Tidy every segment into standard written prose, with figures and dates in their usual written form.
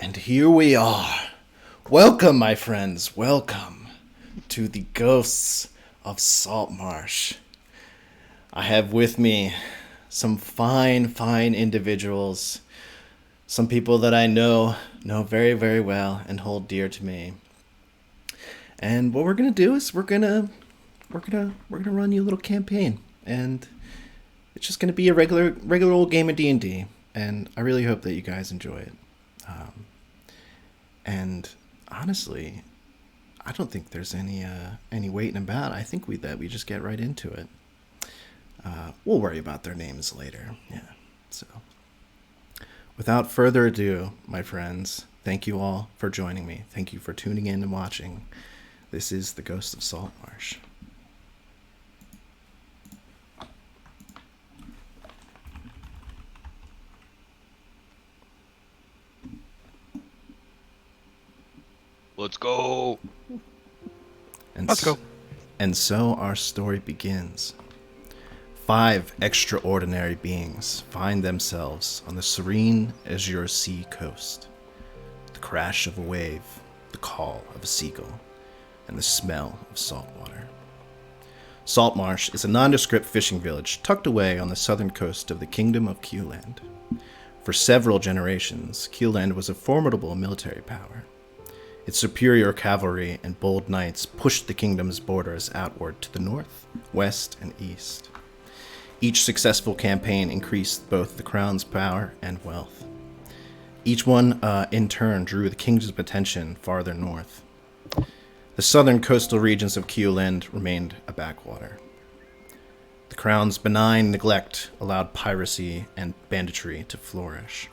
And here we are. Welcome, my friends. Welcome to the Ghosts of Saltmarsh. I have with me some fine individuals. Some people that I know very, very well and hold dear to me. And what we're gonna do is we're gonna run you a little campaign, and it's just gonna be a regular old game of D&D. And I really hope that you guys enjoy it. And honestly, I don't think there's any waiting about. I think we just get right into it. We'll worry about their names later. Yeah. So, without further ado, my friends, thank you all for joining me. Thank you for tuning in and watching. This is the Ghost of Saltmarsh. Let's go. Let's go. And so our story begins. 5 extraordinary beings find themselves on the serene azure sea coast. The crash of a wave, the call of a seagull, and the smell of salt water. Saltmarsh is a nondescript fishing village tucked away on the southern coast of the Kingdom of Keoland. For several generations, Keoland was a formidable military power. Its superior cavalry and bold knights pushed the kingdom's borders outward to the north, west, and east. Each successful campaign increased both the crown's power and wealth. Each one, in turn, drew the kingdom's attention farther north. The southern coastal regions of Keoland remained a backwater. The crown's benign neglect allowed piracy and banditry to flourish.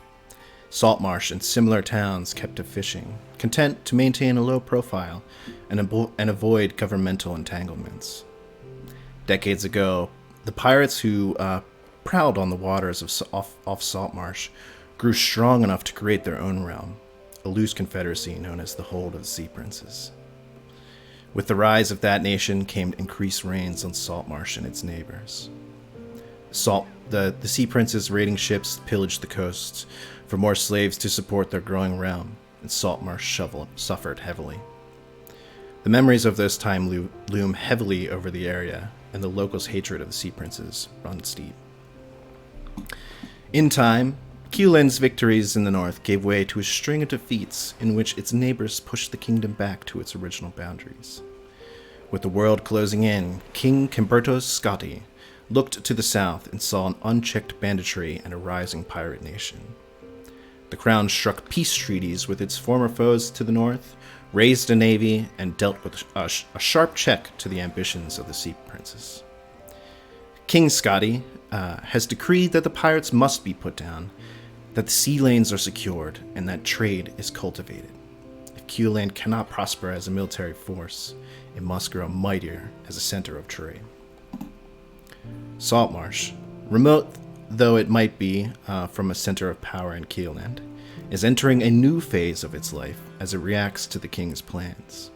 Saltmarsh and similar towns kept to fishing, content to maintain a low profile and avoid governmental entanglements. Decades ago, the pirates who prowled on the waters off Saltmarsh grew strong enough to create their own realm, a loose confederacy known as the Hold of the Sea Princes. With the rise of that nation came increased raids on Saltmarsh and its neighbors. The Sea Princes raiding ships pillaged the coasts for more slaves to support their growing realm, and Saltmarsh suffered heavily. The memories of this time loom heavily over the area, and the locals' hatred of the Sea Princes runs deep. In time, Keoland's victories in the north gave way to a string of defeats in which its neighbors pushed the kingdom back to its original boundaries. With the world closing in, King Kimbertos Scotti looked to the south and saw an unchecked banditry and a rising pirate nation. The crown struck peace treaties with its former foes to the north, raised a navy, and dealt with a sharp check to the ambitions of the Sea Princes. King Scotti has decreed that the pirates must be put down, that the sea lanes are secured, and that trade is cultivated. If Keoland cannot prosper as a military force, it must grow mightier as a center of trade. Saltmarsh, remote though it might be from a center of power in Keoland, is entering a new phase of its life as it reacts to the king's plans.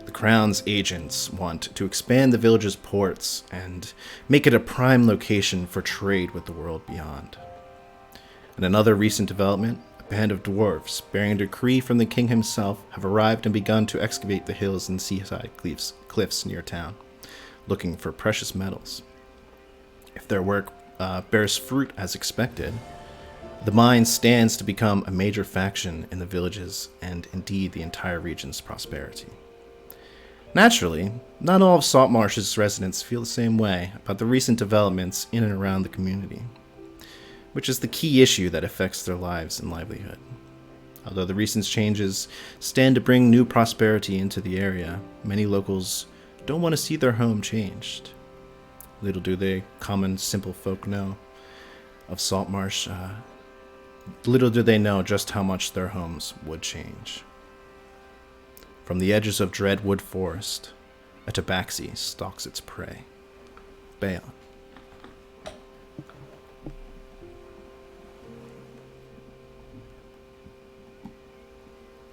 The crown's agents want to expand the village's ports and make it a prime location for trade with the world beyond. In another recent development, a band of dwarves, bearing a decree from the king himself, have arrived and begun to excavate the hills and seaside cliffs near town, looking for precious metals. If their work bears fruit as expected, the mine stands to become a major faction in the villages and indeed the entire region's prosperity. Naturally, not all of Saltmarsh's residents feel the same way about the recent developments in and around the community, which is the key issue that affects their lives and livelihood. Although the recent changes stand to bring new prosperity into the area, many locals don't want to see their home changed. Little do they common simple folk know of Saltmarsh, little do they know just how much their homes would change. From the edges of Dreadwood Forest, a tabaxi stalks its prey. Bayon.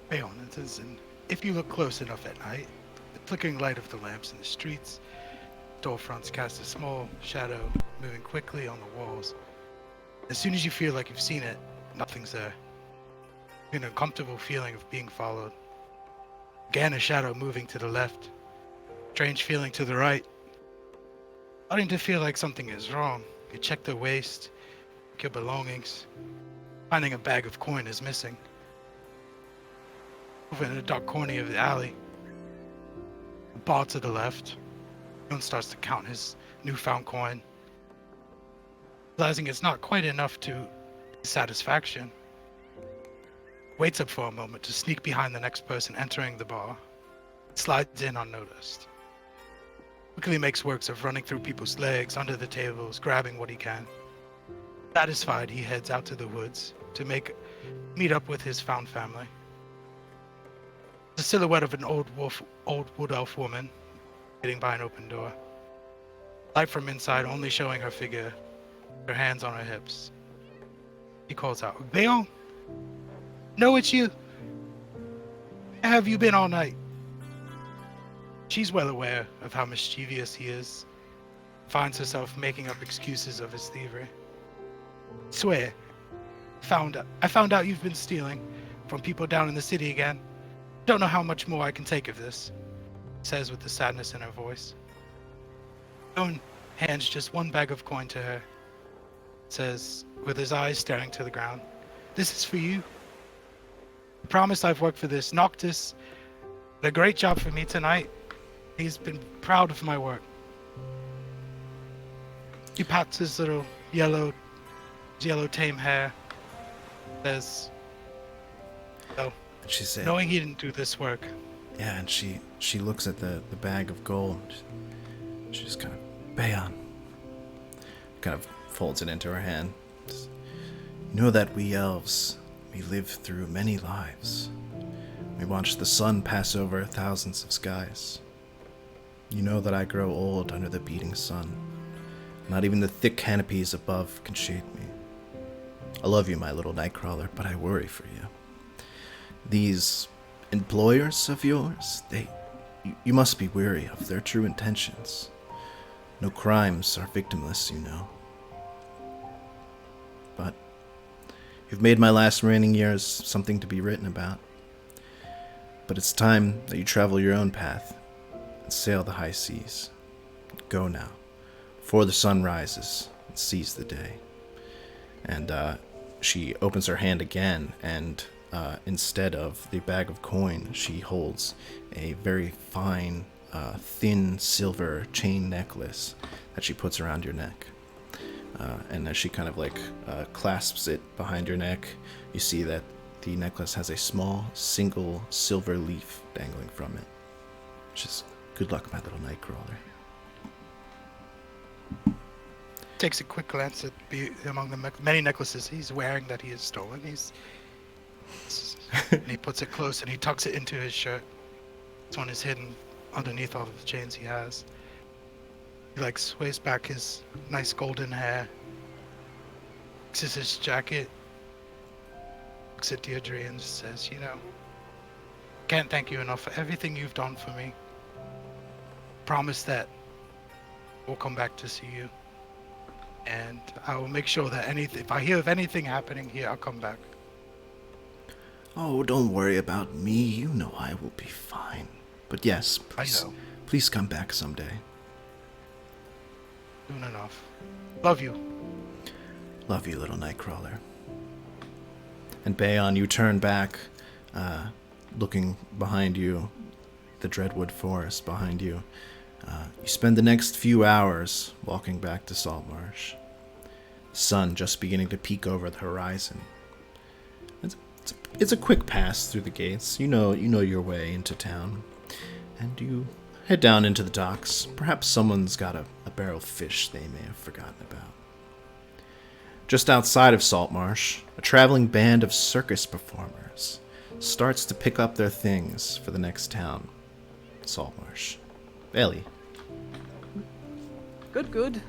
Bayon enters, and if you look close enough at night, the flickering light of the lamps in the streets, storefronts cast a small shadow moving quickly on the walls. As soon as you feel like you've seen it, nothing's there. An uncomfortable feeling of being followed. Again, a shadow moving to the left. Strange feeling to the right. Starting to feel like something is wrong. You check the waist, check your belongings. Finding a bag of coin is missing. Over in the dark corner of the alley. A bar to the left. Leon starts to count his newfound coin. Realizing it's not quite enough to his satisfaction. Waits up for a moment to sneak behind the next person entering the bar. Slides in unnoticed. Quickly makes works of running through people's legs, under the tables, grabbing what he can. Satisfied, he heads out to the woods to meet up with his found family. The silhouette of an old wood elf woman sitting by an open door. Light from inside only showing her figure, her hands on her hips. He calls out, "Leon? No, it's you. Where have you been all night?" She's well aware of how mischievous he is. Finds herself making up excuses of his thievery. "Swear, I found out you've been stealing from people down in the city again. Don't know how much more I can take of this," says with the sadness in her voice. Owen hands just one bag of coin to her. Says, with his eyes staring to the ground, "This is for you. I promise I've worked for this. Noctis did a great job for me tonight. He's been proud of my work." He pats his little yellow tame hair. Says, "Oh, She said, knowing he didn't do this work." yeah, and she looks at the bag of gold. She just kind of, Bayon, kind of folds it into her hand. "You know that we elves, we live through many lives. We watch the sun pass over thousands of skies. You know that I grow old under the beating sun. Not even the thick canopies above can shade me. I love you, my little nightcrawler, but I worry for you. These employers of yours, you must be weary of their true intentions. No crimes are victimless, you know. But you've made my last remaining years something to be written about. But it's time that you travel your own path and sail the high seas. Go now, before the sun rises and sees the day." And she opens her hand again, and instead of the bag of coin, she holds a very fine, thin silver chain necklace that she puts around your neck. And as she kind of clasps it behind your neck, you see that the necklace has a small, single silver leaf dangling from it. Just good luck, my little nightcrawler. Takes a quick glance at among the many necklaces he's wearing that he has stolen. And he puts it close and he tucks it into his shirt. This one is hidden underneath all of the chains he has. He sways back his nice golden hair, fixes his jacket, looks at Deirdre and says, "Can't thank you enough for everything you've done for me. Promise that we'll come back to see you. And I will make sure that if I hear of anything happening here, I'll come back." Oh, don't worry about me. You know I will be fine. But yes, please come back someday. Soon enough. Love you. Love you, little nightcrawler. And Bayon, you turn back, looking behind you, the Dreadwood Forest behind you. You spend the next few hours walking back to Saltmarsh. The sun just beginning to peek over the horizon. It's a quick pass through the gates. You know your way into town. And you head down into the docks. Perhaps someone's got a barrel of fish they may have forgotten about. Just outside of Saltmarsh, a traveling band of circus performers starts to pick up their things for the next town, Saltmarsh. Ellie. Good.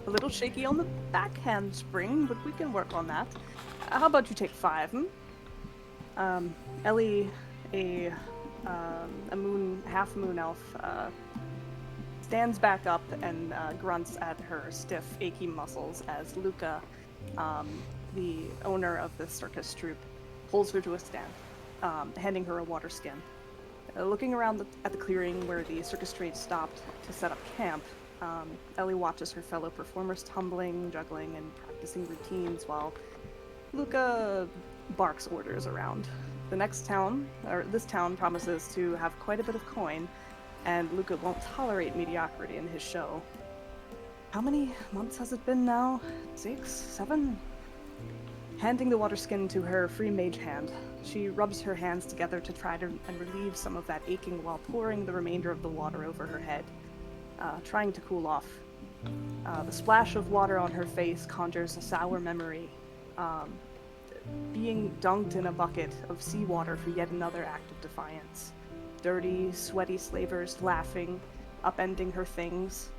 A little shaky on the backhand spring, but we can work on that. How about you take 5, Ellie, a half moon elf, stands back up and grunts at her stiff, achy muscles as Luca, the owner of the circus troupe, pulls her to a stand, handing her a water skin. Looking around at the clearing where the circus trade stopped to set up camp, Ellie watches her fellow performers tumbling, juggling, and practicing routines while Luca barks orders around. This town promises to have quite a bit of coin, and Luca won't tolerate mediocrity in his show. How many months has it been now? 6? 7? Handing the water skin to her free mage hand, she rubs her hands together to try and relieve some of that aching while pouring the remainder of the water over her head, trying to cool off. The splash of water on her face conjures a sour memory, being dunked in a bucket of seawater for yet another act of defiance. Dirty, sweaty slavers laughing, upending her things.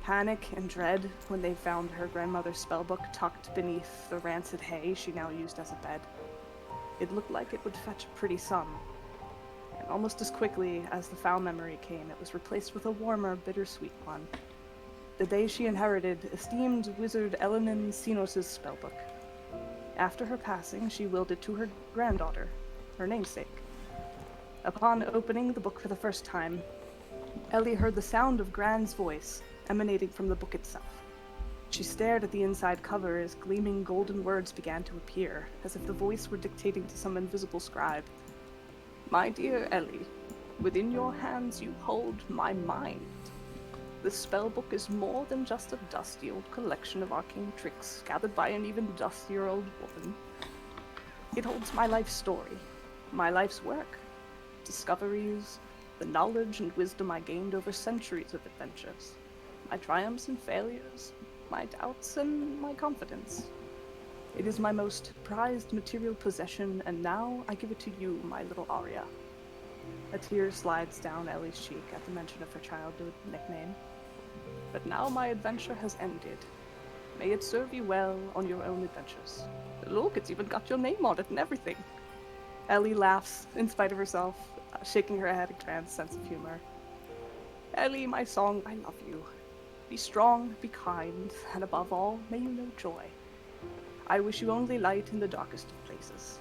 Panic and dread when they found her grandmother's spellbook tucked beneath the rancid hay she now used as a bed. It looked like it would fetch a pretty sum. And almost as quickly as the foul memory came, it was replaced with a warmer, bittersweet one. The day she inherited esteemed wizard Aenwyn Xilmoira's spellbook. After her passing, she willed it to her granddaughter, her namesake. Upon opening the book for the first time, Ellie heard the sound of Gran's voice emanating from the book itself. She stared at the inside cover as gleaming golden words began to appear, as if the voice were dictating to some invisible scribe. My dear Ellie, within your hands you hold my mind. The spellbook is more than just a dusty old collection of arcane tricks gathered by an even dustier old woman. It holds my life's story, my life's work, discoveries, the knowledge and wisdom I gained over centuries of adventures, my triumphs and failures, my doubts and my confidence. It is my most prized material possession, and now I give it to you, my little Arya. A tear slides down Ellie's cheek at the mention of her childhood nickname. But now my adventure has ended. May it serve you well on your own adventures. Look, it's even got your name on it and everything. Ellie laughs in spite of herself, shaking her head at Gran's sense of humor. Ellie, my song, I love you. Be strong, be kind, and above all, may you know joy. I wish you only light in the darkest of places.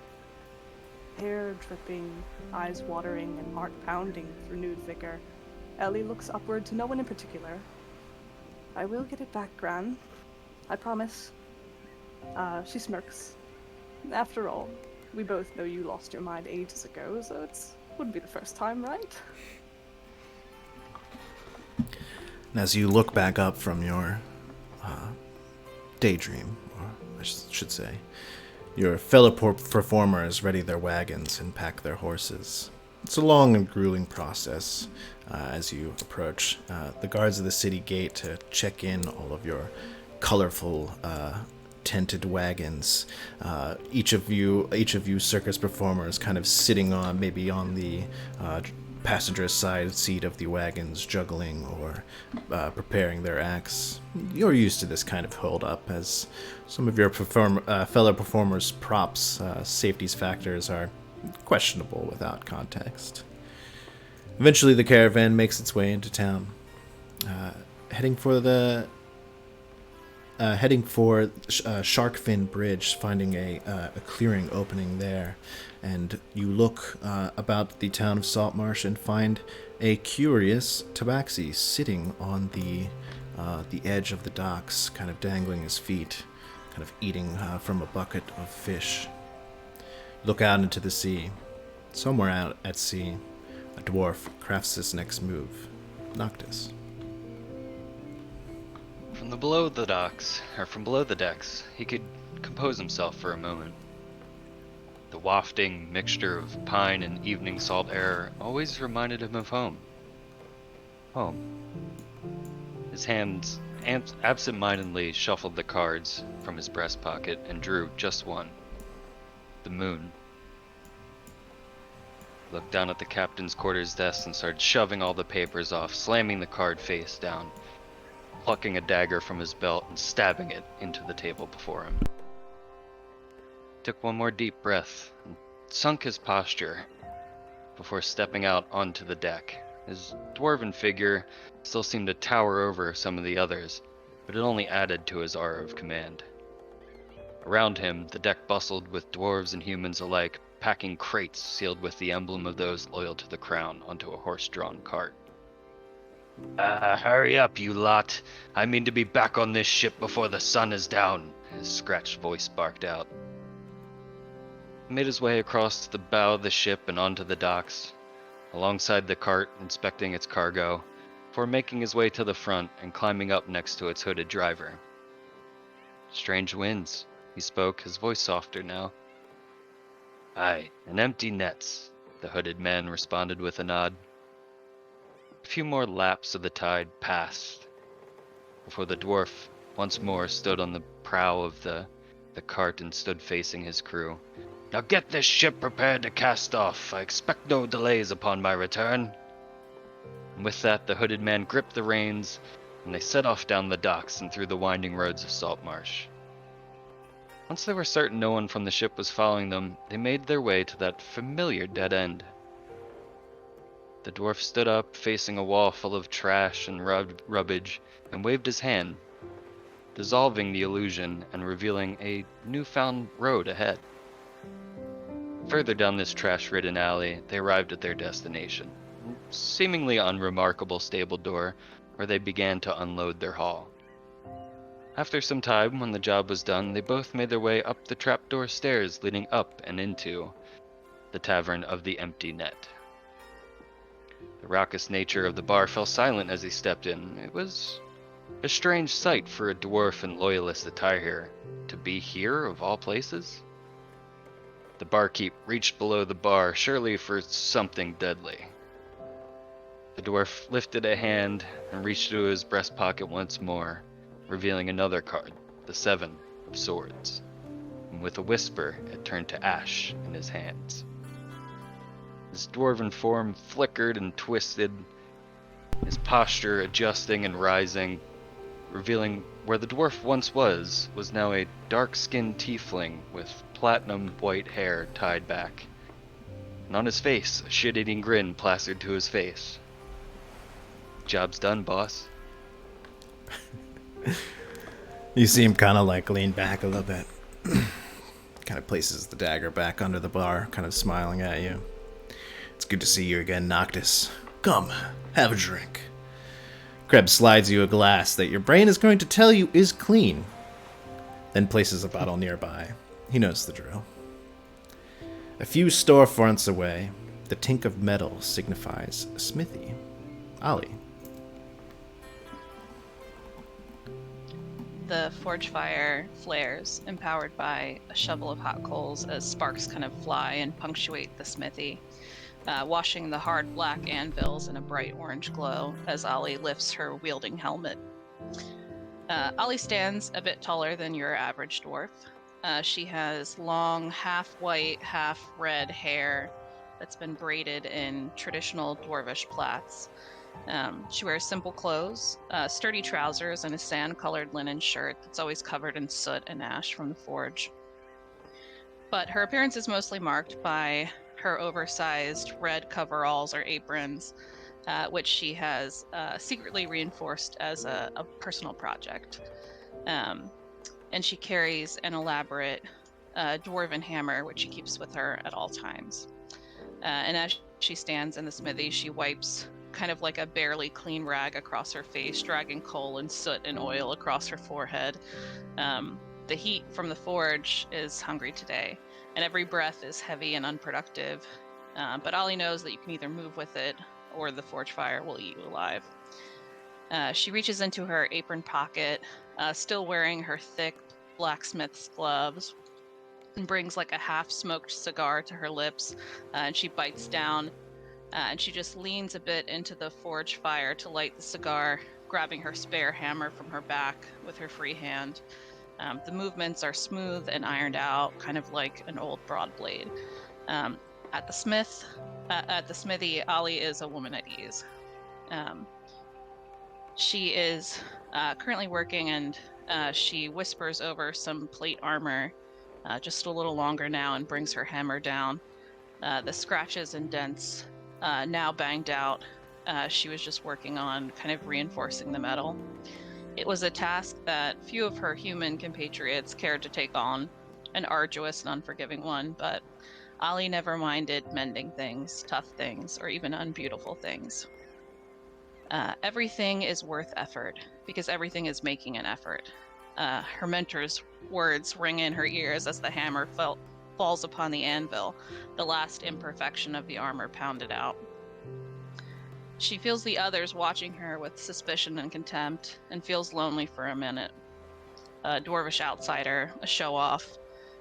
Hair dripping, eyes watering, and heart pounding with renewed vigor, Ellie looks upward to no one in particular. I will get it back, Gran. I promise. She smirks. After all, we both know you lost your mind ages ago, so wouldn't be the first time, right? And as you look back up from your daydream, or I should say, your fellow performers ready their wagons and pack their horses. It's a long and grueling process as you approach the guards of the city gate to check in all of your colorful tented wagons. Each of you circus performers kind of sitting on the passenger side seat of the wagons, juggling or preparing their acts. You're used to this kind of hold-up, as some of your fellow performers' props, safety factors are questionable without context. Eventually, the caravan makes its way into town, heading for Sharkfin Bridge, finding a clearing opening there. And you look about the town of Saltmarsh and find a curious tabaxi sitting on the edge of the docks, kind of dangling his feet, kind of eating from a bucket of fish. Look out into the sea. Somewhere out at sea, a dwarf crafts his next move. Noctis. From below the decks, he could compose himself for a moment. The wafting mixture of pine and evening salt air always reminded him of home. Home. His hands absent-mindedly shuffled the cards from his breast pocket and drew just one. The moon. Looked down at the captain's quarters desk and started shoving all the papers off, slamming the card face down, plucking a dagger from his belt and stabbing it into the table before him. Took one more deep breath and sunk his posture before stepping out onto the deck. His dwarven figure still seemed to tower over some of the others, but it only added to his aura of command. Around him, the deck bustled with dwarves and humans alike, packing crates sealed with the emblem of those loyal to the crown onto a horse-drawn cart. Hurry up, you lot. I mean to be back on this ship before the sun is down, his scratched voice barked out. He made his way across the bow of the ship and onto the docks, alongside the cart, inspecting its cargo, before making his way to the front and climbing up next to its hooded driver. Strange winds, he spoke, his voice softer now. Aye, and empty nets, the hooded man responded with a nod. A few more laps of the tide passed, before the dwarf once more stood on the prow of the cart and stood facing his crew. Now get this ship prepared to cast off. I expect no delays upon my return. And with that, the hooded man gripped the reins, and they set off down the docks and through the winding roads of Saltmarsh. Once they were certain no one from the ship was following them, they made their way to that familiar dead end. The dwarf stood up, facing a wall full of trash and rubbish, and waved his hand, dissolving the illusion and revealing a newfound road ahead. Further down this trash-ridden alley, they arrived at their destination, a seemingly unremarkable stable door where they began to unload their haul. After some time, when the job was done, they both made their way up the trapdoor stairs leading up and into the Tavern of the Empty Net. The raucous nature of the bar fell silent as he stepped in. It was a strange sight for a dwarf in loyalist attire to be here of all places. The barkeep reached below the bar, surely for something deadly. The dwarf lifted a hand and reached into his breast pocket once more, revealing another card, the 7 of Swords. And with a whisper, it turned to ash in his hands. His dwarven form flickered and twisted, his posture adjusting and rising, revealing where the dwarf once was now a dark-skinned tiefling with platinum white hair tied back. And on his face, a shit-eating grin plastered to his face. Job's done, boss. You see him kind of like lean back a little bit. Kind of places the dagger back under the bar, kind of smiling at you. It's good to see you again, Noctis. Come, have a drink. Krebs slides you a glass that your brain is going to tell you is clean, then places a bottle nearby. He knows the drill. A few storefronts away, the tink of metal signifies a smithy. Ollie. The forge fire flares, empowered by a shovel of hot coals as sparks kind of fly and punctuate the smithy, washing the hard black anvils in a bright orange glow as Ollie lifts her wielding helmet. Ollie stands a bit taller than your average dwarf. She has long, half-white, half-red hair that's been braided in traditional dwarvish plaits. She wears simple clothes, sturdy trousers, and a sand-colored linen shirt that's always covered in soot and ash from the forge. But her appearance is mostly marked by her oversized red coveralls or aprons, which she has secretly reinforced as a personal project. And she carries an elaborate dwarven hammer, which she keeps with her at all times. And as she stands in the smithy, she wipes kind of like a barely clean rag across her face, dragging coal and soot and oil across her forehead. The heat from the forge is hungry today, and every breath is heavy and unproductive. But Ollie knows that you can either move with it, or the forge fire will eat you alive. She reaches into her apron pocket, still wearing her thick blacksmith's gloves, and brings like a half-smoked cigar to her lips, and she bites down, and she just leans a bit into the forge fire to light the cigar, grabbing her spare hammer from her back with her free hand. The movements are smooth and ironed out, kind of like an old broad blade. At the smithy, Ollie is a woman at ease. She is currently working, and she whispers over some plate armor just a little longer now and brings her hammer down. The scratches and dents now banged out. She was just working on kind of reinforcing the metal. It was a task that few of her human compatriots cared to take on, an arduous and unforgiving one, but Ollie never minded mending things, tough things, or even unbeautiful things. Everything is worth effort, because everything is making an effort. Her mentor's words ring in her ears as the hammer falls upon the anvil, the last imperfection of the armor pounded out. She feels the others watching her with suspicion and contempt, and feels lonely for a minute. A dwarvish outsider, a show-off,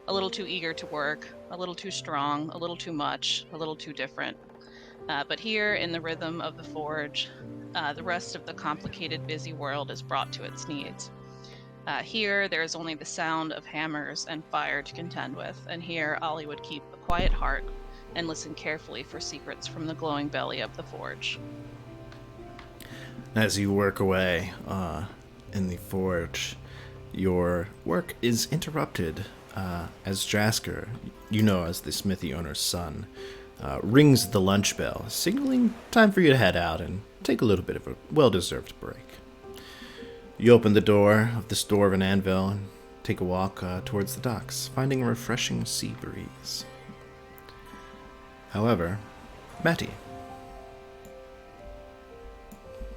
a little too eager to work, a little too strong, a little too much, a little too different. But here, in the rhythm of the forge, the rest of the complicated, busy world is brought to its needs. Here, there is only the sound of hammers and fire to contend with, and here Ollie would keep a quiet heart and listen carefully for secrets from the glowing belly of the forge. As you work away in the forge, your work is interrupted as Jasker, as the smithy owner's son, rings the lunch bell, signaling time for you to head out and take a little bit of a well-deserved break. You open the door of this dwarven anvil and take a walk towards the docks, finding a refreshing sea breeze. However, Matty.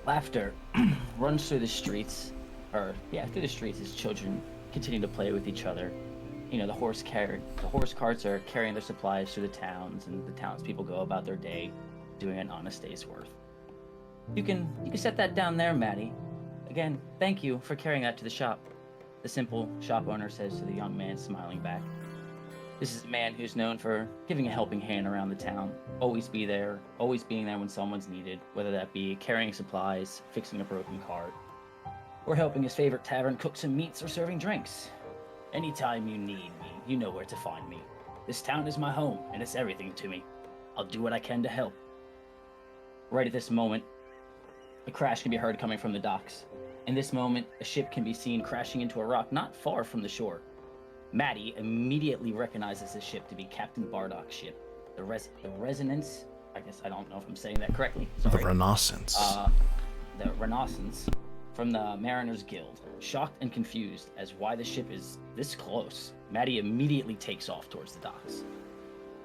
Laughter runs through the streets, through the streets as children continue to play with each other. The horse carts are carrying their supplies through the towns, and the townspeople go about their day, doing an honest day's worth. You can set that down there, Matty. Again, thank you for carrying that to the shop. The simple shop owner says to the young man, smiling back. This is a man who's known for giving a helping hand around the town, always being there when someone's needed, whether that be carrying supplies, fixing a broken cart, or helping his favorite tavern cook some meats or serving drinks. Anytime you need me, you know where to find me. This town is my home, and it's everything to me. I'll do what I can to help. Right at this moment, a crash can be heard coming from the docks. In this moment, a ship can be seen crashing into a rock not far from the shore. Matty immediately recognizes the ship to be Captain Bardock's ship. The Resonance, I guess I don't know if I'm saying that correctly. Sorry. The Renaissance. The Renaissance from the Mariners Guild. Shocked and confused as why the ship is this close, Matty immediately takes off towards the docks.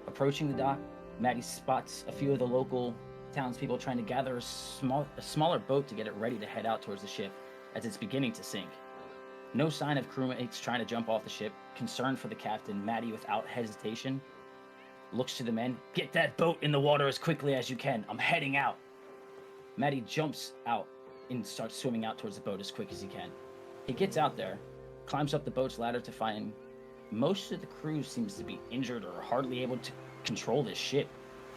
Approaching the dock, Matty spots a few of the local townspeople trying to gather a smaller boat to get it ready to head out towards the ship as it's beginning to sink. No sign of crewmates trying to jump off the ship. Concerned for the captain, Matty, without hesitation, looks to the men. Get that boat in the water as quickly as you can. I'm heading out. Matty jumps out and starts swimming out towards the boat as quick as he can. He gets out there, climbs up the boat's ladder to find most of the crew seems to be injured or hardly able to control this ship.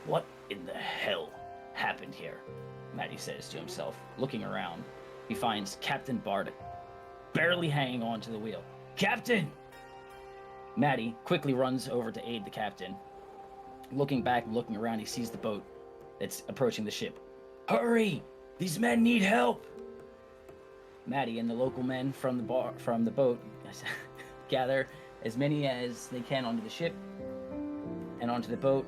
What in the hell happened here? Matty says to himself. Looking around, he finds Captain Bardock barely hanging on to the wheel. Captain! Matty quickly runs over to aid the captain. Looking back and looking around, he sees the boat that's approaching the ship. Hurry! These men need help! Matty and the local men from the boat gather as many as they can onto the ship and onto the boat.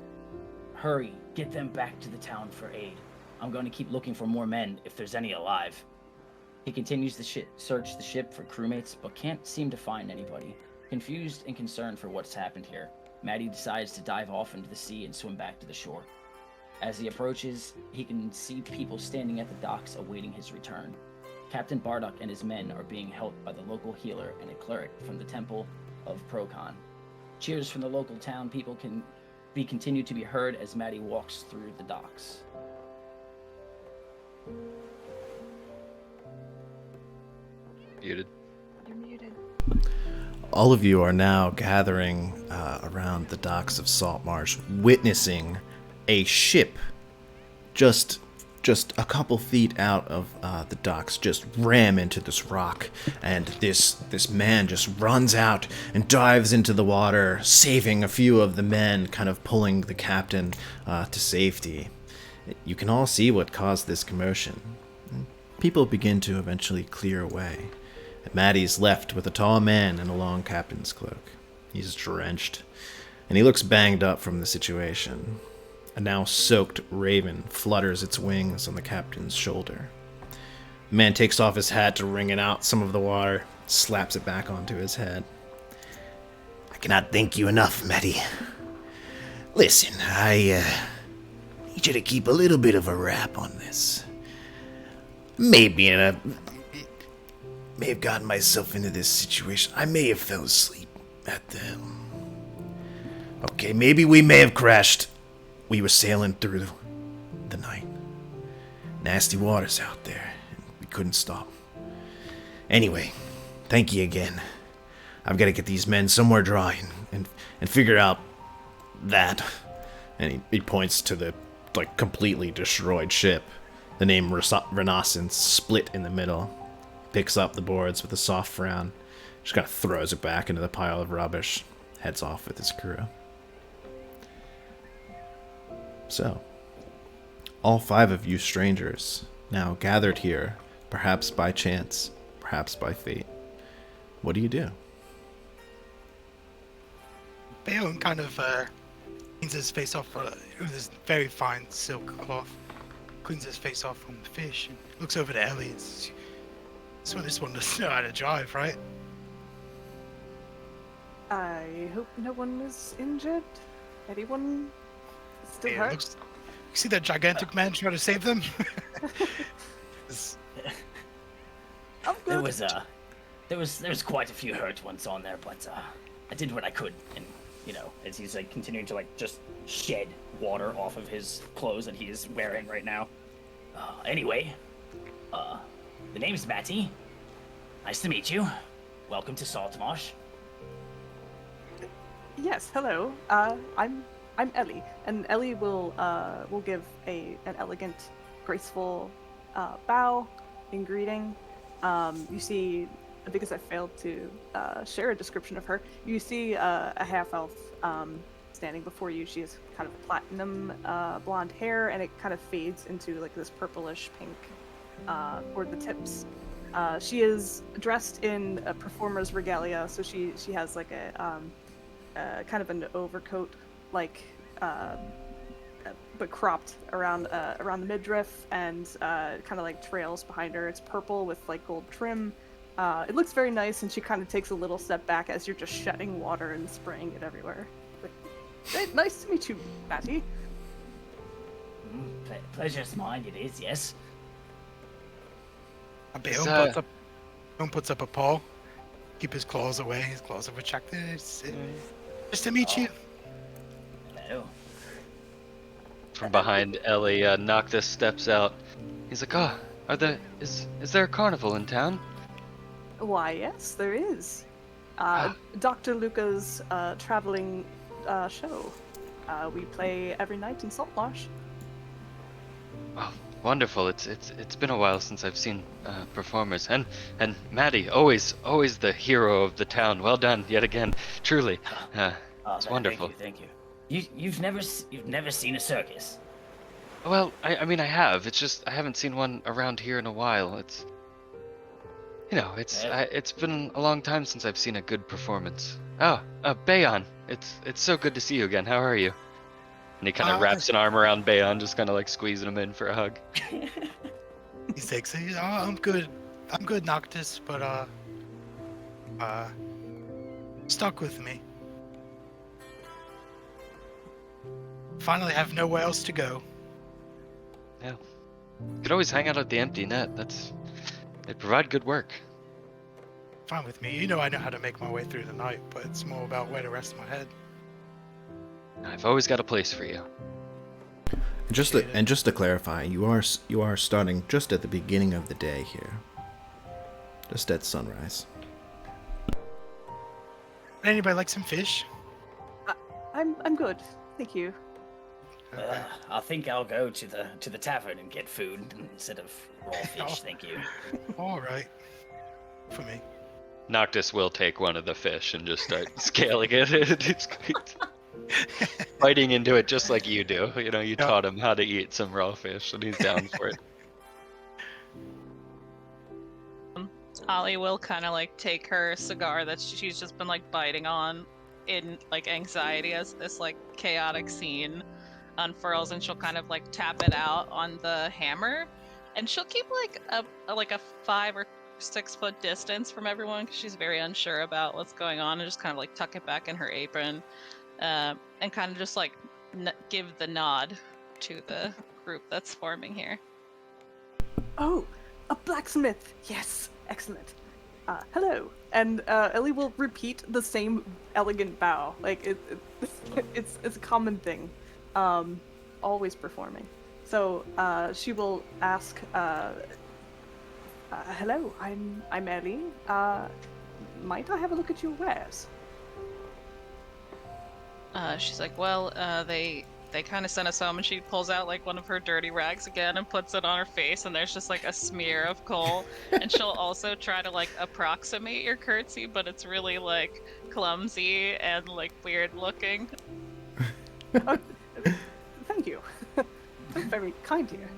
Hurry, get them back to the town for aid. I'm going to keep looking for more men if there's any alive. He continues to search the ship for crewmates, but can't seem to find anybody. Confused and concerned for what's happened here, Matty decides to dive off into the sea and swim back to the shore. As he approaches, he can see people standing at the docks awaiting his return. Captain Bardock and his men are being helped by the local healer and a cleric from the Temple of Procon. Cheers from the local town people can be continued to be heard as Matty walks through the docks. Muted. You're muted. All of you are now gathering around the docks of Saltmarsh, witnessing a ship just a couple feet out of the docks just ram into this rock, and this man just runs out and dives into the water, saving a few of the men, kind of pulling the captain to safety. You can all see what caused this commotion. People begin to eventually clear away. Matty's left with a tall man in a long captain's cloak. He's drenched, and he looks banged up from the situation. A now soaked raven flutters its wings on the captain's shoulder. Man takes off his hat to wring it out some of the water, slaps it back onto his head. I cannot thank you enough, Maddie. Listen, I need you to keep a little bit of a wrap on this. May have gotten myself into this situation. I may have fell asleep at the helm. Okay, maybe we may have crashed. We were sailing through the night. Nasty waters out there. We couldn't stop. Anyway, thank you again. I've got to get these men somewhere dry and figure out that. And he points to the completely destroyed ship. The name Renaissance split in the middle. Picks up the boards with a soft frown. Just kind of throws it back into the pile of rubbish. Heads off with his crew. So, all 5 of you strangers, now gathered here, perhaps by chance, perhaps by fate. What do you do? Bayon kind of cleans his face off with this very fine silk cloth. Cleans his face off from the fish and looks over to Ellie and says, "So this one doesn't know how to drive, right?" I hope no one is injured. Anyone still Yeah, hurt? looks, you see that gigantic man trying to save them? I'm good. There was quite a few hurt ones on there, but I did what I could, and as he's continuing to just shed water off of his clothes that he is wearing right now. Anyway, the name's Matty. Nice to meet you. Welcome to Saltmarsh. Yes, hello. I'm Ellie, and Ellie will give an elegant, graceful bow in greeting. You see, because I failed to share a description of her, you see a half-elf standing before you. She has kind of platinum blonde hair, and it kind of fades into this purplish pink toward the tips. She is dressed in a performer's regalia, so she has a kind of an overcoat, but cropped around the midriff, and kind of trails behind her. It's purple with gold trim. It looks very nice, and she kind of takes a little step back as you're just shedding water and spraying it everywhere. Hey, nice to meet you, Matty. Pleasure's mine, it is, yes. Bayon puts up a paw. Keep his claws away. His claws are retracted. Just to meet you. Hello. From behind Ellie, Noctis steps out. He's like, "Oh, is there a carnival in town?" Why, yes, there is. Dr. Luca's traveling show. We play every night in Saltmarsh. Oh, wonderful! It's been a while since I've seen performers, and Maddie, always the hero of the town. Well done yet again, truly. It's wonderful. Thank you. You've never seen a circus? Well, I mean I have. It's just I haven't seen one around here in a while. It's been a long time since I've seen a good performance. Oh, Bayon, it's so good to see you again. How are you? And he kind of wraps an arm around Bayon, just kind of squeezing him in for a hug. He's sexy. "Oh, I'm good. I'm good, Noctis, but stuck with me. Finally have nowhere else to go." Yeah. You could always hang out at the empty net. They provide good work. Fine with me. I know how to make my way through the night, but it's more about where to rest my head. I've always got a place for you. Just to clarify, you are starting just at the beginning of the day here, just at sunrise. Anybody like some fish? I'm good, thank you. I think I'll go to the tavern and get food instead of raw fish. Thank you. All right. For me. Noctis will take one of the fish and just start scaling it. It's great. Biting into it just like you do. You taught him how to eat some raw fish, and he's down for it. Ollie will kind of take her cigar that she's just been biting on in anxiety as this chaotic scene unfurls, and she'll kind of tap it out on the hammer, And she'll keep a 5 or 6 foot distance from everyone because she's very unsure about what's going on, and just kind of like tuck it back in her apron, and kind of just like give the nod to the group that's forming here. Oh, a blacksmith. Yes, excellent. Hello. And Ellie will repeat the same elegant bow. Like it's a common thing. Always performing. So she will ask, "Hello, I'm Ellie. Might I have a look at your wares?" She's like, well, they kind of sent us home, and she pulls out like one of her dirty rags again and puts it on her face, and there's just like a smear of coal. And she'll also try to like approximate your curtsy, but it's really like clumsy and like weird looking. Oh, thank you. Very kind here.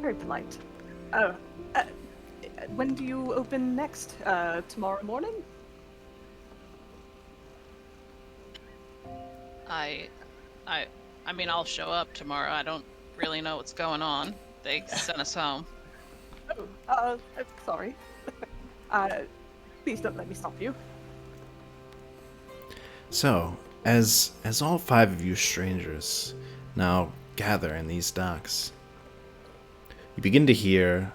Very polite. When do you open next? Tomorrow morning? I mean, I'll show up tomorrow. I don't really know what's going on. They sent us home. Oh, sorry. Please don't let me stop you. So, as all 5 of you strangers now gather in these docks, you begin to hear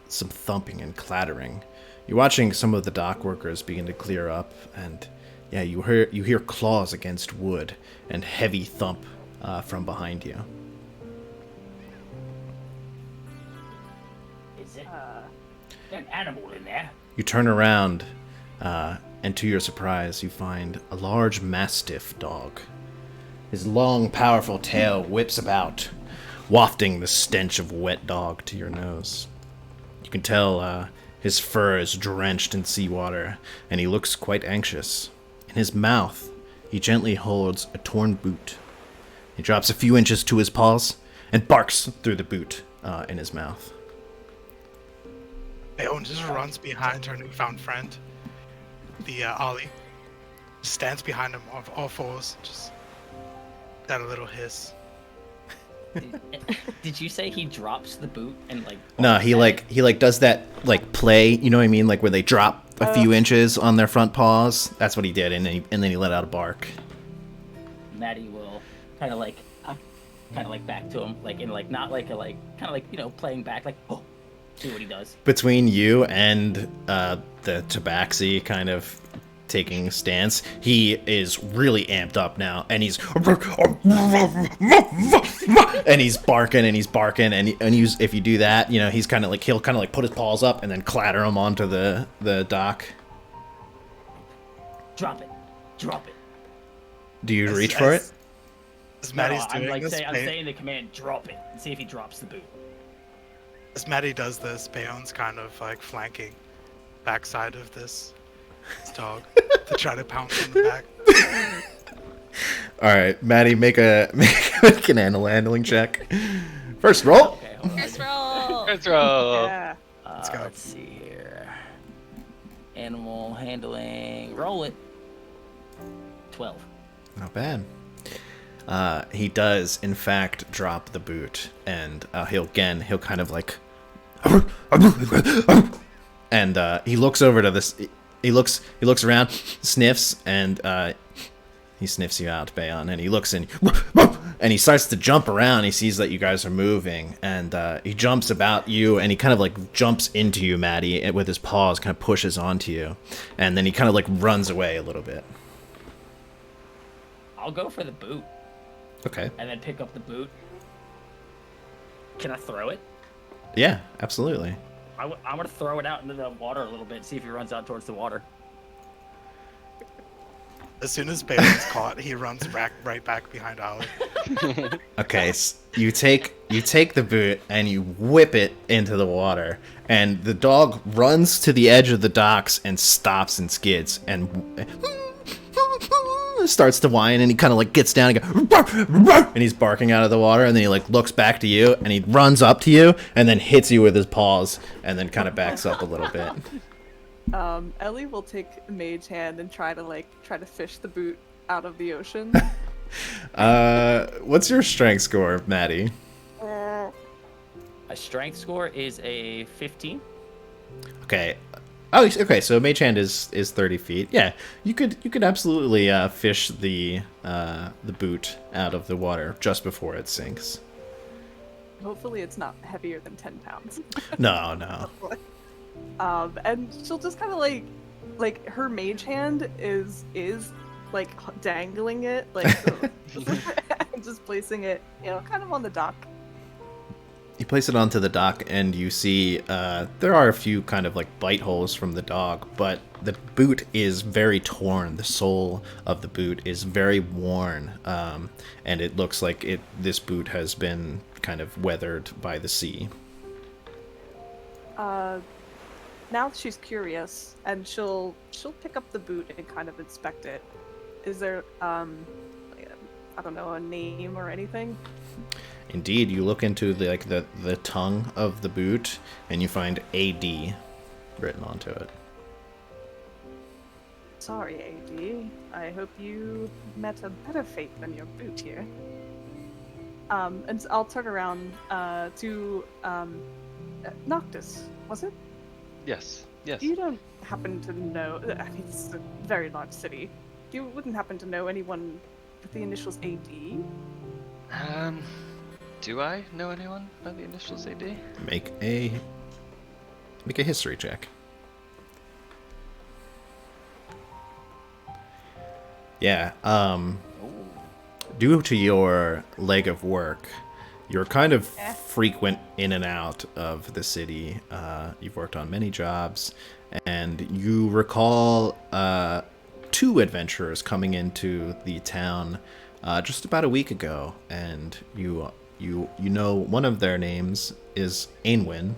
some thumping and clattering. You're watching some of the dock workers begin to clear up, and yeah, you hear claws against wood and heavy thump from behind you. Is it? There's an animal in there. You turn around, and to your surprise, you find a large mastiff dog. His long, powerful tail whips about, wafting the stench of wet dog to your nose. You can tell his fur is drenched in seawater, and he looks quite anxious. In his mouth, he gently holds a torn boot. He drops a few inches to his paws and barks through the boot in his mouth. Aenwyn just runs behind her newfound friend, the Ollie. Stands behind him on all fours, just that a little hiss. Did you say he drops the boot and like? No, he does that like play, you know what I mean, like where they drop a few inches on their front paws. That's what he did, and then he let out a bark. Maddie will kind of like back to him, like in like not like a like kind of like, you know, playing back, like, oh, see what he does. Between you and the tabaxi kind of taking stance, he is really amped up now, and he's barking and if you do that, you know, he's kind of like, he'll kind of like put his paws up and then clatter them onto the dock. Drop it. Do you reach for it? As Maddie's I'm doing like this, I'm saying the command, drop it, and see if he drops the boot. as Maddie does this, Bayon's kind of like flanking backside of this dog to try to pounce in the back. All right, Maddie, make an animal handling check. First roll. Okay, hold on. First roll. Let's roll. Yeah. Let's go. Let's see here. Animal handling. Roll it. 12. Not bad. He does, in fact, drop the boot, and he'll kind of like, and he looks over to this. He looks around, sniffs, and he sniffs you out, Bayon, and he looks and he starts to jump around. He sees that you guys are moving, and he jumps about you, and he kind of like jumps into you, Maddie, and with his paws, kind of pushes onto you, and then he kind of like runs away a little bit. I'll go for the boot. Okay. And then pick up the boot. Can I throw it? Yeah, absolutely. I'm going to throw it out into the water a little bit, see if he runs out towards the water. As soon as Bayon's caught, he runs right back behind Ollie. Okay, so you take the boot and you whip it into the water, and the dog runs to the edge of the docks and stops and skids and starts to whine, and he kind of like gets down and and he's barking out of the water, and then he like looks back to you and he runs up to you and then hits you with his paws and then kind of backs up a little bit. Ellie will take Mage Hand and try to fish the boot out of the ocean. What's your strength score, Maddie? My strength score is a 15. Okay. Oh, okay. So mage hand is 30 feet. Yeah, you could absolutely fish the boot out of the water just before it sinks. Hopefully, it's not heavier than 10 pounds. No, no. And she'll just kind of like her mage hand is like dangling it, like just placing it, kind of on the dock. You place it onto the dock, and you see there are a few kind of like bite holes from the dog, but the boot is very torn. The sole of the boot is very worn, and it looks like this boot has been kind of weathered by the sea. Now she's curious, and she'll pick up the boot and kind of inspect it. Is there I don't know, a name or anything? Indeed, you look into the tongue of the boot, and you find AD written onto it. Sorry, AD. I hope you met a better fate than your boot here. And I'll turn around to Noctis, was it? Yes, yes. You don't happen to know... I mean, it's a very large city. You wouldn't happen to know anyone with the initials AD? Do I know anyone by the initials AD? Make a history check. Yeah, due to your leg of work, you're kind of frequent in and out of the city. You've worked on many jobs, and you recall 2 adventurers coming into the town just about a week ago, and you know one of their names is Aenwyn.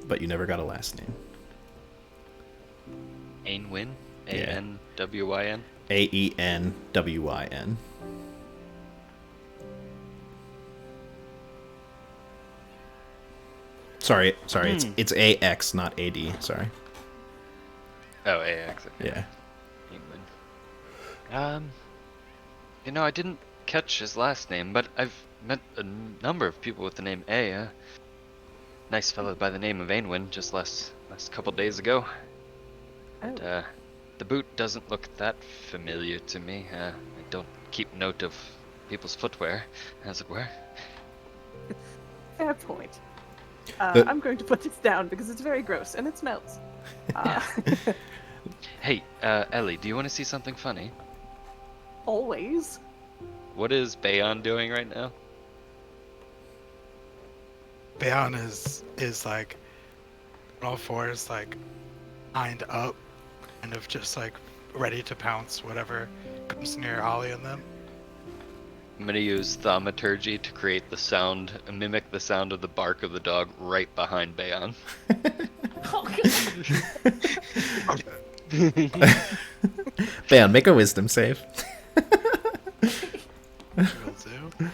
But you never got a last name. Aenwyn? Yeah. A-N-W-Y-N? Aenwyn. Sorry, it's AX, not AD, sorry. Oh, AX. Okay. Yeah. Aenwyn. I didn't catch his last name, but I've met a number of people with the name A. Nice fellow by the name of Aenwyn just last couple days ago. Oh. And, the boot doesn't look that familiar to me. I don't keep note of people's footwear, as it were. Fair point. I'm going to put this down because it's very gross and it smells. Hey, Ellie, do you want to see something funny? Always. What is Bayon doing right now? Bayon is like on all fours, like lined up, kind of just like ready to pounce whatever comes near Ollie and them. I'm gonna use thaumaturgy to create the sound, mimic the sound of the bark of the dog right behind Bayon. Bam, make a wisdom save. Will do.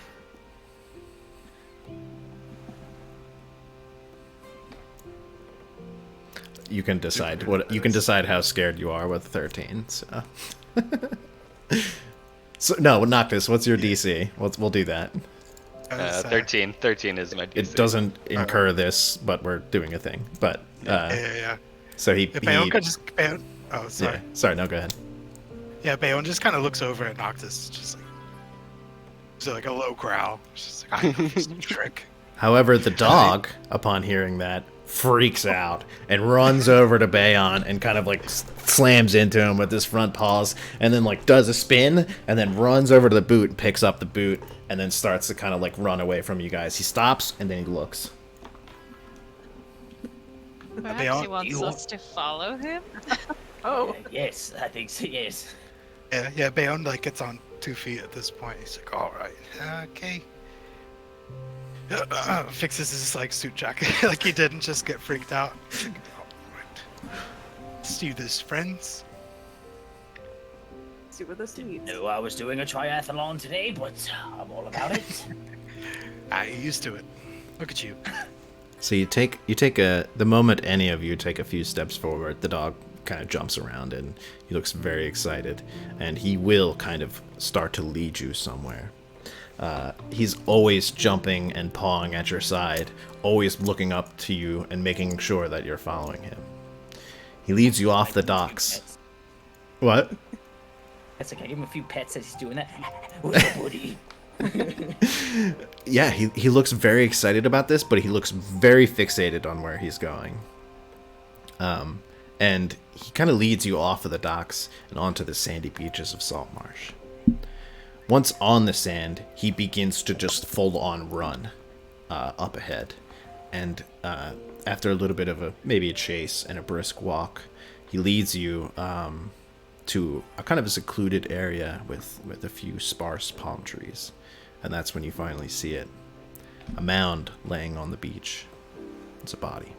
You can decide how scared you are with 13. So, no, Noctis, what's your DC? We'll do that. 13 is my DC. It doesn't incur this, but we're doing a thing. But Yeah. so he Bayon can just. Oh, sorry. yeah, sorry, no, go ahead. Yeah, Bayon just kind of looks over at Noctis, just like, so like a low growl. Just like, I know this trick. However, the dog, upon hearing that, freaks out and runs over to Bayon and kind of like slams into him with his front paws, and then like does a spin and then runs over to the boot and picks up the boot and then starts to kind of like run away from you guys. He stops and then he looks. Perhaps he wants us to follow him? Oh. Yes, I think so, yes. Yeah, Bayon like gets on 2 feet at this point. He's like, all right, okay. Fixes his like suit jacket, like he didn't just get freaked out. Like, all right. Let's do this, friends. See what this needs. No, I was doing a triathlon today, but I'm all about it. I used to it. Look at you. So you take the moment any of you take a few steps forward, the dog kind of jumps around and he looks very excited, and he will kind of start to lead you somewhere. He's always jumping and pawing at your side, always looking up to you and making sure that you're following him. He leads you off the docks. What? That's okay. Give him a few pets as he's doing that. What's up, Woody? Yeah, he looks very excited about this, but he looks very fixated on where he's going. And he kind of leads you off of the docks and onto the sandy beaches of Saltmarsh. Once on the sand, he begins to just full-on run up ahead. And after a little bit of maybe a chase and a brisk walk, he leads you to a kind of a secluded area with a few sparse palm trees. And that's when you finally see it. A mound laying on the beach. It's a body.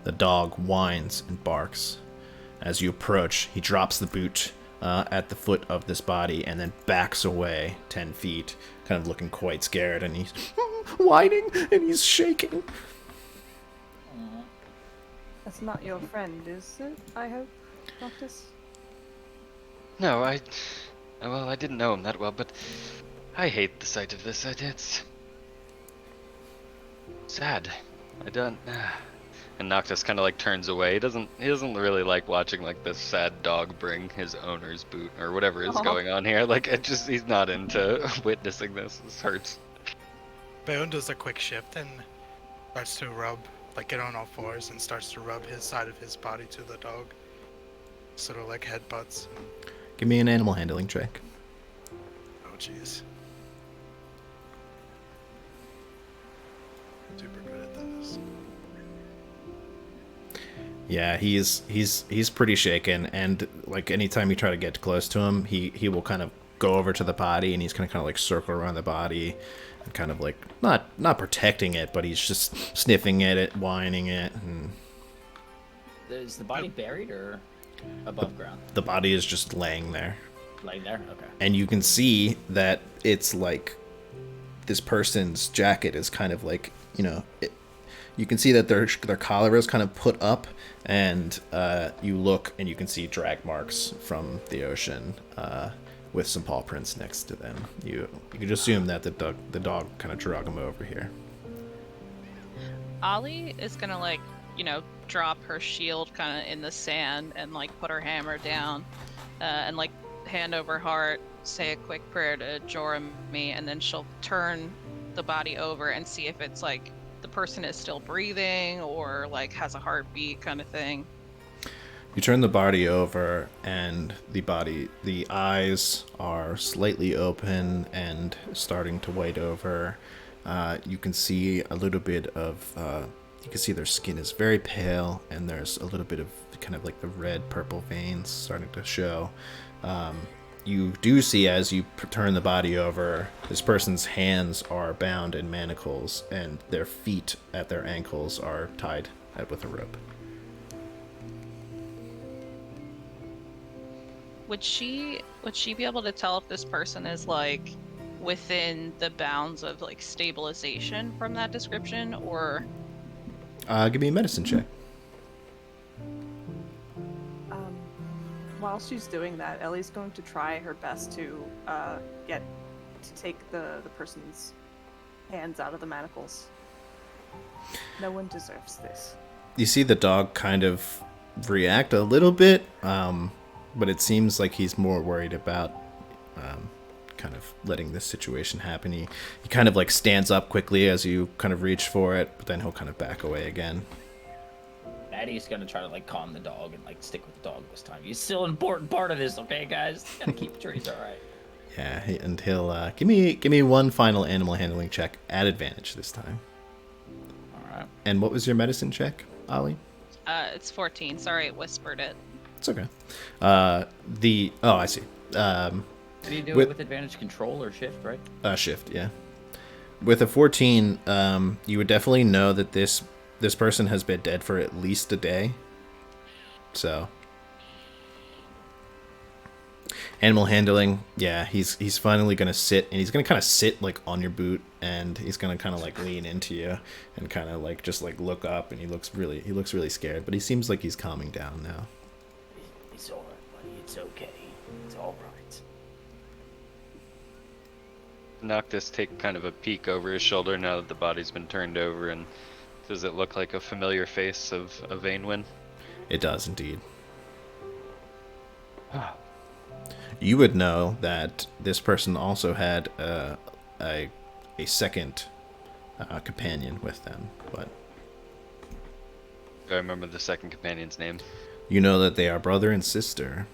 The dog whines and barks. As you approach, he drops the boot at the foot of this body and then backs away 10 feet, kind of looking quite scared, and he's whining and he's shaking. That's not your friend, is it? I hope, Noctis? No, I didn't know him that well, but I hate the sight of this. It's sad. I don't. And Noctis kind of like turns away. He doesn't really like watching like this sad dog bring his owner's boot or whatever is going on here. Like he's not into witnessing this. This hurts. Bayon does a quick shift and starts to rub, like get on all fours and starts to rub his side of his body to the dog. Sort of like headbutts. Give me an animal handling check. Oh jeez. Super good at this. Yeah, he's pretty shaken, and like anytime you try to get close to him, he will kind of go over to the body and he's gonna kind of like circle around the body and kind of like not protecting it, but he's just sniffing at it, whining it. And Is the body buried or above ground? the body is just laying there. Laying there? Okay. And you can see that it's like this person's jacket is kind of like, you can see that their collar is kind of put up, and you look and you can see drag marks from the ocean with some paw prints next to them. You could assume that the dog kind of drug him over here. Ollie is gonna drop her shield kind of in the sand and like put her hammer down and like hand over heart, say a quick prayer to Jorami, and then she'll turn the body over and see if it's like the person is still breathing or like has a heartbeat kind of thing. You turn the body over, and the eyes are slightly open and starting to white over. You can see a little bit of you can see their skin is very pale, and there's a little bit of kind of like the red purple veins starting to show. You do see, as you turn the body over, this person's hands are bound in manacles, and their feet at their ankles are tied with a rope. Would she be able to tell if this person is like within the bounds of like stabilization from that description, or? Give me a medicine check. While she's doing that, Ellie's going to try her best to take the person's hands out of the manacles. No one deserves this. You see the dog kind of react a little bit, but it seems like he's more worried about kind of letting this situation happen. He kind of like stands up quickly as you kind of reach for it, but then he'll kind of back away again. Maddie's gonna try to like calm the dog and like stick with the dog this time. He's still an important part of this, okay, guys? Gotta keep sure he's all right. Yeah, and he'll give me one final animal handling check at advantage this time. All right. And what was your medicine check, Ollie? It's 14. Sorry, it whispered it. It's okay. I see. Did you do it with advantage control or shift, right? Shift, yeah. With a 14, you would definitely know that this person has been dead for at least a day. So Animal handling, yeah, he's finally gonna sit, and he's gonna kind of sit like on your boot, and he's gonna kind of like lean into you, and kind of like just like look up, and he looks really scared, but he seems like he's calming down now. It's alright, buddy. It's okay. It's alright. Noctis take kind of a peek over his shoulder now that the body's been turned over, and does it look like a familiar face of Aenwyn? It does indeed. You would know that this person also had a second companion with them, but Do I remember the second companion's name? you know that they are brother and sister.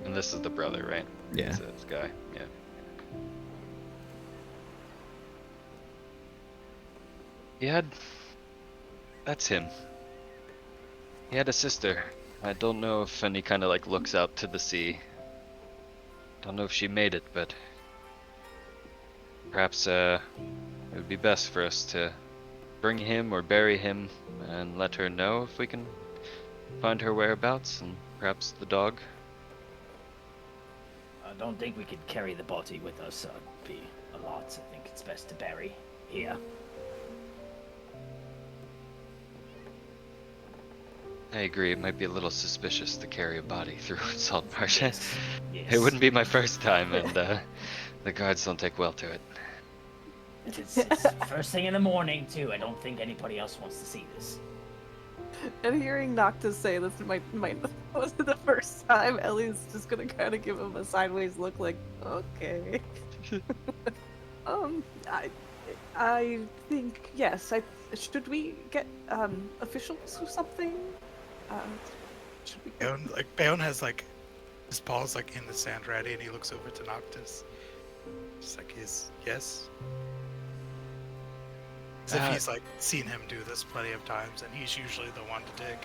And this is the brother, right? Yeah. This guy, yeah. He had... That's him. He had a sister. I don't know if any kind of like looks out to the sea. Don't know if she made it, but... Perhaps it would be best for us to bring him or bury him and let her know if we can find her whereabouts, and perhaps the dog. I don't think we could carry the body with us. It'd be a lot. I think it's best to bury here. I agree, it might be a little suspicious to carry a body through Saltmarsh. Yes. It wouldn't be my first time, and the guards don't take well to it. It's first thing in the morning, too. I don't think anybody else wants to see this. And hearing Noctis say this might wasn't the first time, Ellie's just gonna kind of give him a sideways look, like, okay. I think yes. Should we get officials or something? Should we? Bayon has like his paws like in the sand ready, and he looks over to Noctis. Just like yes. As if he's like seen him do this plenty of times, and he's usually the one to dig.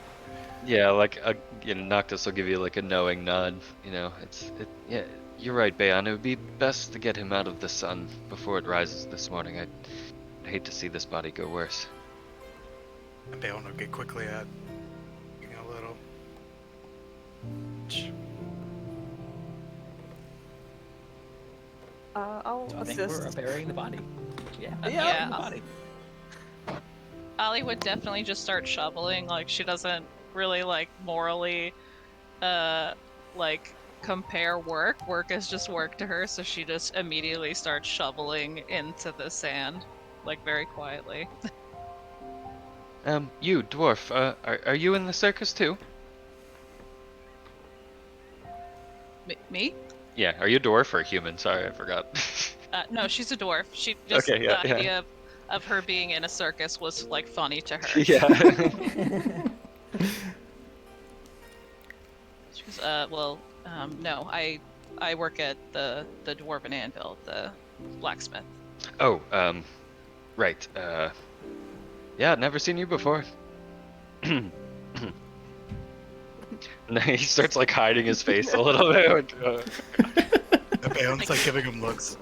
Yeah, like Noctis will give you like a knowing nod. Yeah, you're right, Bayon. It would be best to get him out of the sun before it rises this morning. I'd hate to see this body go worse. And Bayon will get quickly at a little. I'll So I think assist. we're burying the body. Yeah. Yeah. The body. Ollie would definitely just start shoveling. Like, she doesn't really like morally like compare work. Work is just work to her, so she just immediately starts shoveling into the sand, like very quietly. You dwarf, are you in the circus too? Me? Yeah, are you a dwarf or a human? Sorry, I forgot. No, she's a dwarf. She just Okay, yeah, the yeah. idea of her being in a circus was like funny to her. Yeah. She goes, no, I work at the Dwarven Anvil, the blacksmith. Oh, right. Yeah, never seen you before. No, he starts like hiding his face a little bit. And Bayon's like giving him looks.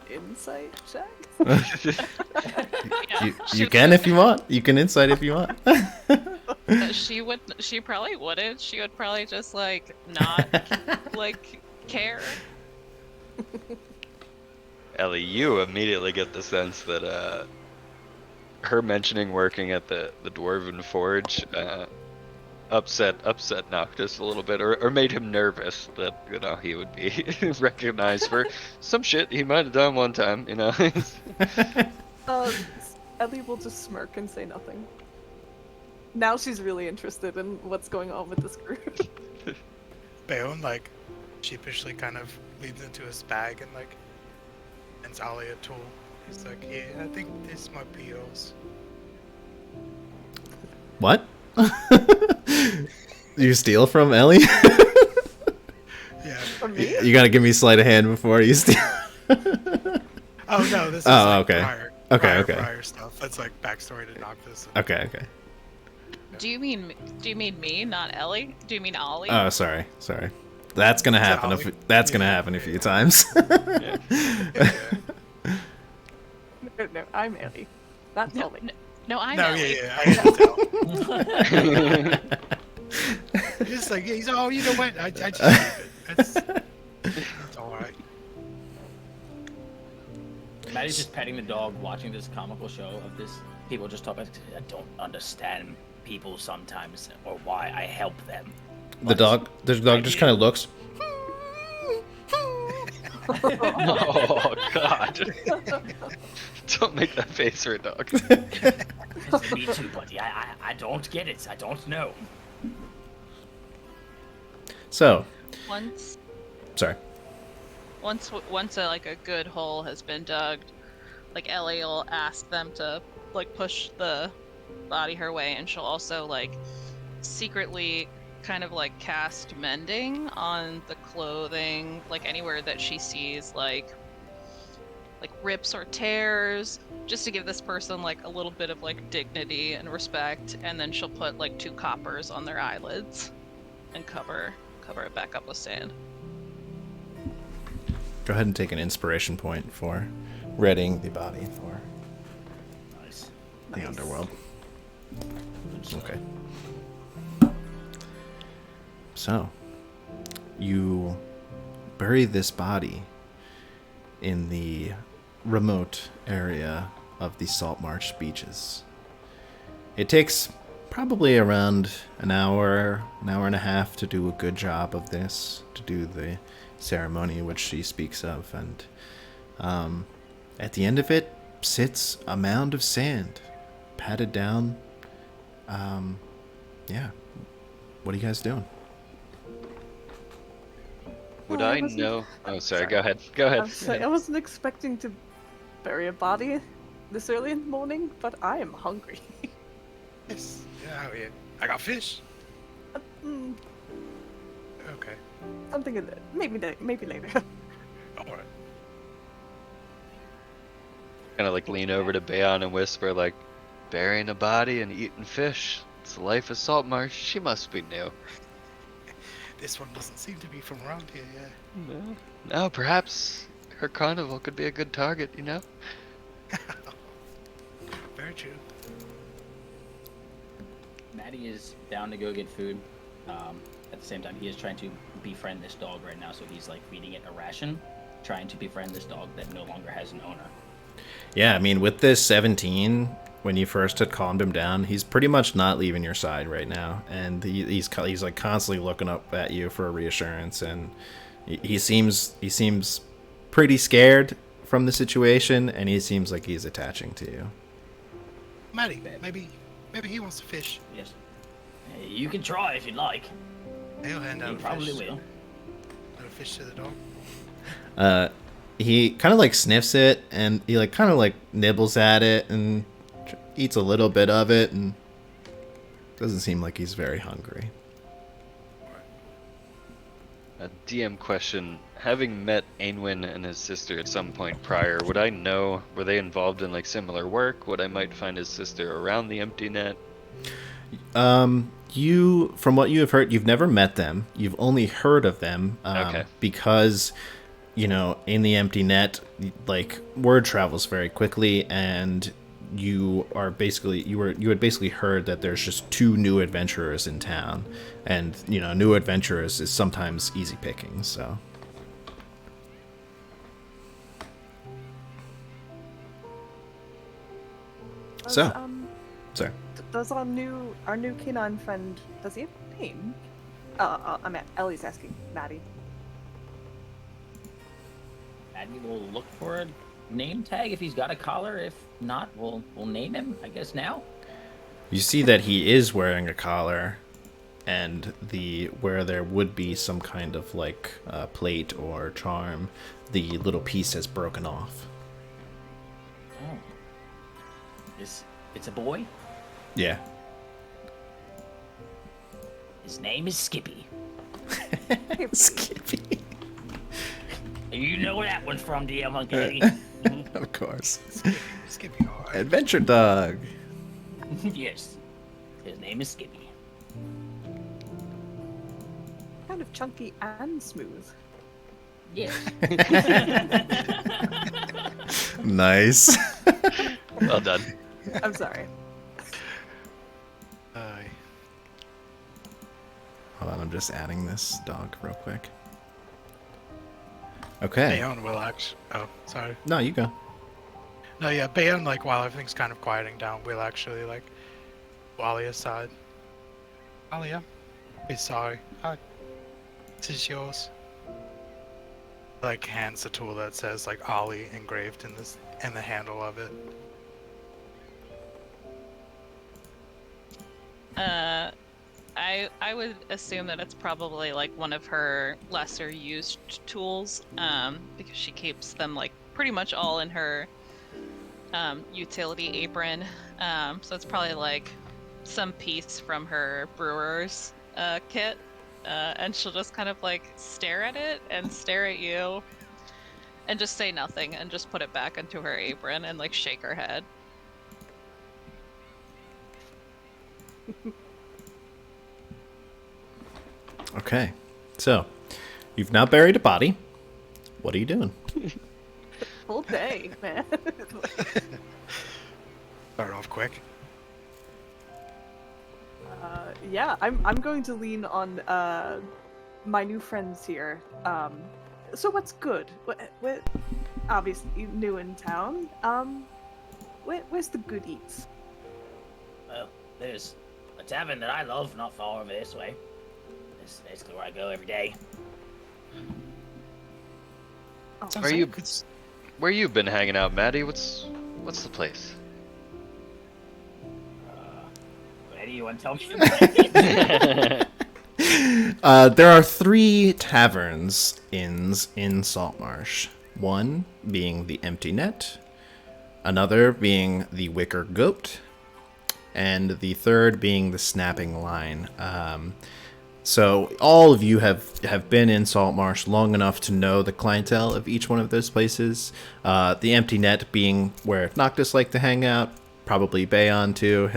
Insight check. Yeah, You can if you want. You can insight if you want. She probably wouldn't. She would probably just like not like care. Ellie, you immediately get the sense that her mentioning working at the Dwarven Forge upset Noctis a little bit, or made him nervous that he would be recognized for some shit he might have done one time. Ellie will just smirk and say nothing. Now she's really interested in what's going on with this group. Bayon like sheepishly kind of leads into his bag and like hands Ali a tool. He's like, yeah, I think this might be yours. What? You steal from Ellie? Yeah. From me? You gotta give me sleight of hand before you steal. Oh no, this is Oh, like okay. prior, Okay. prior stuff. That's like backstory to Noctis. Okay. Do you mean me, not Ellie? Do you mean Ollie? Oh, sorry. That's gonna happen. Ollie? Gonna happen a few times. Yeah. No, I'm Ellie. That's Ollie. No, I'm No, Ellie. yeah, I can tell. It's like, he's, oh, you know what? I just keep it. It's all right. Maddie's just petting the dog, watching this comical show of this people just talking. I don't understand people sometimes, or why I help them. The dog just kind of looks. Oh God! Don't make that face for a dog. Me too, buddy. I don't get it. I don't know. So, Once sorry. Once a good hole has been dug, like Ellie will ask them to like push the body her way, and she'll also like secretly kind of like cast mending on the clothing, like anywhere that she sees like rips or tears, just to give this person like a little bit of like dignity and respect. And then she'll put like 2 coppers on their eyelids and cover it back up with sand. Go ahead and take an inspiration point for readying the body for Nice. the underworld. Okay. So, you bury this body in the remote area of the Saltmarsh beaches. It takes probably around an hour and a half to do a good job of this, to do the ceremony which she speaks of, and at the end of it sits a mound of sand, patted down. Yeah. What are you guys doing? Would Oh, I I wasn't- know? Oh, sorry. sorry. Go ahead. Go ahead. I'm sorry, I wasn't expecting to bury a body this early in the morning, but I am hungry. Yes. Yeah, I got fish. Mm, Okay. something in there. Maybe later. All right. Kind of like lean over to Bayon and whisper, like, burying a body and eating fish. It's the life of Saltmarsh. She must be new. This one doesn't seem to be from around here, yeah. No, perhaps her carnival could be a good target, you know? Very true. Maddie is down to go get food. At the same time, he is trying to befriend this dog right now, so he's like feeding it a ration, trying to befriend this dog that no longer has an owner. Yeah, I mean, with this 17, when you first had calmed him down, he's pretty much not leaving your side right now, and he's like constantly looking up at you for reassurance, and he seems pretty scared from the situation, and he seems like he's attaching to you. Maddie, maybe he wants to fish. Yes. You can try if you'd like. He'll hand He out a probably fish. will. Hand a fish to the dog. He kind of like sniffs it, and he like kind of like nibbles at it and eats a little bit of it, and doesn't seem like he's very hungry. A DM question. Having met Aenwyn and his sister at some point prior, would I know, were they involved in like similar work? Would I might find his sister around the empty net? You, from what you have heard, you've never met them. You've only heard of them. Okay. Because, you know, in the empty net, like, word travels very quickly, and you had basically heard that there's just 2 new adventurers in town, and, you know, new adventurers is sometimes easy pickings, so. So, sorry. Does our new canine friend, does he have a name? I'm Ellie's asking Maddie. Maddie will look for a name tag if he's got a collar. If not, we'll name him, I guess, now. You see that he is wearing a collar, and where there would be some kind of like plate or charm, the little piece has broken off. Oh. It's a boy? Yeah. His name is Skippy. Skippy. You know where that one's from, DM Monkey. Of course. Skippy, all right. Adventure dog. Yes. His name is Skippy. Kind of chunky and smooth. Yes. Nice. Well done. I'm sorry. Hold on, I'm just adding this dog real quick. Okay. Bayon will actually. Oh, sorry. No, you go. No, yeah, Bayon, like, while everything's kind of quieting down, will actually, like, Wally aside. Alia, be sorry. This is yours. Like, hands the tool that says, like, Ollie engraved in the handle of it. I would assume that it's probably like one of her lesser used tools, because she keeps them like pretty much all in her utility apron. So it's probably like some piece from her brewer's kit, and she'll just kind of like stare at it and stare at you, and just say nothing and just put it back into her apron and like shake her head. Okay. So, you've now buried a body. What are you doing? Full day, man. Start off quick. Yeah, I'm going to lean on my new friends here. So what's good? What obviously new in town. Where's the good eats? Well, there's a tavern that I love not far over this way. It's basically where I go every day. Oh, Where you been hanging out, Maddie? What's the place? Where do you want to tell me? There are 3 inns in Saltmarsh. One being the Empty Net, another being the Wicker Goat, and the third being the Snapping Line. So all of you have been in Saltmarsh long enough to know the clientele of each one of those places. The Empty Net being where Noctis like to hang out, probably Bayon too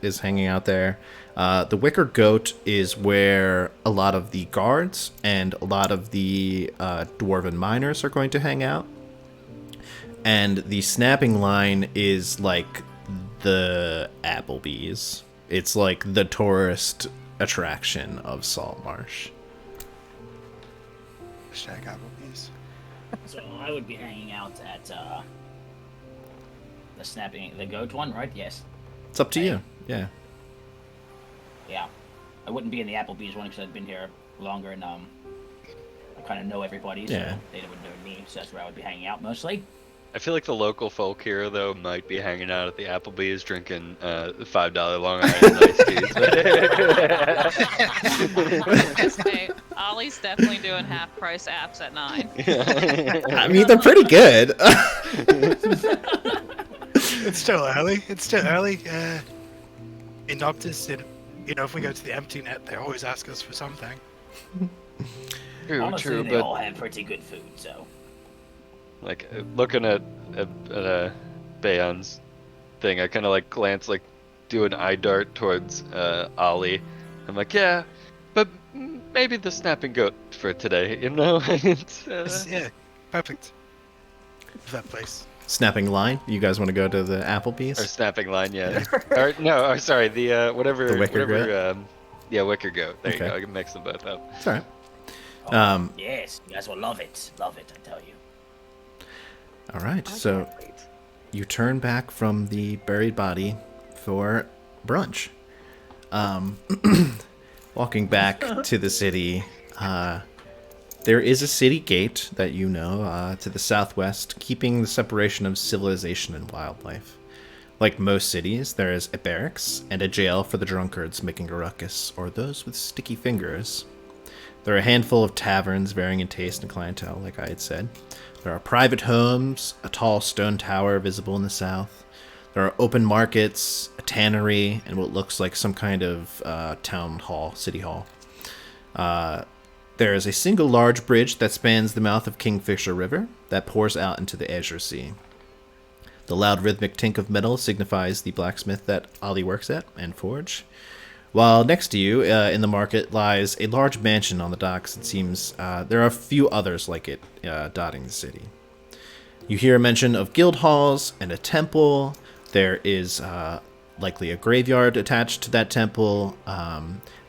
is hanging out there. The Wicker Goat is where a lot of the guards and a lot of the dwarven miners are going to hang out. And the Snapping Line is like the Applebee's. It's like the tourist attraction of Saltmarsh. Hashtag Applebee's. So I would be hanging out at the goat one, right? Yes. It's up to you. Yeah. Yeah. I wouldn't be in the Applebee's one because I've been here longer and I kind of know everybody, so Yeah. they wouldn't know me. So that's where I would be hanging out mostly. I feel like the local folk here, though, might be hanging out at the Applebee's drinking $5 Long Island iced teas. Hey, Ollie's definitely doing half-price apps at 9. I mean, they're pretty good. It's still early. In Noctis, if we go to the Empty Net, they always ask us for something. Honestly, True, they but all have pretty good food, so. like looking at Bayon's thing, I kind of like glance, like do an eye dart towards Ollie. I'm like, yeah, but maybe the snapping goat for today, it's, Yeah, perfect. That place. Snapping Line. You guys want to go to the Applebee's? or snapping line, yeah. Sorry, the whatever, The Wicker whatever, yeah, wicker goat. There you Okay. go. I can mix them both up. It's alright. Oh, yes, you guys will love it. Love it, I tell you. Alright, I so can't wait. you turn back from the buried body for brunch. Walking back to the city, there is a city gate that you know to the southwest, keeping the separation of civilization and wildlife. Like most cities, there is a barracks and a jail for the drunkards making a ruckus, or those with sticky fingers. There are a handful of taverns varying in taste and clientele, like I had said. There are private homes, a tall stone tower visible in the south. There are open markets, a tannery, and what looks like some kind of town hall, city hall. There is a single large bridge that spans the mouth of Kingfisher River that pours out into the Azure Sea. The loud rhythmic tink of metal signifies the blacksmith that Ollie works at and forge. While next to you, in the market, lies a large mansion on the docks. It seems there are a few others like it dotting the city. You hear a mention of guild halls and a temple. There is likely a graveyard attached to that temple,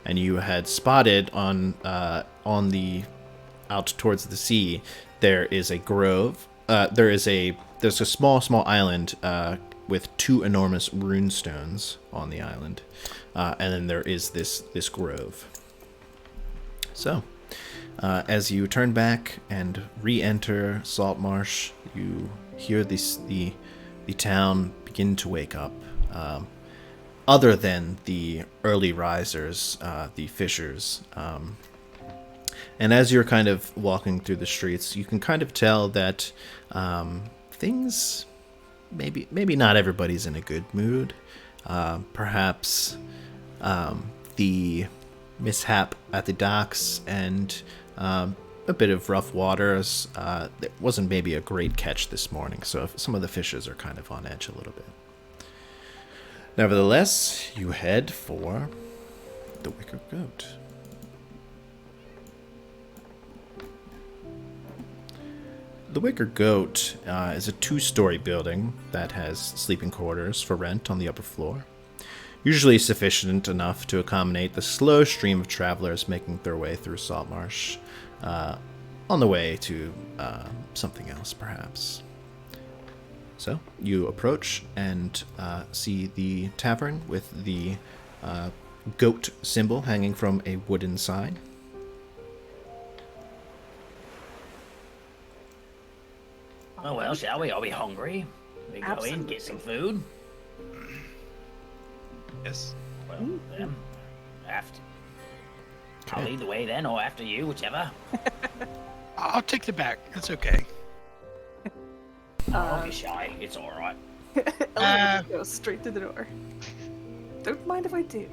and you had spotted on the out towards the sea. There is a grove. There's a small island with 2 enormous rune stones on the island, and then there is this grove. So, as you turn back and re-enter Saltmarsh, you hear the town begin to wake up. Other than the early risers, the fishers. And as you're kind of walking through the streets, you can kind of tell that things, maybe not everybody's in a good mood. Perhaps the mishap at the docks and a bit of rough waters. It wasn't maybe a great catch this morning, so some of the fishers are kind of on edge a little bit. Nevertheless, you head for the Wicker Goat. The Wicker Goat is a 2-story building that has sleeping quarters for rent on the upper floor, usually sufficient enough to accommodate the slow stream of travelers making their way through Saltmarsh, on the way to something else, perhaps. So, you approach and see the tavern with the goat symbol hanging from a wooden sign. Oh well, shall we? Are we hungry? We go in, get some food? Yes. Well, then, after. I'll lead the way then, or after you, whichever. I'll take the back. That's okay. Don't be shy. It's all right. I'll just go straight to the door. Don't mind if I do.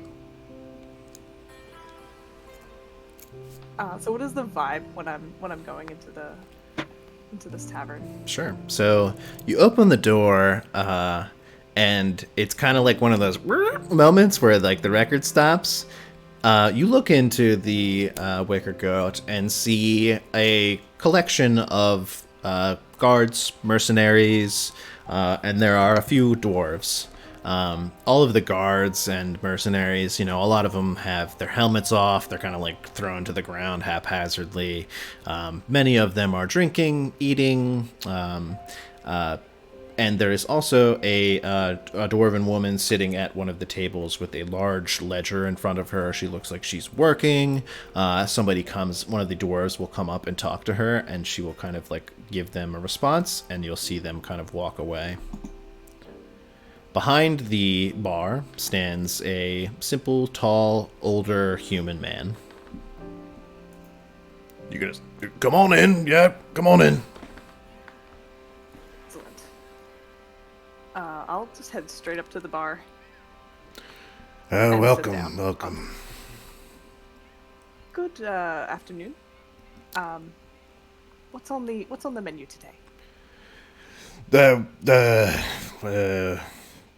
So what is the vibe when I'm going into this tavern? Sure. So you open the door, and it's kind of like one of those moments where like the record stops. You look into the Wicker Goat and see a collection of guards, mercenaries, and there are a few dwarves. All of the guards and mercenaries, a lot of them have their helmets off. They're kind of like thrown to the ground haphazardly. Many of them are drinking, eating, and there is also a dwarven woman sitting at one of the tables with a large ledger in front of her. She looks like she's working. One of the dwarves will come up and talk to her, and she will kind of like give them a response, and you'll see them kind of walk away. Behind the bar stands a simple, tall, older human man. You gonna come on in? Yeah, come on in. Excellent. I'll just head straight up to the bar. And sit down. Welcome. Good afternoon. What's on the menu today?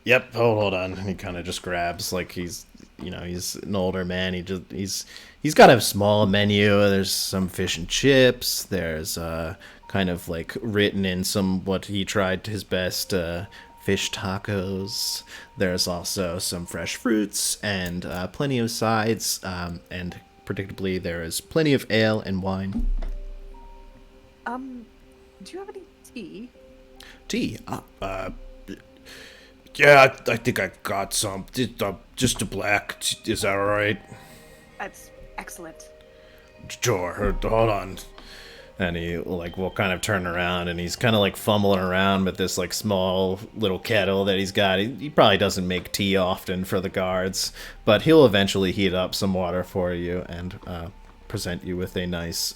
Yep, hold on. He kind of just grabs, like he's an older man. He's got a small menu. There's some fish and chips. There's kind of like written in some what he tried his best fish tacos. There's also some fresh fruits and plenty of sides. And predictably, there is plenty of ale and wine. Do you have any tea? Tea? Yeah, I think I got some. Just a black. Is that all right? That's excellent. Sure. Hold on. And he will kind of turn around, and he's kind of like fumbling around with this like small little kettle that he's got. He probably doesn't make tea often for the guards, but he'll eventually heat up some water for you and present you with a nice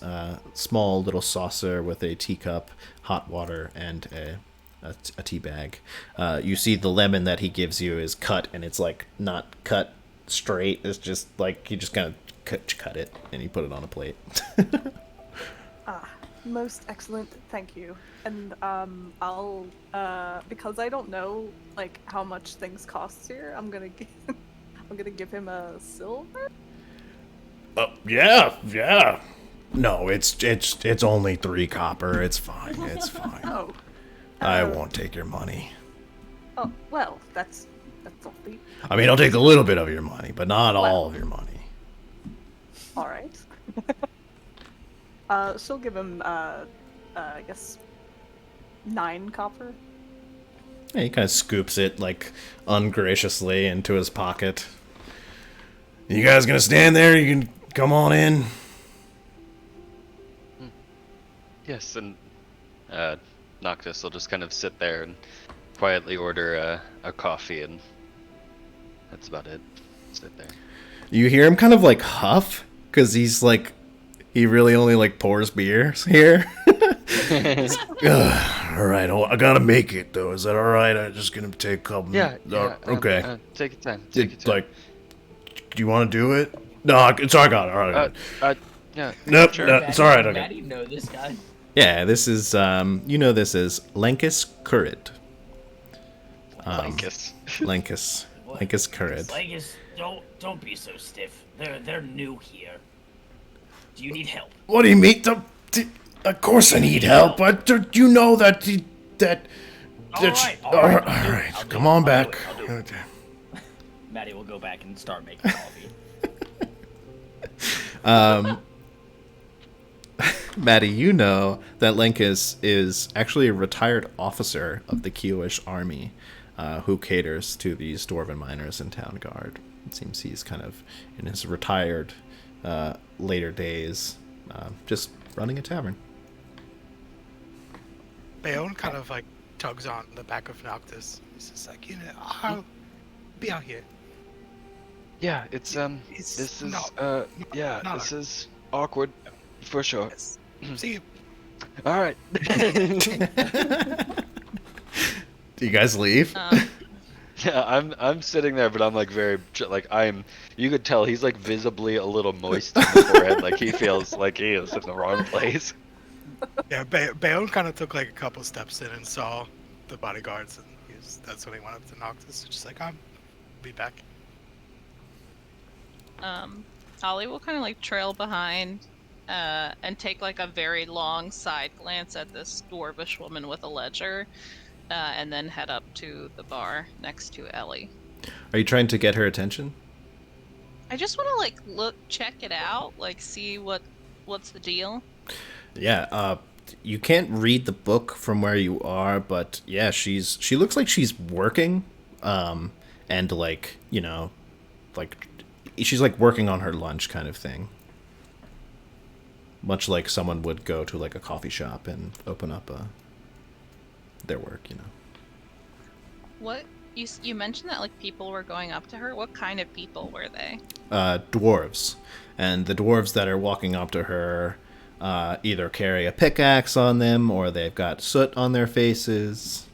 small little saucer with a teacup, hot water, and a tea bag. You see the lemon that he gives you is cut, and it's like not cut straight. It's just like he just kind of cut it and he put it on a plate. Most excellent, thank you. And I'll because I don't know like how much things cost here, I'm gonna give him a silver. Yeah. No, it's only 3 copper. It's fine. Oh. I won't take your money. Oh well, that's all. I mean, I'll take a little bit of your money, but not all of your money. All right. She'll give him, I guess, 9 copper. Yeah, he kind of scoops it, like, ungraciously into his pocket. You guys gonna stand there? You can come on in. Yes, and Noctis will just kind of sit there and quietly order a coffee, and that's about it. Sit there. You hear him kind of, like, huff, because he's, like, he really only, like, pours beers here. Alright, I gotta make it, though. Is that alright? I'm just gonna take a couple... Yeah. Okay. Take your time. Take your time. Like, do you want to do it? No, it's all right, I got it. All right. Yeah. Nope, Sure. no, it's alright, okay. Maddie know this guy. Yeah, this is, you know this is Lenkus Currid. Lankus. Lenkus. Lenkus Currid. Langus, don't be so stiff. They're new here. Do you need help? What do you mean? Of course I need help, but you know that... All right. Come on back. I'll do it. Maddie will go back and start making coffee. Maddie, you know that Lenkus is actually a retired officer of the Keowish army who caters to these dwarven miners and town guard. It seems he's kind of in his retired later days just running a tavern. Bayon kind of like tugs on the back of Noctis. He's just like, I'll be out here. Yeah, it's It's this is not- yeah, not this is awkward for sure. Yes. See you. All right. Do you guys leave? Yeah, I'm sitting there, but I'm like you could tell he's like visibly a little moist on the forehead, like he feels like he is in the wrong place. Yeah, Bayon kind of took like a couple steps in and saw the bodyguards, and that's when he went up to Noctis. Just like, I'll be back. Ollie will kind of like trail behind and take like a very long side glance at this dwarvish woman with a ledger and then head up to the bar next to Ellie. Are you trying to get her attention? I just want to like check it out, like see what's the deal. Yeah, you can't read the book from where you are, but yeah, she looks like she's working, and like, you know, like she's like working on her lunch kind of thing. Much like someone would go to like a coffee shop and open up their work, you know. What you mentioned that like people were going up to her. What kind of people were they? Dwarves, and the dwarves that are walking up to her either carry a pickaxe on them or they've got soot on their faces.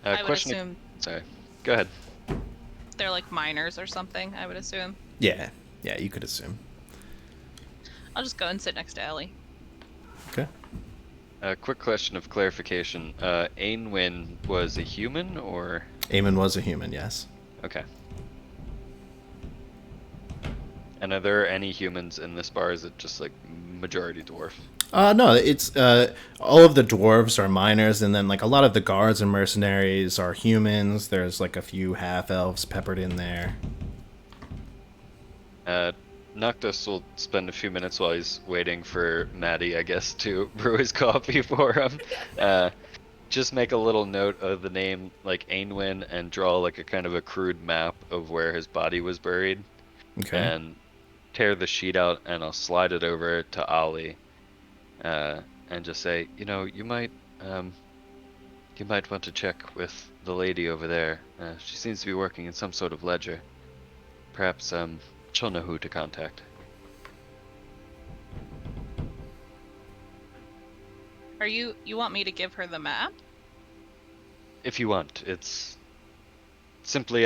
I would assume Sorry, go ahead. they're like miners or something. I would assume. Yeah, you could assume. I'll just go and sit next to Ellie. Okay. A quick question of clarification. Aenwyn was a human, or? Aemon was a human, yes. Okay. And are there any humans in this bar? Is it just like majority dwarf? No, it's all of the dwarves are miners, and then like a lot of the guards and mercenaries are humans. There's like a few half elves peppered in there. Noctis will spend a few minutes while he's waiting for Maddie, I guess, to brew his coffee for him. Just make a little note of the name, like Aenwyn, and draw like a kind of a crude map of where his body was buried. Okay. And tear the sheet out, and I'll slide it over to Ollie, and just say, you might want to check with the lady over there. She seems to be working in some sort of ledger. Perhaps she'll know who to contact. You want me to give her the map? If you want. It's simply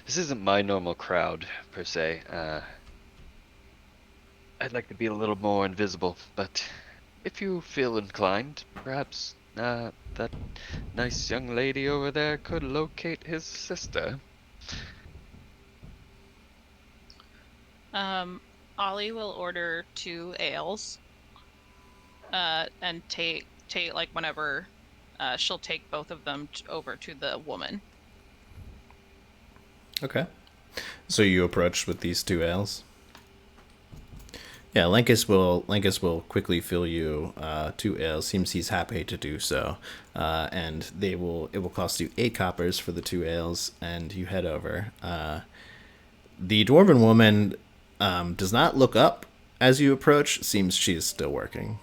this isn't my normal crowd per se. I'd like to be a little more invisible, but if you feel inclined, perhaps that nice young lady over there could locate his sister. Ollie will order 2 ales, and take like whenever she'll take both of them over to the woman. Okay. So you approach with these 2 ales. Yeah, Lankus will quickly fill you 2 ales. Seems he's happy to do so, and it will cost you 8 coppers for the 2 ales, and you head over. The dwarven woman does not look up as you approach. Seems she is still working.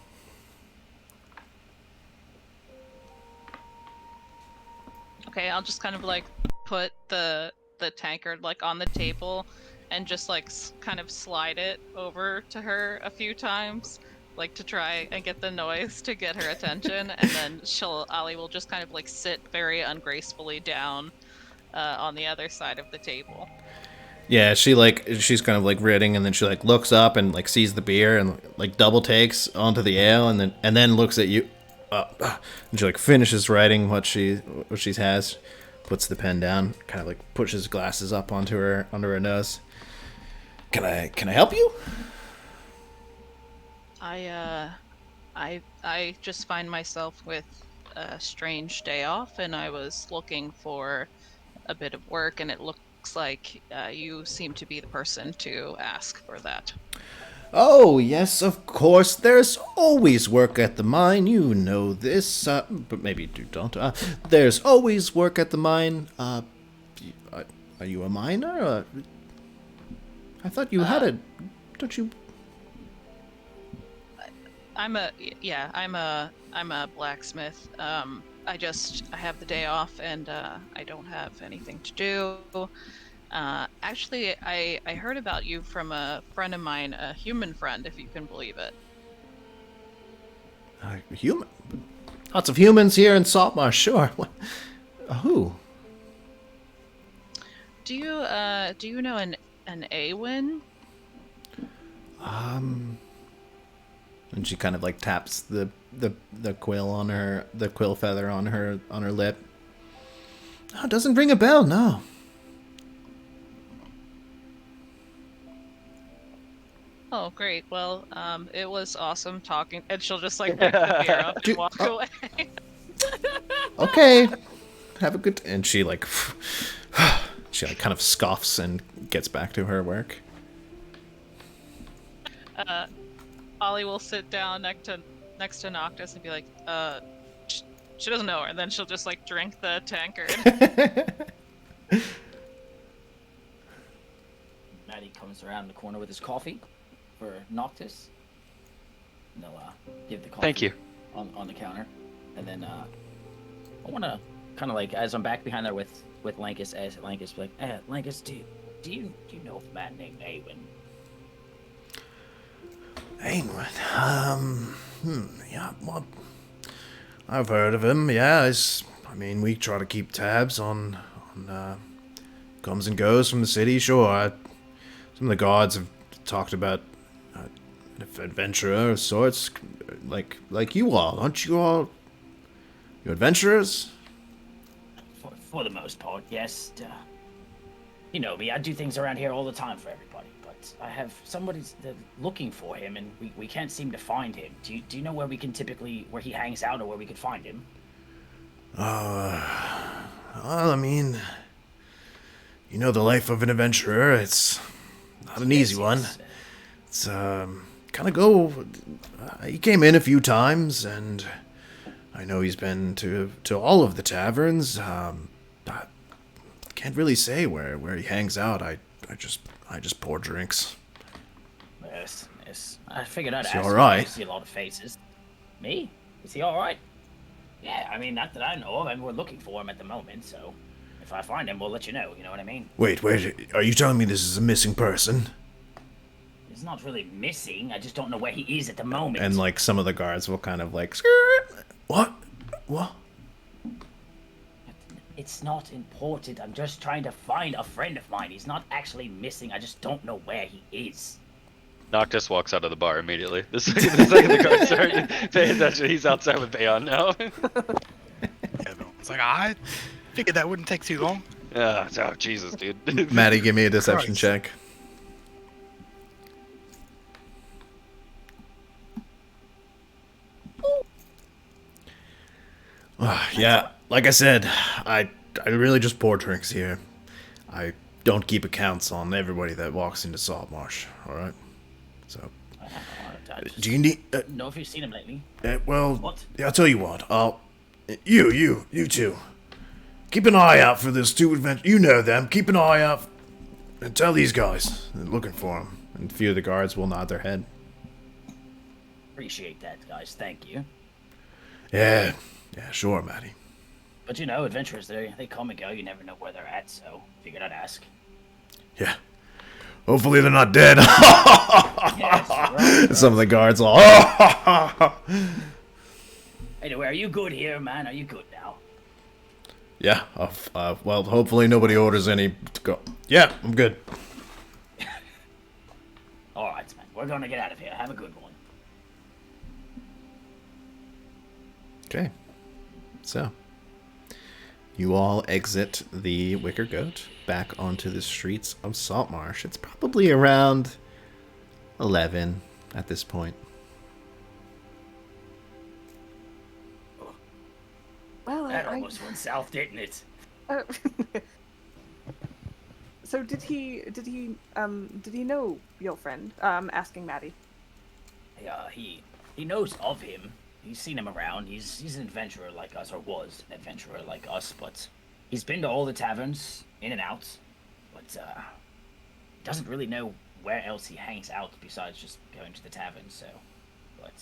Okay, I'll just kind of like put the tankard like on the table and just like kind of slide it over to her a few times, like to try and get the noise to get her attention, and then Ollie will just kind of like sit very ungracefully down on the other side of the table. Yeah, she's kind of like reading, and then she like looks up and like sees the beer and like double takes onto the ale, and then looks at you, and she like finishes writing what she has, puts the pen down, kind of like pushes glasses up onto her nose. Can I help you? I just find myself with a strange day off, and I was looking for a bit of work, and it looks like you seem to be the person to ask for that. Oh, yes, of course. There's always work at the mine. You know this, but maybe you don't. There's always work at the mine. Are you a miner? I thought you had a... Don't you... I'm a blacksmith. I have the day off, and I don't have anything to do. Actually, I heard about you from a friend of mine, a human friend, if you can believe it. Human? Lots of humans here in Saltmarsh, sure. Who? Do you know an Aenwyn? And she kind of like taps the quill feather on her lip. Oh, it doesn't ring a bell, no. Oh, great. Well, it was awesome talking, and she'll just like pick the beer up and walk away. Okay, have a good. And she like, she like kind of scoffs and gets back to her work. Ollie will sit down next to Noctis and be like, she doesn't know her, and then she'll just like drink the tankard. Maddie comes around the corner with his coffee for Noctis. And they'll give the coffee. Thank you. On the counter, and then I want to kind of like, as I'm back behind there with Lankus, as Lankus be like, Lankus, do you know of a man named Aenwyn? Aenwyn, yeah, well, I've heard of him. Yeah, I mean, we try to keep tabs on comes and goes from the city. Sure, some of the guards have talked about an adventurer of sorts, like you all, aren't you all? You adventurers? For the most part, yes. You know me, I do things around here all the time for everybody, but I have somebody's looking for him, and we can't seem to find him. Do you know where where he hangs out, or where we could find him? Well, I mean, you know the life of an adventurer. It's not an easy one. It's kind of go. He came in a few times, and I know he's been to all of the taverns. I can't really say where he hangs out. I just pour drinks. Yes. I figured I'd ask. Is he all right? I see a lot of faces. Me? Is he all right? Yeah, I mean, not that I know of. I mean, we're looking for him at the moment, so if I find him, we'll let you know. You know what I mean? Wait, are you telling me this is a missing person? He's not really missing. I just don't know where he is at the moment. And like some of the guards will kind of like, skirt. What? It's not important. I'm just trying to find a friend of mine. He's not actually missing. I just don't know where he is. Noctis walks out of the bar immediately. The second the guards start paying attention, he's outside with Bayon now. Yeah, no, it's like, I figured that wouldn't take too long. Oh, Jesus, dude. Maddie, give me a deception Christ. check. Yeah, like I said, I really just pour drinks here. I don't keep accounts on everybody that walks into Saltmarsh, alright? So, I just do you need... don't know if you've seen him lately. well, What? yeah, I'll tell you what. You two. Keep an eye out for those two adventures. You know them. Keep an eye out. And tell these guys. They're looking for them. And a few of the guards will nod their head. Appreciate that, guys. Thank you. Yeah, sure, Maddie. But you know, adventurers, they come and go. You never know where they're at, so figured I'd ask. Yeah. Hopefully they're not dead. Yes, right. Some of the guards all... Anyway, are you good here, man? Are you good now? Yeah, well, hopefully nobody orders any to go. Yeah, I'm good. Alright, man. We're gonna get out of here. Have a good one. Okay. So, you all exit the Wicker Goat back onto the streets of Saltmarsh. It's probably around 11 at this point. Well, That almost went south, didn't it? uh, so did he know your friend? Asking Maddie. He knows of him. He's seen him around. He's an adventurer like us, or was an adventurer like us, but he's been to all the taverns, in and out, but doesn't really know where else he hangs out besides just going to the tavern, so, but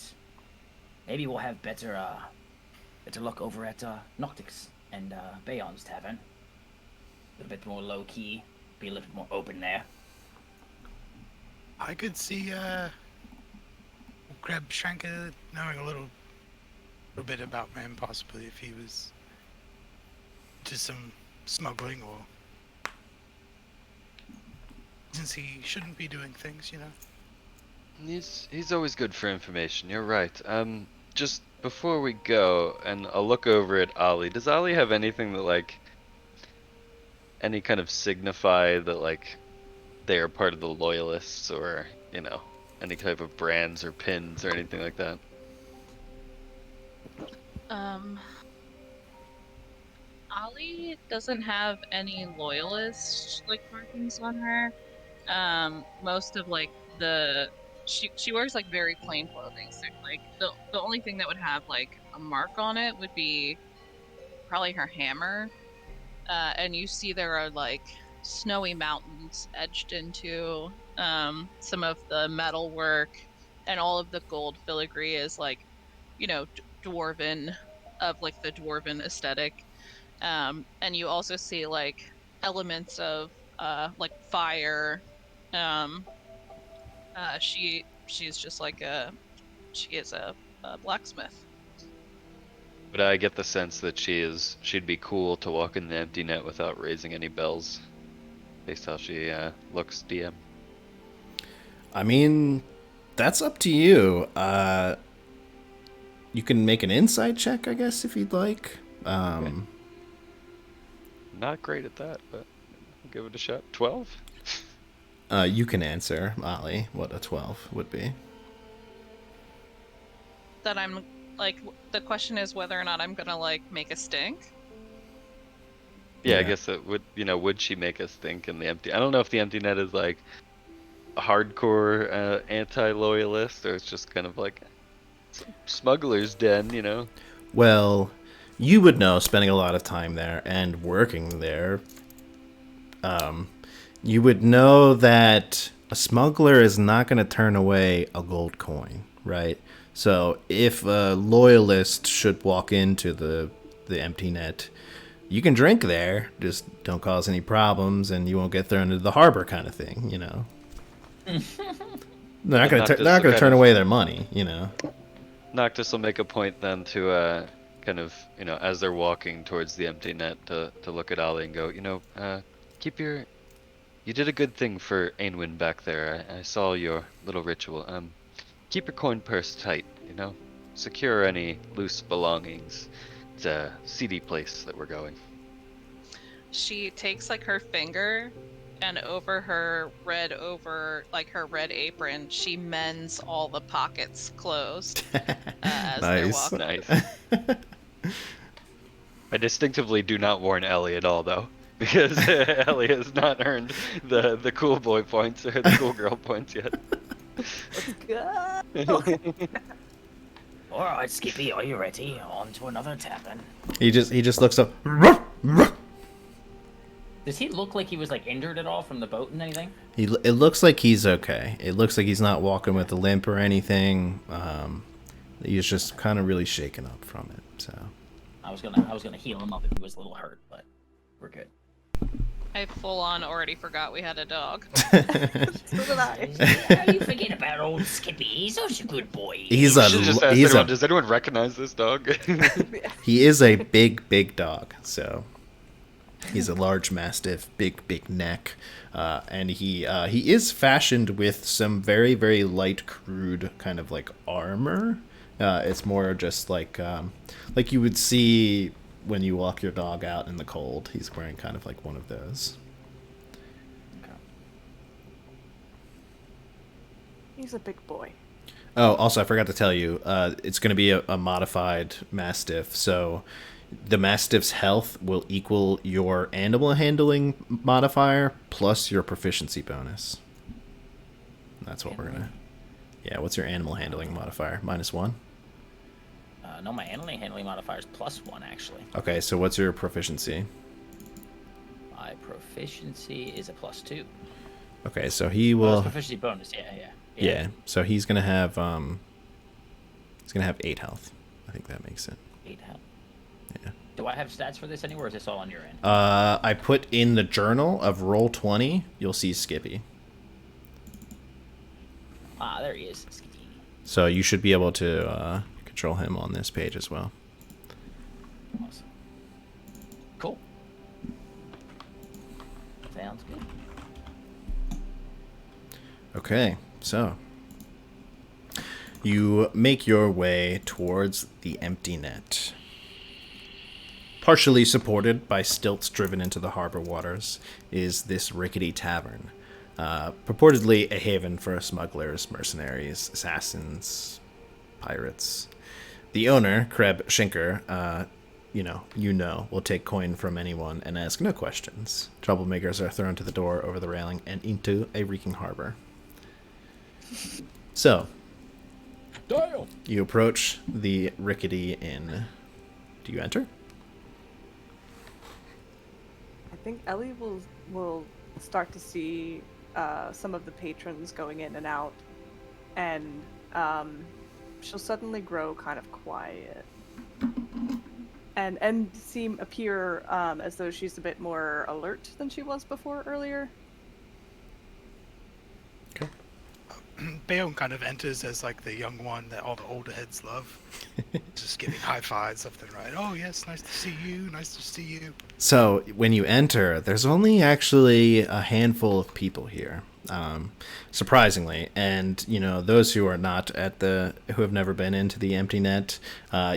maybe we'll have better luck over at Noctix and Bayon's tavern. A little bit more low-key, be a little bit more open there. I could see Greb Shanka knowing a little bit about him, possibly if he was into some smuggling, or since he shouldn't be doing things, you know. He's always good for information. You're right. Just before we go, and I'll look over at Ollie. Does Ollie have anything that, like, any kind of signify that, like, they are part of the loyalists, or, you know, any type of brands or pins or anything like that? Ollie doesn't have any loyalist like markings on her. Most of like she wears like very plain clothing. So like the only thing that would have like a mark on it would be probably her hammer. And you see there are like snowy mountains etched into some of the metal work, and all of the gold filigree is like, you know, dwarven, of like the dwarven aesthetic. And you also see like elements of like fire. She's just like she is a blacksmith. But I get the sense that she'd be cool to walk in the empty net without raising any bells, based how she looks, DM. I mean, that's up to you. You can make an insight check, I guess, if you'd like. Okay. Not great at that, but I'll give it a shot. 12? You can answer, Ollie, what a 12 would be. That I'm like, the question is whether or not I'm gonna like make a stink. Yeah, I Yeah. guess it would. You know, would she make us think in the empty? I don't know if the empty net is like a hardcore anti-loyalist, or it's just kind of like some smuggler's den. You know. Well, you would know, spending a lot of time there and working there. You would know that a smuggler is not going to turn away a gold coin, right? So if a loyalist should walk into the empty net, you can drink there, just don't cause any problems, and you won't get thrown into the harbor, kind of thing, you know. They're not going to turn away their money, you know. Noctis will make a point then to kind of, you know, as they're walking towards the empty net, to look at Ollie and go, you know, you did a good thing for Aenwyn back there. I saw your little ritual. Keep your coin purse tight, you know. Secure any loose belongings. It's a seedy place that we're going. She takes like her finger, and over her red apron, she mends all the pockets closed as they're Nice. walking. Nice. I distinctively do not warn Ellie at all, though. because Ellie has not earned the cool boy points or the cool girl points yet. Let's go. All right, Skippy, are you ready? On to another tavern. He just looks up. Does he look like he was like injured at all from the boat and anything? It looks like he's okay. It looks like he's not walking with a limp or anything. He's just kind of really shaken up from it. So I was gonna heal him up if he was a little hurt, but we're good. I full on already forgot we had a dog. So did I. Yeah, you forget about old Skippy. He's such a good boy. he's We should just ask he's everyone, a does anyone recognize this dog? he is a big dog. So he's a large mastiff, big neck, and he is fashioned with some very light, crude kind of like armor. It's more just like you would see when you walk your dog out in the cold. He's wearing kind of like one of those. Okay. He's a big boy. Oh, also I forgot to tell you, it's going to be a modified mastiff, so the mastiff's health will equal your animal handling modifier plus your proficiency bonus. That's what we're gonna. Yeah, what's your animal handling modifier? -1? No, my handling modifier is +1 actually. Okay, so what's your proficiency? My proficiency is a +2. Okay, so he Well, will. it's proficiency bonus. Yeah. Yeah, so he's gonna have 8 health. I think that makes it. 8 health. Yeah. Do I have stats for this anywhere, or is this all on your end? I put in the journal of Roll20. You'll see Skippy. Ah, there he is. Skippy. So you should be able to control him on this page as well. Awesome. Cool. Sounds good. Okay, so you make your way towards the empty net. Partially supported by stilts driven into the harbor waters is this rickety tavern, purportedly a haven for smugglers, mercenaries, assassins, pirates. The owner, Kreb Schinker, will take coin from anyone and ask no questions. Troublemakers are thrown to the door, over the railing, and into a reeking harbor. So, you approach the rickety inn. Do you enter? I think Ellie will start to see some of the patrons going in and out, and she'll suddenly grow kind of quiet and appear as though she's a bit more alert than she was before earlier. Okay. Bayonne kind of enters as like the young one that all the older heads love. Just giving high fives left and right. Oh yes, nice to see you. Nice to see you. So when you enter, there's only actually a handful of people here, surprisingly. And those who are not who have never been into the empty net,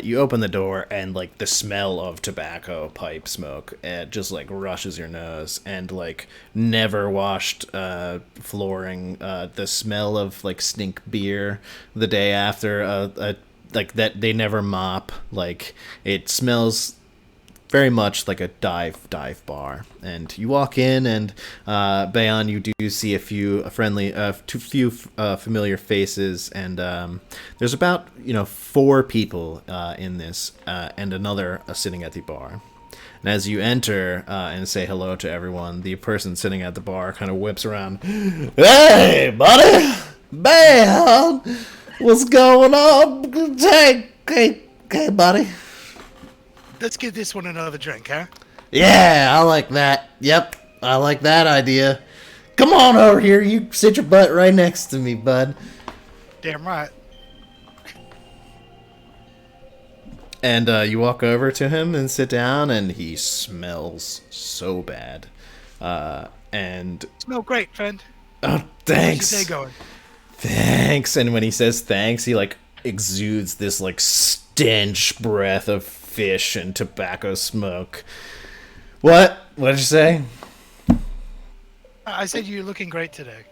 you open the door and like the smell of tobacco pipe smoke just like rushes your nose, and like never washed flooring, the smell of like stink beer the day after, like that they never mop. Like it smells very much like a dive bar. And you walk in, and Bayonne, you do see a few familiar faces, and there's about 4 people in this, and another sitting at the bar. And as you enter and say hello to everyone, the person sitting at the bar kind of whips around. Hey, buddy! Bayonne! What's going on? Hey, buddy. Let's give this one another drink, huh? Yeah, I like that. Yep, I like that idea. Come on over here. You sit your butt right next to me, bud. Damn right. And you walk over to him and sit down, and he smells so bad. And Smell great, friend. oh, thanks. How's your day going? Thanks. And when he says thanks, he like exudes this like stench breath of fish and tobacco smoke. What? What'd you say? I said you're looking great today.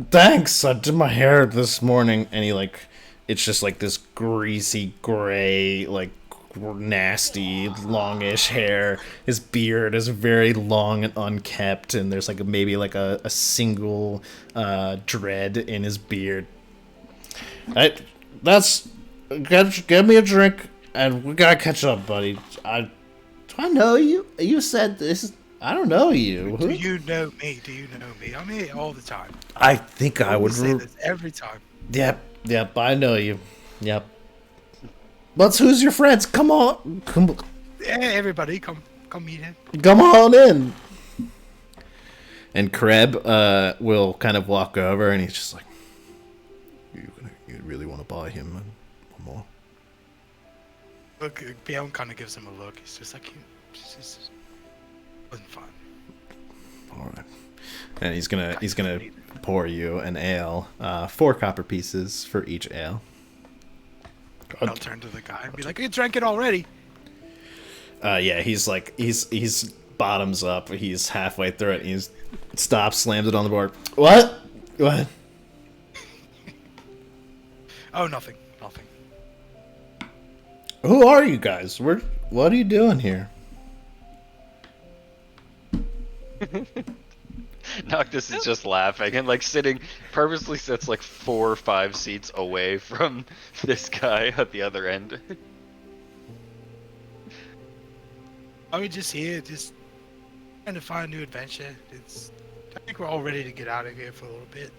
Thanks. I did my hair this morning, and he like, it's just like this greasy gray, like nasty, longish hair. His beard is very long and unkept, and there's like maybe like a single dread in his beard. Get me a drink, and we gotta catch up, buddy. Do I know you? You said this. I don't know you. Do you know me? Do you know me? I'm here all the time. I think I would say this every time. Yep, I know you. Yep. Who's your friends? Come on. Yeah, everybody, come meet him. Come on in. And Kreb will kind of walk over, and he's just like, you really want to buy him one more? Look, Bjorn kind of gives him a look. He's just like, this wasn't fun. All right. And he's gonna pour you an ale, 4 copper pieces for each ale. I'll turn to the guy and be like, you drank it already. Yeah, he's bottoms up. He's halfway through it. And he stops, slams it on the board. What? Oh, nothing. Who are you guys? What are you doing here? Noctis is just laughing and like purposely sits like 4 or 5 seats away from this guy at the other end. I was just here, just trying to find a new adventure. I think we're all ready to get out of here for a little bit.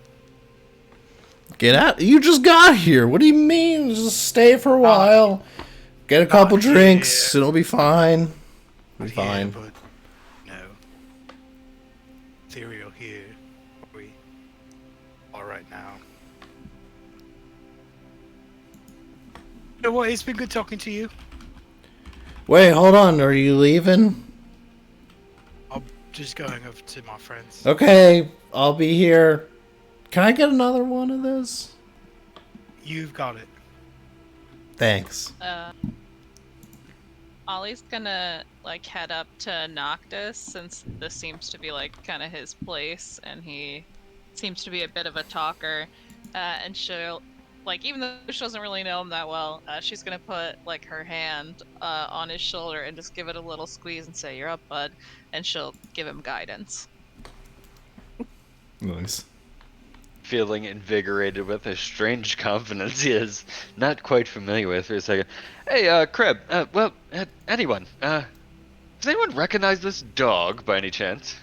Get out? You just got here. What do you mean? Just stay for a while. Get a couple drinks. It'll be fine. Be fine. But no. Cereal here. We all right now. You know what? It's been good talking to you. Wait, hold on. Are you leaving? I'm just going over to my friends. Okay, I'll be here. Can I get another one of those? You've got it. Thanks. Ollie's gonna like head up to Noctis since this seems to be like kind of his place, and he seems to be a bit of a talker. And she'll like, even though she doesn't really know him that well, she's gonna put like her hand on his shoulder and just give it a little squeeze and say, "You're up, bud," and she'll give him guidance. Nice. Feeling invigorated with a strange confidence he is not quite familiar with for a second. Hey, Kreb, anyone, does anyone recognize this dog by any chance?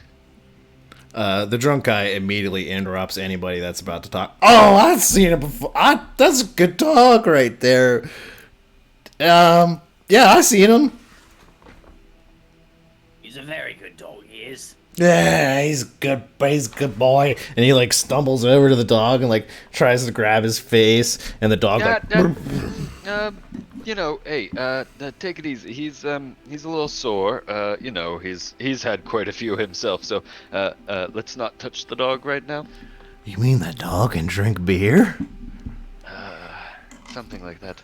The drunk guy immediately interrupts anybody that's about to talk. Oh, I've seen it before. That's a good dog right there. Yeah, I've seen him. He's a very good dog, he is. Yeah, he's a good boy. And he like stumbles over to the dog and like tries to grab his face, and the dog take it easy. He's a little sore. He's had quite a few himself. So, let's not touch the dog right now. You mean that dog can drink beer? Something like that.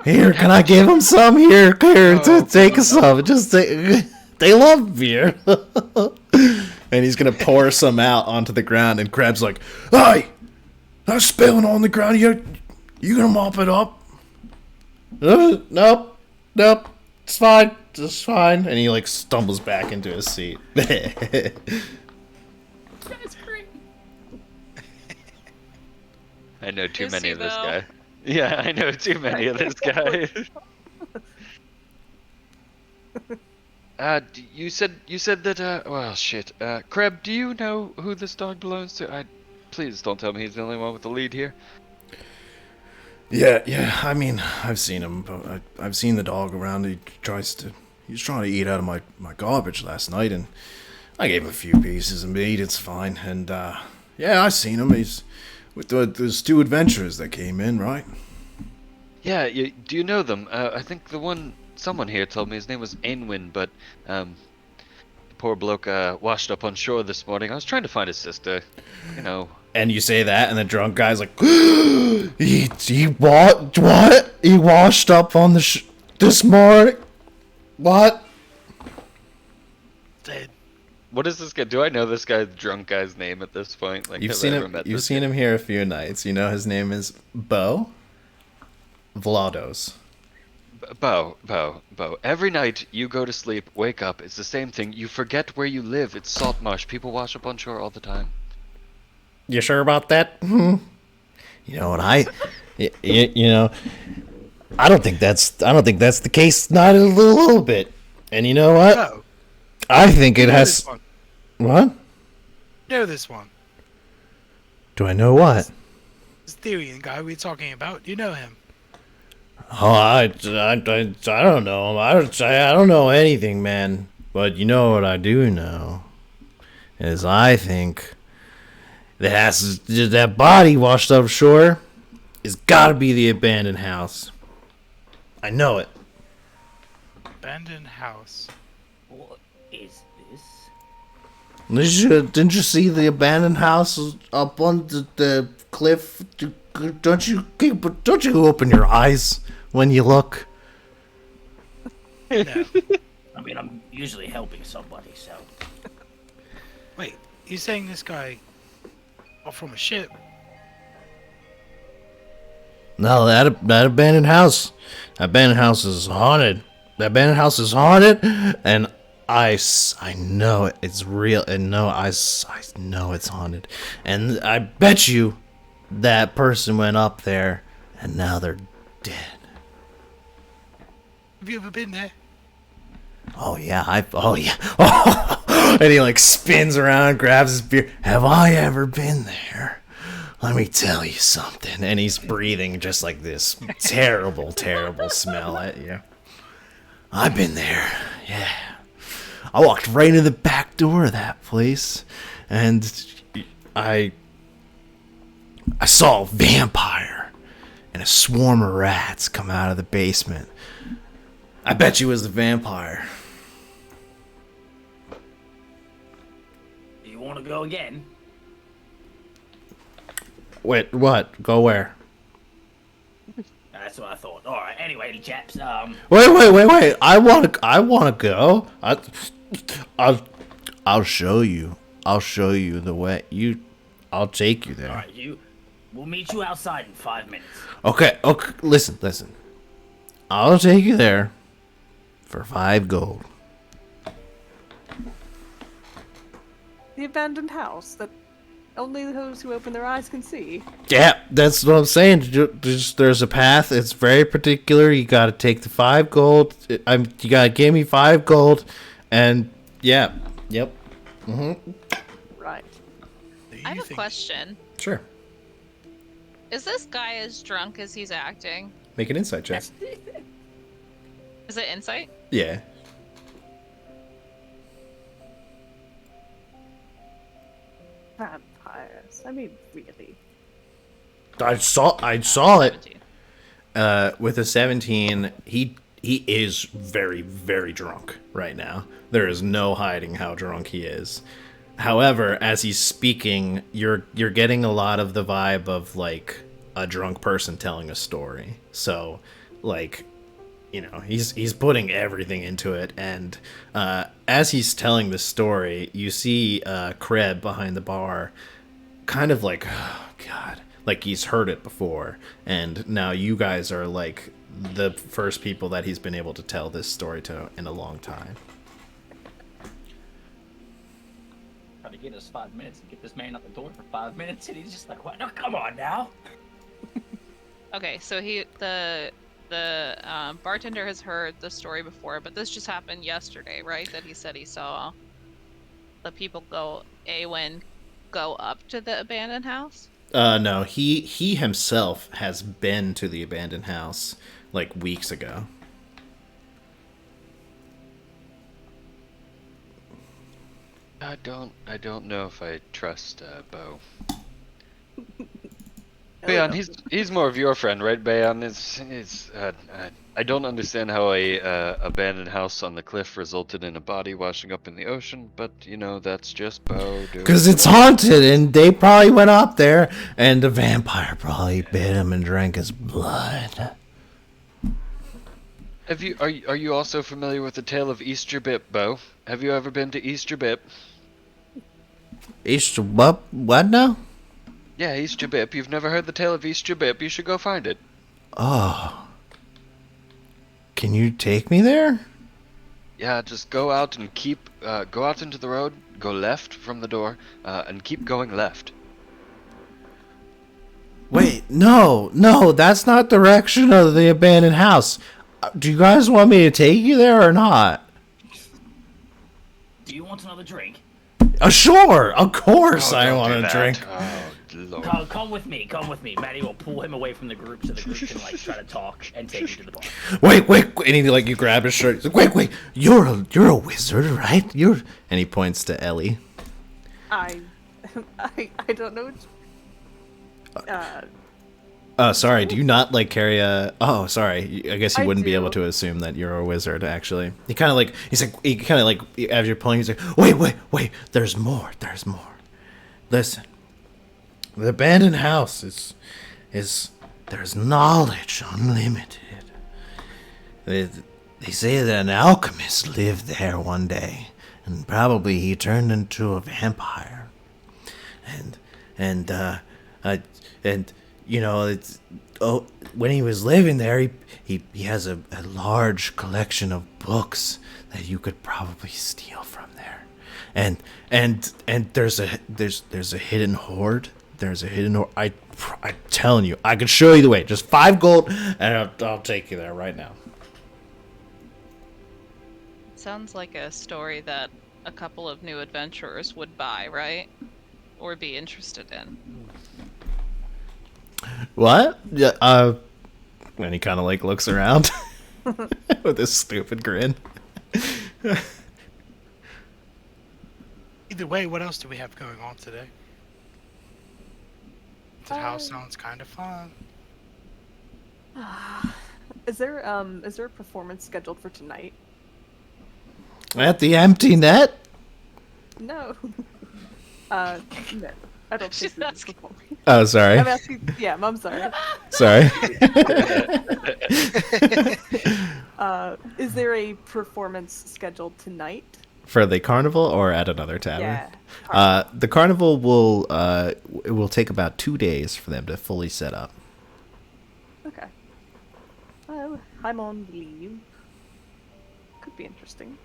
Here, can I give him some? Here, take some. Just take. They love beer. And he's gonna pour some out onto the ground, and Krab's like, "Hey, that's spilling on the ground. You gonna mop it up?" Nope. It's fine. It's fine. And he like stumbles back into his seat. That's great. I know too Is many he, of this though? guy. Yeah, I know too many of this guy. You said that, well, shit. Kreb, do you know who this dog belongs to? Please don't tell me he's the only one with the lead here. Yeah. I mean, I've seen him. But I've seen the dog around. He was trying to eat out of my garbage last night, and I gave him a few pieces of meat. It's fine. And yeah, I've seen him. He's with those 2 adventurers that came in, right? Yeah. Do you know them? I think someone here told me his name was Aenwyn, but the poor bloke washed up on shore this morning. I was trying to find his sister, you know. And you say that, and the drunk guy's like, what? He washed up on this morning? What? Dead. What is this guy? Do I know this drunk guy's name at this point? Like, You've seen him here a few nights. You know his name is Bo Vlados. Bo. Every night you go to sleep, wake up, it's the same thing. You forget where you live. It's Saltmarsh. People wash up on shore all the time. You sure about that? You know what you know, I don't think that's the case. Not a little bit. And you know what? No. I think it You know has. this one. What? You know this one. Do I know what? This Therian guy we're talking about. You know him. Oh, I don't know. I don't know anything, man. But you know what I do know is I think that body washed up shore has got to be the abandoned house. I know it. Abandoned house. What is this? Didn't you see the abandoned house up on the cliff? Don't you open your eyes when you look? No. I mean, I'm usually helping somebody, so. Wait, you're saying this guy off from a ship? No, that abandoned house. That abandoned house is haunted. That abandoned house is haunted, and I know it's real. And no, I know it's haunted. And I bet you that person went up there, and now they're dead. Have you ever been there? Oh yeah, and he like spins around, grabs his beer. Have I ever been there? Let me tell you something. And he's breathing just like this terrible, terrible smell at you. I've been there, yeah. I walked right into the back door of that place, and I saw a vampire and a swarm of rats come out of the basement. I bet you it was the vampire. Do you want to go again? Wait, what? Go where? That's what I thought. All right. Anyway, chaps. Wait. I wanna go. I'll show you. I'll show you the way. I'll take you there. All right. We'll meet you outside in 5 minutes. Okay. Listen. I'll take you there for 5 gold. The abandoned house that only those who open their eyes can see. Yeah, that's what I'm saying. There's a path. It's very particular. You got to take the 5 gold. You got to give me 5 gold, and yeah, yep. Right. I have a question. Sure. Is this guy as drunk as he's acting? Make an insight check. Is it insight? Yeah. Vampires. I mean, really. I saw it. 17. With a 17, he is very, very drunk right now. There is no hiding how drunk he is. However, as he's speaking, you're getting a lot of the vibe of like a drunk person telling a story. So, like, you know, he's putting everything into it, and as he's telling the story, you see Kreb behind the bar, kind of like, oh god, like he's heard it before, and now you guys are like the first people that he's been able to tell this story to in a long time. Try to get us 5 minutes and get this man out the door for 5 minutes, and he's just like, "What? No, come on now." Okay, so the bartender has heard the story before, but this just happened yesterday, right? That he said he saw the people Aenwyn go up to the abandoned house? No, he himself has been to the abandoned house like weeks ago. I don't know if I trust Bo. Bayon, he's more of your friend, right, Bayon? I don't understand how a abandoned house on the cliff resulted in a body washing up in the ocean, but you know that's just Bo. Because it's haunted, and they probably went up there, and the vampire probably bit him and drank his blood. Are you also familiar with the tale of Easter Bip, Bo? Have you ever been to Easter Bip? Easter what now? Yeah, Easter Bip. You've never heard the tale of Easter Bip? You should go find it. Oh. Can you take me there? Yeah, just go out and go out into the road, go left from the door, and keep going left. Wait, no, that's not direction of the abandoned house. Do you guys want me to take you there or not? Do you want another drink? Sure, of course I don't want do a that. drink. Oh, Lord. Come with me. Maddie will pull him away from the group so the group can like try to talk and take him to the bar. Wait, and he like you grab his shirt. He's like, wait, you're a wizard, right? And he points to Ellie. I don't know. Sorry, do you not like carry a? Oh, sorry. I guess you I wouldn't be do. able to assume that you're a wizard. Actually, he kind of like as you're pulling, he's like, wait. There's more. Listen, the abandoned house is there's knowledge unlimited. They say that an alchemist lived there one day, and probably he turned into a vampire. And you know, when he was living there, he has a large collection of books that you could probably steal from there. And there's a hidden hoard. There's a hidden hoard. I'm telling you, I could show you the way. Just 5 gold, and I'll take you there right now. Sounds like a story that a couple of new adventurers would buy, right? Or be interested in. What? Yeah. And he kind of like looks around with this stupid grin. Either way, what else do we have going on today? The house sounds kind of fun. Is there a performance scheduled for tonight? At the empty net? No. No. I don't think this is performing. Oh, sorry. I'm asking. Yeah, I'm sorry. Sorry. Is there a performance scheduled tonight? For the carnival or at another tavern? Yeah. The carnival will take about 2 days for them to fully set up. Okay. Well, I'm on leave. Could be interesting.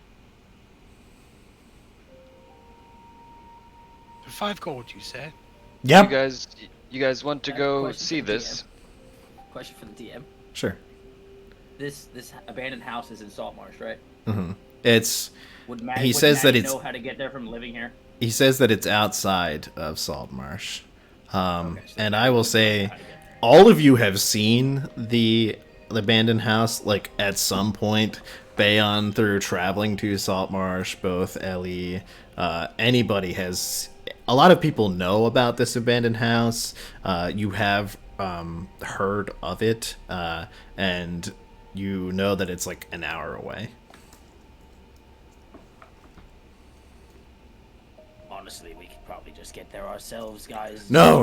For 5 gold, you said? Yep. You guys want to go see this? Question for the DM. Sure. This abandoned house is in Saltmarsh, right? Mm-hmm. It's. Would He says that Maddie it's. know how to get there from living here? He says that it's outside of Saltmarsh. Okay, so And I will say, all of you have seen the abandoned house, like, at some point, Bayon, through traveling to Saltmarsh, both Ellie, anybody has... A lot of people know about this abandoned house. You have heard of it, and you know that it's, like, an hour away. Honestly, we could probably just get there ourselves, guys. No.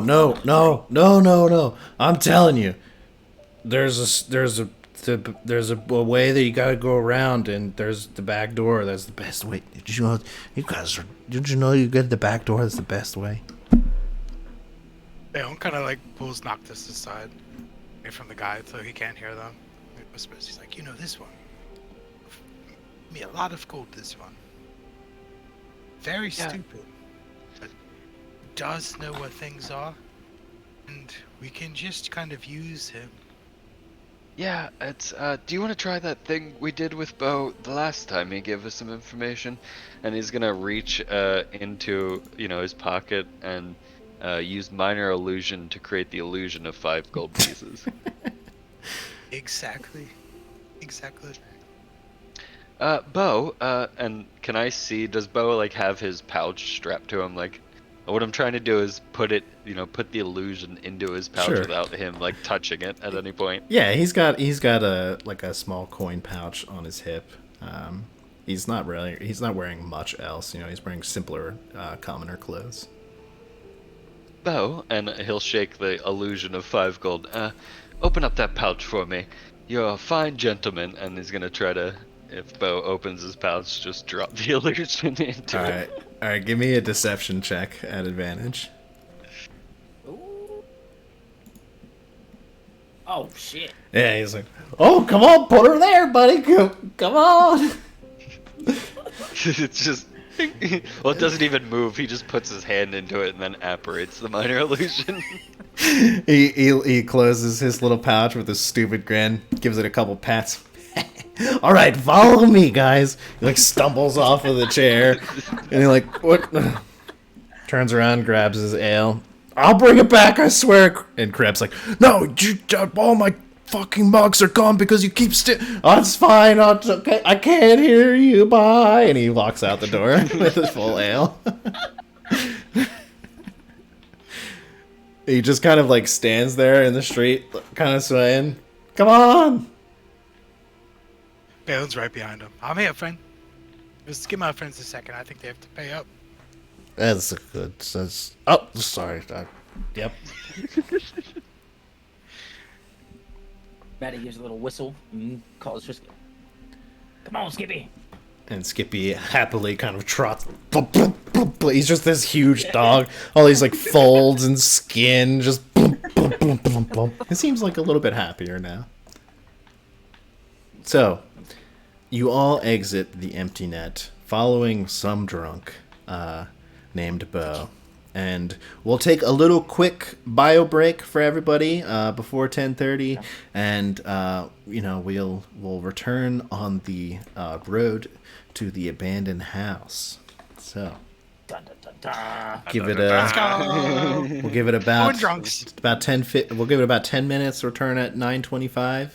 I'm telling you, there's a way that you gotta go around, and there's the back door. That's the best way. Did you know you get the back door? That's the best way. Leon kind of like pulls Noctis aside from the guy so he can't hear them. He whispers, he's like, you know this one. Me a lot of gold, this one. Very stupid. But does know what things are. And we can just kind of use him. Yeah, it's, do you want to try that thing we did with Bo the last time he gave us some information? And he's gonna reach, into, his pocket and, use minor illusion to create the illusion of 5 gold pieces. Exactly. Bo, and can I see, does Bo, like, have his pouch strapped to him? Like, what I'm trying to do is put the illusion into his pouch Sure. without him, like, touching it at any point. Yeah, he's got a small coin pouch on his hip. He's not wearing much else. He's wearing simpler, commoner clothes. Bo, and he'll shake the illusion of 5 gold. Open up that pouch for me. You're a fine gentleman, and he's gonna try to, if Bo opens his pouch, just drop the illusion into it. All right, give me a deception check at advantage. Ooh. Oh shit! Yeah, he's like, oh, come on, put her there, buddy. Come on. It's just. Well, it doesn't even move. He just puts his hand into it and then apparates the minor illusion. He closes his little pouch with a stupid grin, gives it a couple pats. All right, follow me, guys. He like stumbles off of the chair, and he like what? Turns around, grabs his ale. I'll bring it back, I swear. And Krebs like, no, all my fucking mugs are gone because you keep Oh, it's fine. It's okay. I can't hear you. Bye. And he walks out the door with his full ale. He just kind of like stands there in the street, kind of swaying. Come on. Balin's right behind him. I'm here, friend. Just give my friends a second. I think they have to pay up. That's a good. Oh, sorry. Yep. Maddie gives a little whistle and calls for Skippy. Come on, Skippy. And Skippy happily kind of trots. He's just this huge dog. All these like folds and skin. Just. It seems like a little bit happier now. So, you all exit the empty net, following some drunk named Bo. And we'll take a little quick bio break for everybody before 10:30, and we'll return on the road to the abandoned house. So Dun, dun, dun, dun. give it Let's a. go. We'll give it Going about drunks. 10. We'll give it about 10 minutes. Return at 9:25.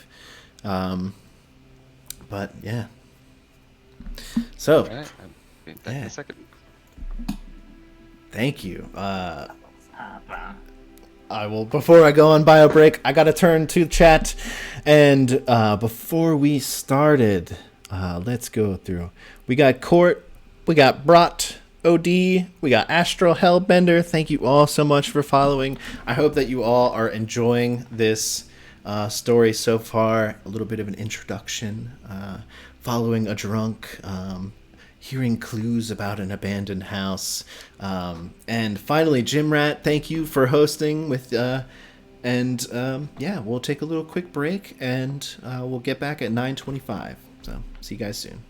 But yeah. So. Alright, I'll be back in a second. Thank you. I will. Before I go on bio break, I gotta turn to chat, and before we started, let's go through. We got Court, we got Brat, OD, we got Astral Hellbender. Thank you all so much for following. I hope that you all are enjoying this story so far. A little bit of an introduction, following a drunk. Hearing clues about an abandoned house. And finally, Jim Rat, thank you for hosting with we'll take a little quick break and we'll get back at 9:25. So see you guys soon.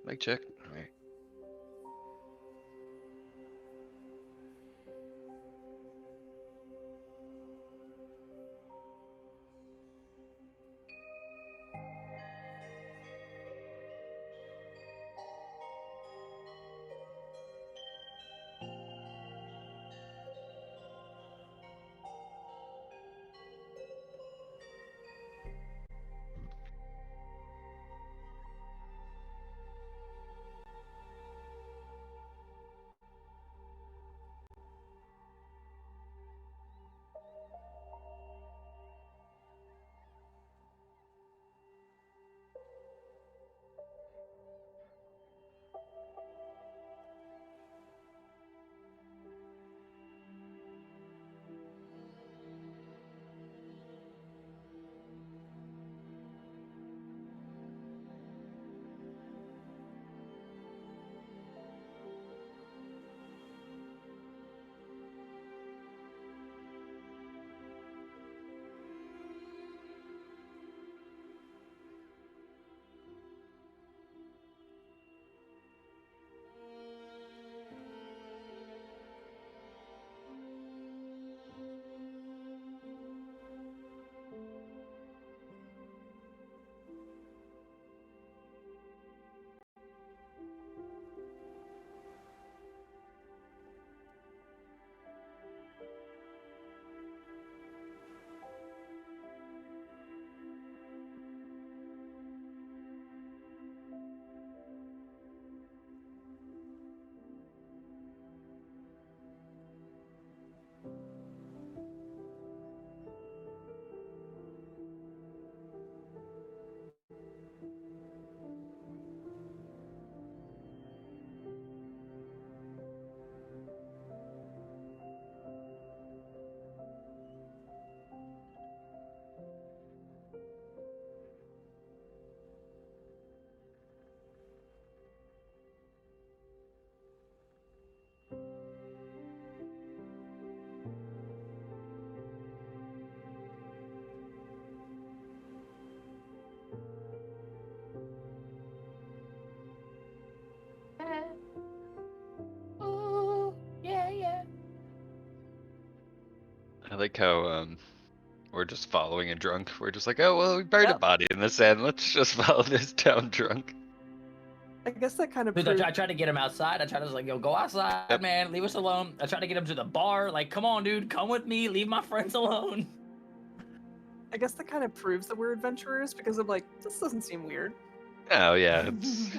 Mic check. Alright. like how we're just following a drunk. We're just like, oh well, we buried a body in the sand. Let's just follow this town drunk. I guess that kind of Dude, proves. I tried to get him outside. I tried to like, yo, go outside, man. Leave us alone. I tried to get him to the bar. Like, come on, dude, come with me. Leave my friends alone. I guess that kind of proves that we're adventurers because I'm like, this doesn't seem weird. Oh yeah, it's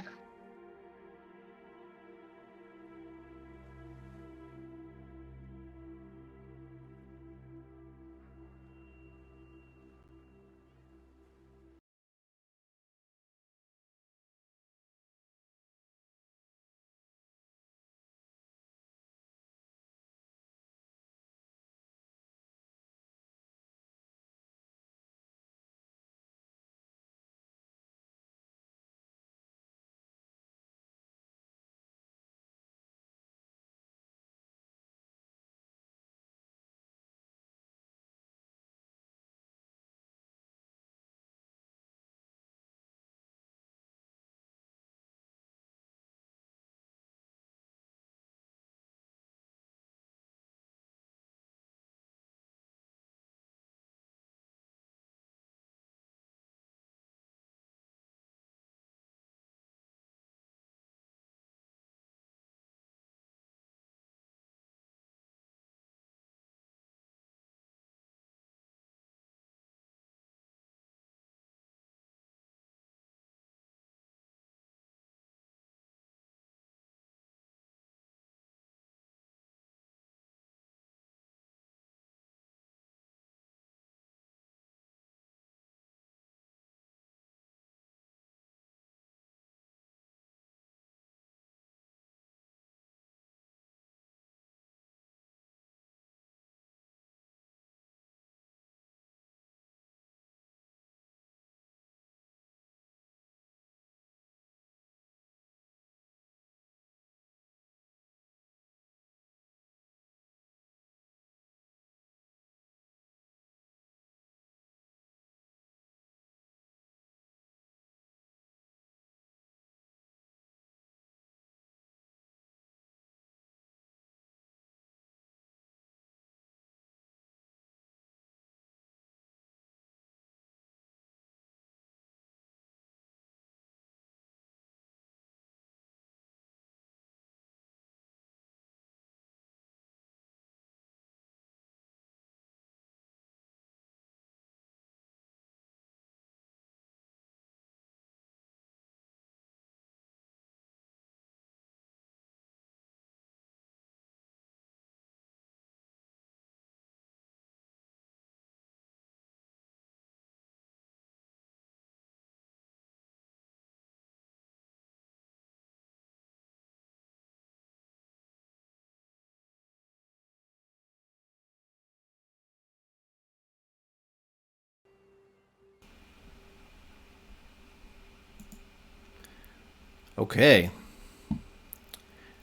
Okay.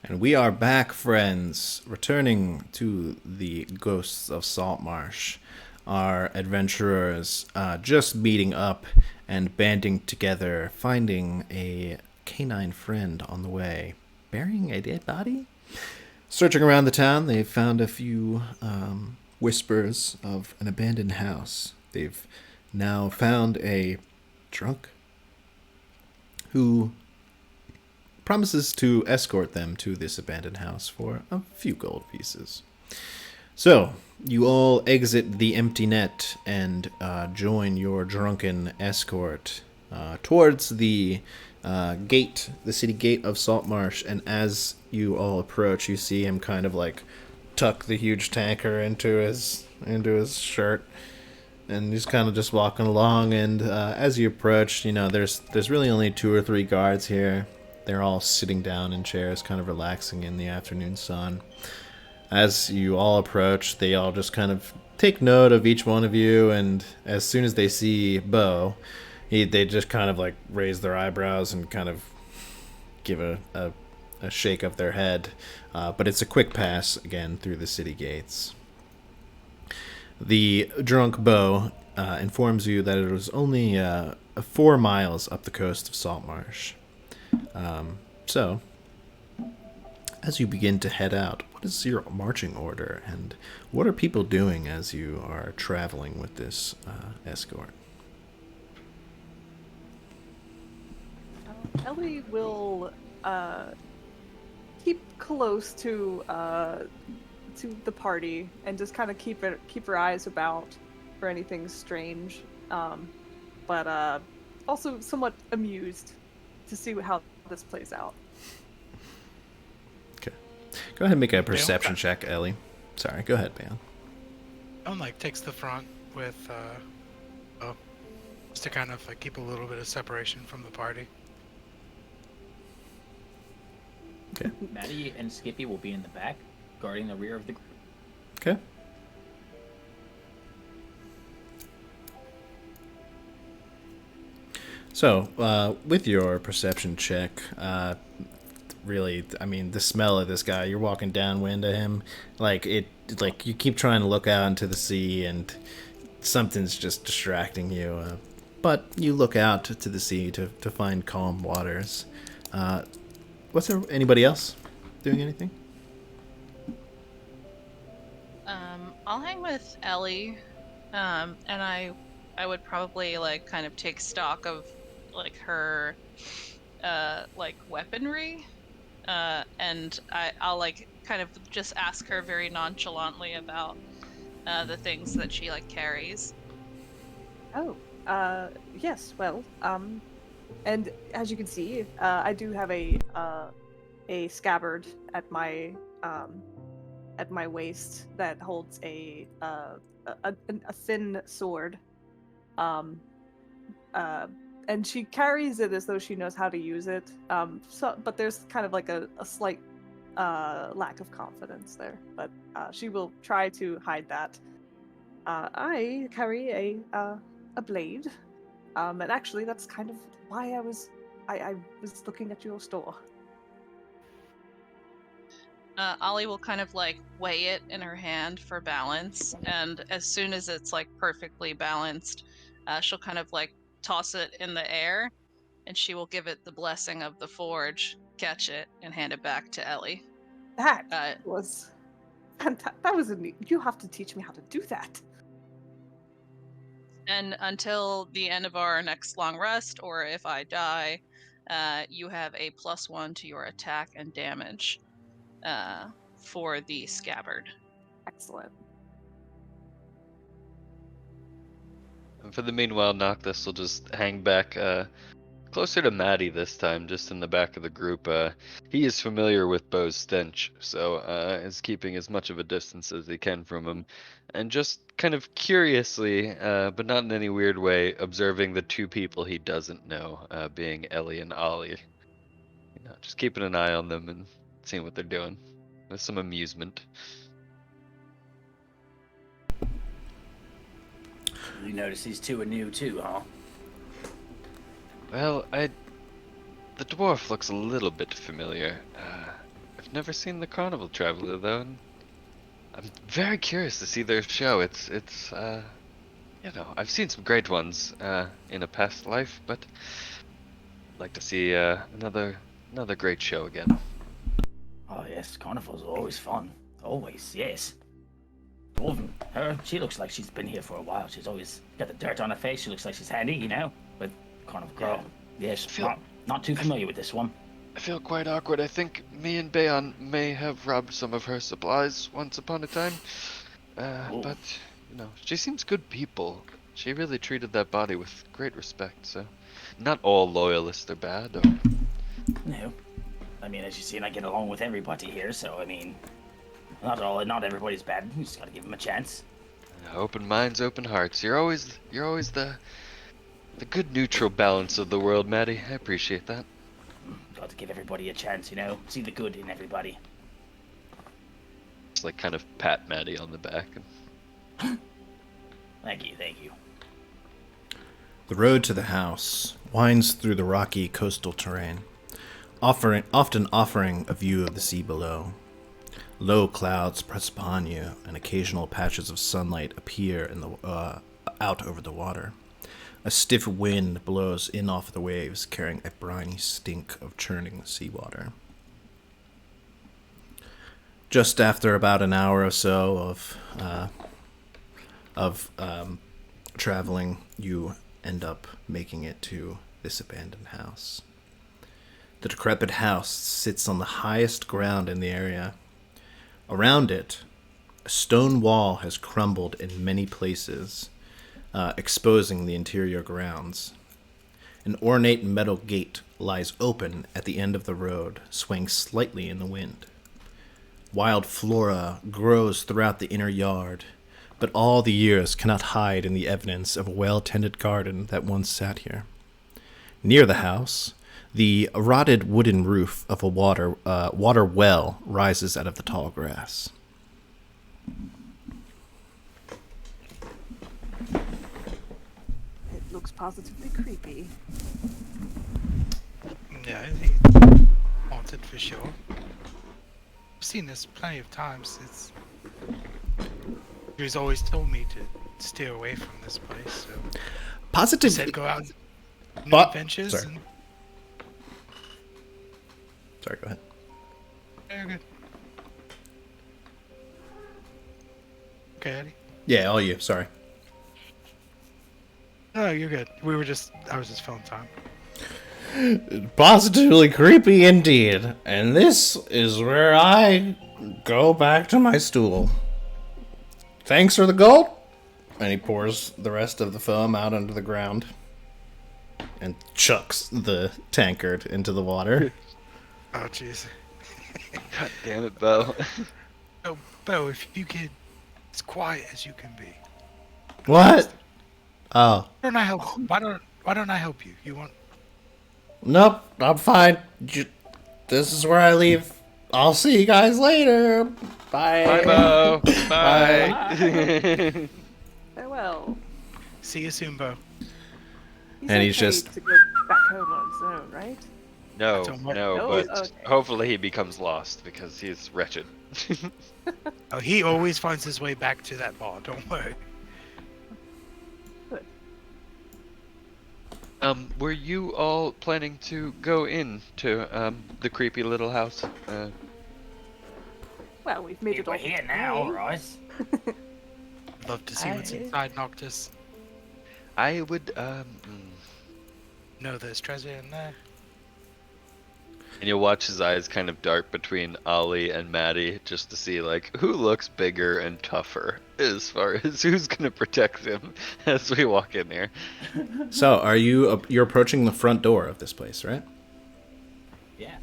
And we are back, friends, returning to the Ghosts of Saltmarsh. Our adventurers just meeting up and banding together, finding a canine friend on the way, burying a dead body? Searching around the town, they found a few whispers of an abandoned house. They've now found a drunk who promises to escort them to this abandoned house for a few gold pieces. So, you all exit the empty net and join your drunken escort towards the gate, the city gate of Saltmarsh. And as you all approach, you see him kind of like tuck the huge tanker into his shirt, and he's kind of just walking along. And as you approach, you know there's really only 2 or 3 guards here. They're all sitting down in chairs, kind of relaxing in the afternoon sun. As you all approach, they all just kind of take note of each one of you, and as soon as they see Bo, they just kind of like raise their eyebrows and kind of give a shake of their head. But it's a quick pass, again, through the city gates. The drunk Bo informs you that it was only 4 miles up the coast of Saltmarsh. So, as you begin to head out, what is your marching order, and what are people doing as you are traveling with this escort? Ellie will keep close to the party and just kind of keep her eyes about for anything strange, but also somewhat amused to see how this plays out. Okay. Go ahead and make a perception check, Ellie. Sorry, go ahead, man. Takes the front with just to kind of keep a little bit of separation from the party. Okay. Maddie and Skippy will be in the back, guarding the rear of the group. Okay. So, with your perception check, really, I mean, the smell of this guy, you're walking downwind of him, like you keep trying to look out into the sea and something's just distracting you, but you look out to the sea to find calm waters. Anybody else doing anything? I'll hang with Ellie, and I would probably kind of take stock of her weaponry, and I'll kind of just ask her very nonchalantly about the things that she carries. Oh, yes. Well, and as you can see, I do have a scabbard at my waist that holds a thin sword. And she carries it as though she knows how to use it. But there's kind of a slight lack of confidence there. But she will try to hide that. I carry a blade. And actually, that's kind of why I was looking at your store. Ollie will kind of weigh it in her hand for balance, and as soon as it's perfectly balanced, she'll kind of toss it in the air, and she will give it the blessing of the forge, catch it, and hand it back to Ellie. That was fantastic. That was you have to teach me how to do that. And until the end of our next long rest, or if I die, you have a +1 to your attack and damage for the scabbard. Excellent. And for the meanwhile, Noctis will just hang back closer to Maddie this time, just in the back of the group. He is familiar with Bo's stench, so is keeping as much of a distance as he can from him, and just kind of curiously, but not in any weird way, observing the two people he doesn't know, being Ellie and Ollie. Just keeping an eye on them and seeing what they're doing with some amusement. You notice these two are new too, huh? Well, the dwarf looks a little bit familiar. I've never seen the Carnival Traveler though, and I'm very curious to see their show. It's I've seen some great ones in a past life, but I'd like to see another great show again. Oh yes, carnivals are always fun. Always, yes. Dwarven, her, she looks like she's been here for a while. She's always got the dirt on her face. She looks like she's handy, But carnival girl, yes, not too familiar with this one. I feel quite awkward. I think me and Bayon may have robbed some of her supplies once upon a time. But, she seems good people. She really treated that body with great respect, so... Not all loyalists are bad, though. No. I mean, as you see, I get along with everybody here, so, not everybody's bad. You just gotta give them a chance. Open minds, open hearts. You're always the good neutral balance of the world, Maddie. I appreciate that. Got to give everybody a chance, see the good in everybody. Just kind of pat Maddie on the back. Thank you. The road to the house winds through the rocky coastal terrain, often offering a view of the sea below. Low clouds press upon you, and occasional patches of sunlight appear out over the water. A stiff wind blows in off the waves, carrying a briny stink of churning seawater. Just after about an hour or so of traveling, you end up making it to this abandoned house. The decrepit house sits on the highest ground in the area. Around it, a stone wall has crumbled in many places, exposing the interior grounds. An ornate metal gate lies open at the end of the road, swaying slightly in the wind. Wild flora grows throughout the inner yard, but all the years cannot hide in the evidence of a well-tended garden that once sat here. Near the house, the rotted wooden roof of a water well rises out of the tall grass. It looks positively creepy. Yeah, I think haunted for sure. I've seen this plenty of times. He's always told me to steer away from this place. So he Positive. said go out on But- adventures. sorry. And... Sorry, go ahead. Yeah, good. Okay, Eddie. Yeah, all you. Sorry. No, you're good. I was just filling time. Positively creepy indeed. And this is where I go back to my stool. Thanks for the gold. And he pours the rest of the foam out onto the ground and chucks the tankard into the water. Oh, jeez. God damn it, Bo. Oh, Bo, if you could, as quiet as you can be. What? Oh. Why don't I help? Why don't I help you? You want? Nope, I'm fine. This is where I leave. I'll see you guys later. Bye. Bye, Bo. Bye. Farewell. See you soon, Bo. He's And he's okay just- to go back home on his own, right? No, Don't worry. no, No? but Okay. hopefully he becomes lost because he's wretched. Oh, he always finds his way back to that bar. Don't worry. Good. Were you all planning to go into the creepy little house? Well, we've made it all We're here the now, way. right? Love to see what's inside Noctis. I would Know there's treasure in there. and you'll watch his eyes kind of dart between Ollie and Maddie just to see like who looks bigger and tougher as far as who's gonna protect him as we walk in here. So, you're approaching the front door of this place, right? Yeah,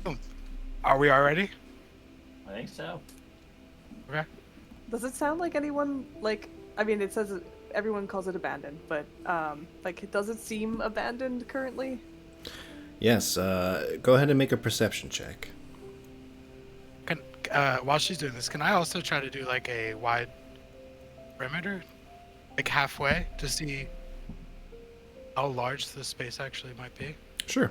Are we already? I think so. Okay. Does it sound like anyone, like, I mean, it says everyone calls it abandoned, but, like, does it seem abandoned currently? Yes, go ahead and make a perception check. Can while she's doing this, can I also try to do like a wide perimeter, like halfway, to see how large the space actually might be? Sure.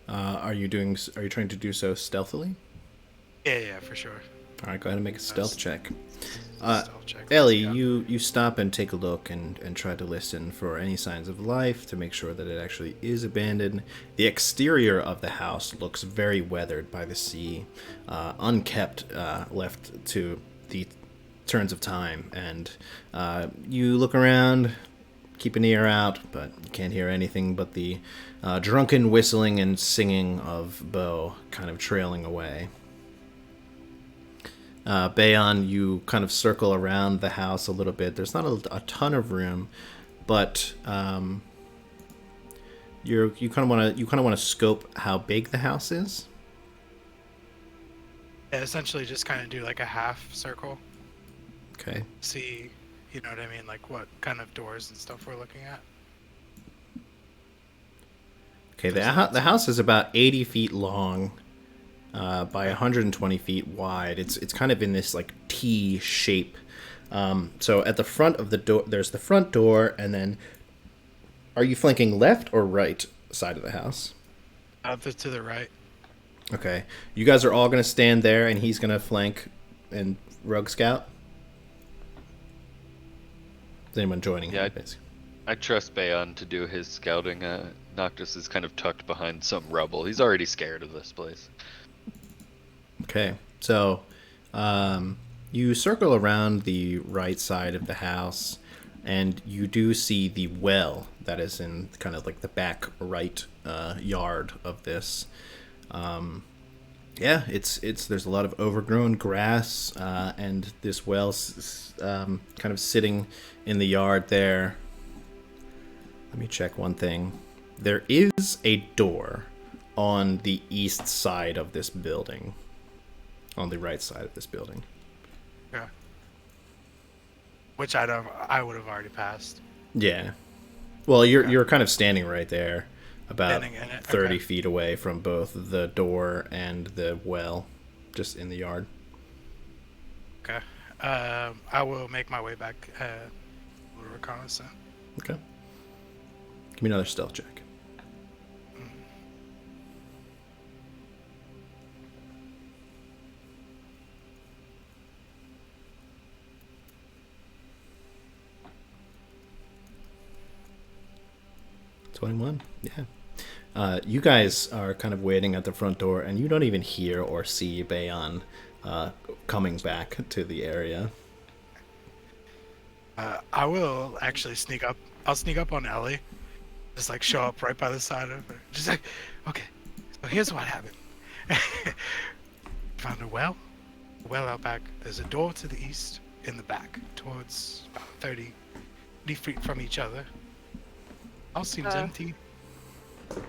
Are you trying to do so stealthily? Yeah, for sure. All right, go ahead and make a stealth check. Stealth check. Ellie, Yeah. you stop and take a look and try to listen for any signs of life to make sure that it actually is abandoned. The exterior of the house looks very weathered by the sea, unkept, left to the turns of time. And you look around, keep an ear out, but you can't hear anything but the drunken whistling and singing of Bo kind of trailing away. Bayon, you kind of circle around the house a little bit. There's not a ton of room, but you kind of want to scope how big the house is. Yeah, essentially just kind of do like a half circle. Okay. See, you know what I mean? Like what kind of doors and stuff we're looking at. Okay. The house is about 80 feet long, by 120 feet wide. It's kind of in this like T shape. So at the front of the door, there's the front door, and then are you flanking left or right side of the house? To the right. Okay. You guys are all going to stand there, and he's going to flank and Rogue Scout? Is anyone joining Yeah, him, basically? I trust Bayon to do his scouting. Noctis is kind of tucked behind some rubble. He's already scared of this place. Okay. So, You circle around the right side of the house, and you do see the well that is in kind of like the back right yard of this. Yeah, it's there's a lot of overgrown grass, and this well's kind of sitting in the yard there. Let me check one thing. There is a door on the east side of this building. On the right side of this building. Yeah. Which I would have already passed. Yeah. Well, you're kind of standing right there, about Standing in it, 30 okay. feet away from both the door and the well, just in the yard. Okay. I will make my way back. Reconnaissance. Okay. Give me another stealth check. $21. Yeah. You guys are kind of waiting at the front door, and you don't even hear or see Bayon coming back to the area. I will actually sneak up. I'll sneak up on Ellie. Just like show up right by the side of her. Just like, okay, so here's what happened. Found a well out back. There's a door to the east in the back, towards about 30 feet from each other. House seems empty.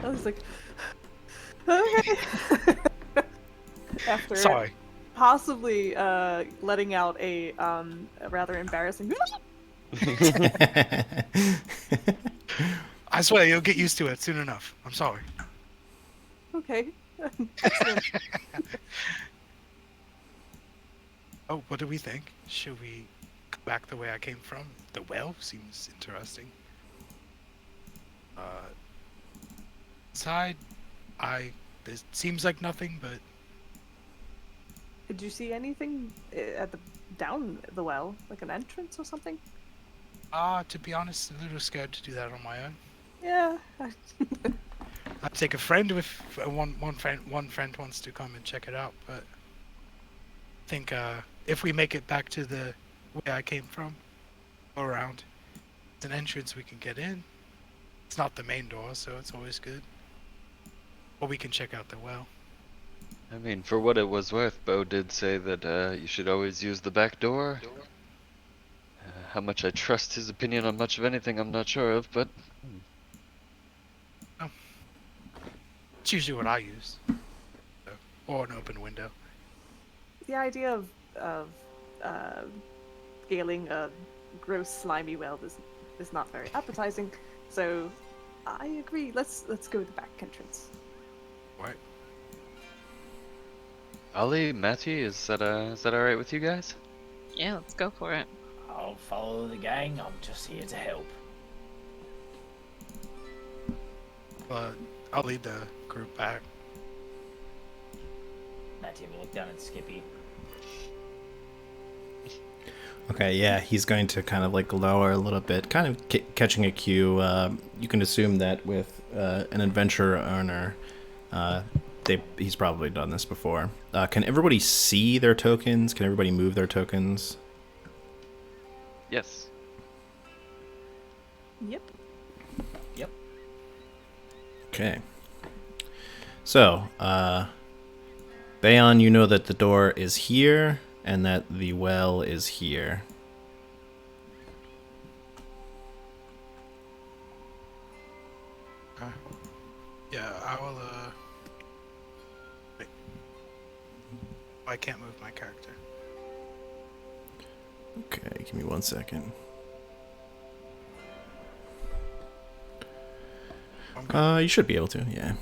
I was like, okay. After Sorry. possibly letting out a rather embarrassing. I swear you'll get used to it soon enough. I'm sorry. Okay. Oh, what do we think? Should we go back the way I came from? The well seems interesting. Inside, it seems like nothing, but Did you see anything at the down the well, like an entrance or something? to be honest, a little scared to do that on my own. Yeah. I'd take a friend if one friend wants to come and check it out, but I think if we make it back to the way I came from, go around, it's an entrance we can get in. It's not the main door, so it's always good. Or we can check out the well. I mean, for what it was worth, Bo did say that you should always use the back door. How much I trust his opinion on much of anything, I'm not sure of, but It's usually what I use. So, or an open window. The idea of scaling a gross slimy well is not very appetizing. So I agree. Let's go to the back entrance. Right. Ollie, Matty, is that alright with you guys? Yeah, let's go for it. I'll follow the gang. I'm just here to help. I'll lead the group back. Matty will look down at Skippy. Okay, yeah, he's going to kind of like lower a little bit, kind of catching a cue. You can assume that with an adventurer owner, he's probably done this before. Can everybody see their tokens? Can everybody move their tokens? Yes. Yep. Yep. Okay. So, Bayon, you know that the door is here and that the well is here. Okay. Yeah, I will. Wait. I can't move my character. Okay, give me 1 second. I'm good. You should be able to, yeah.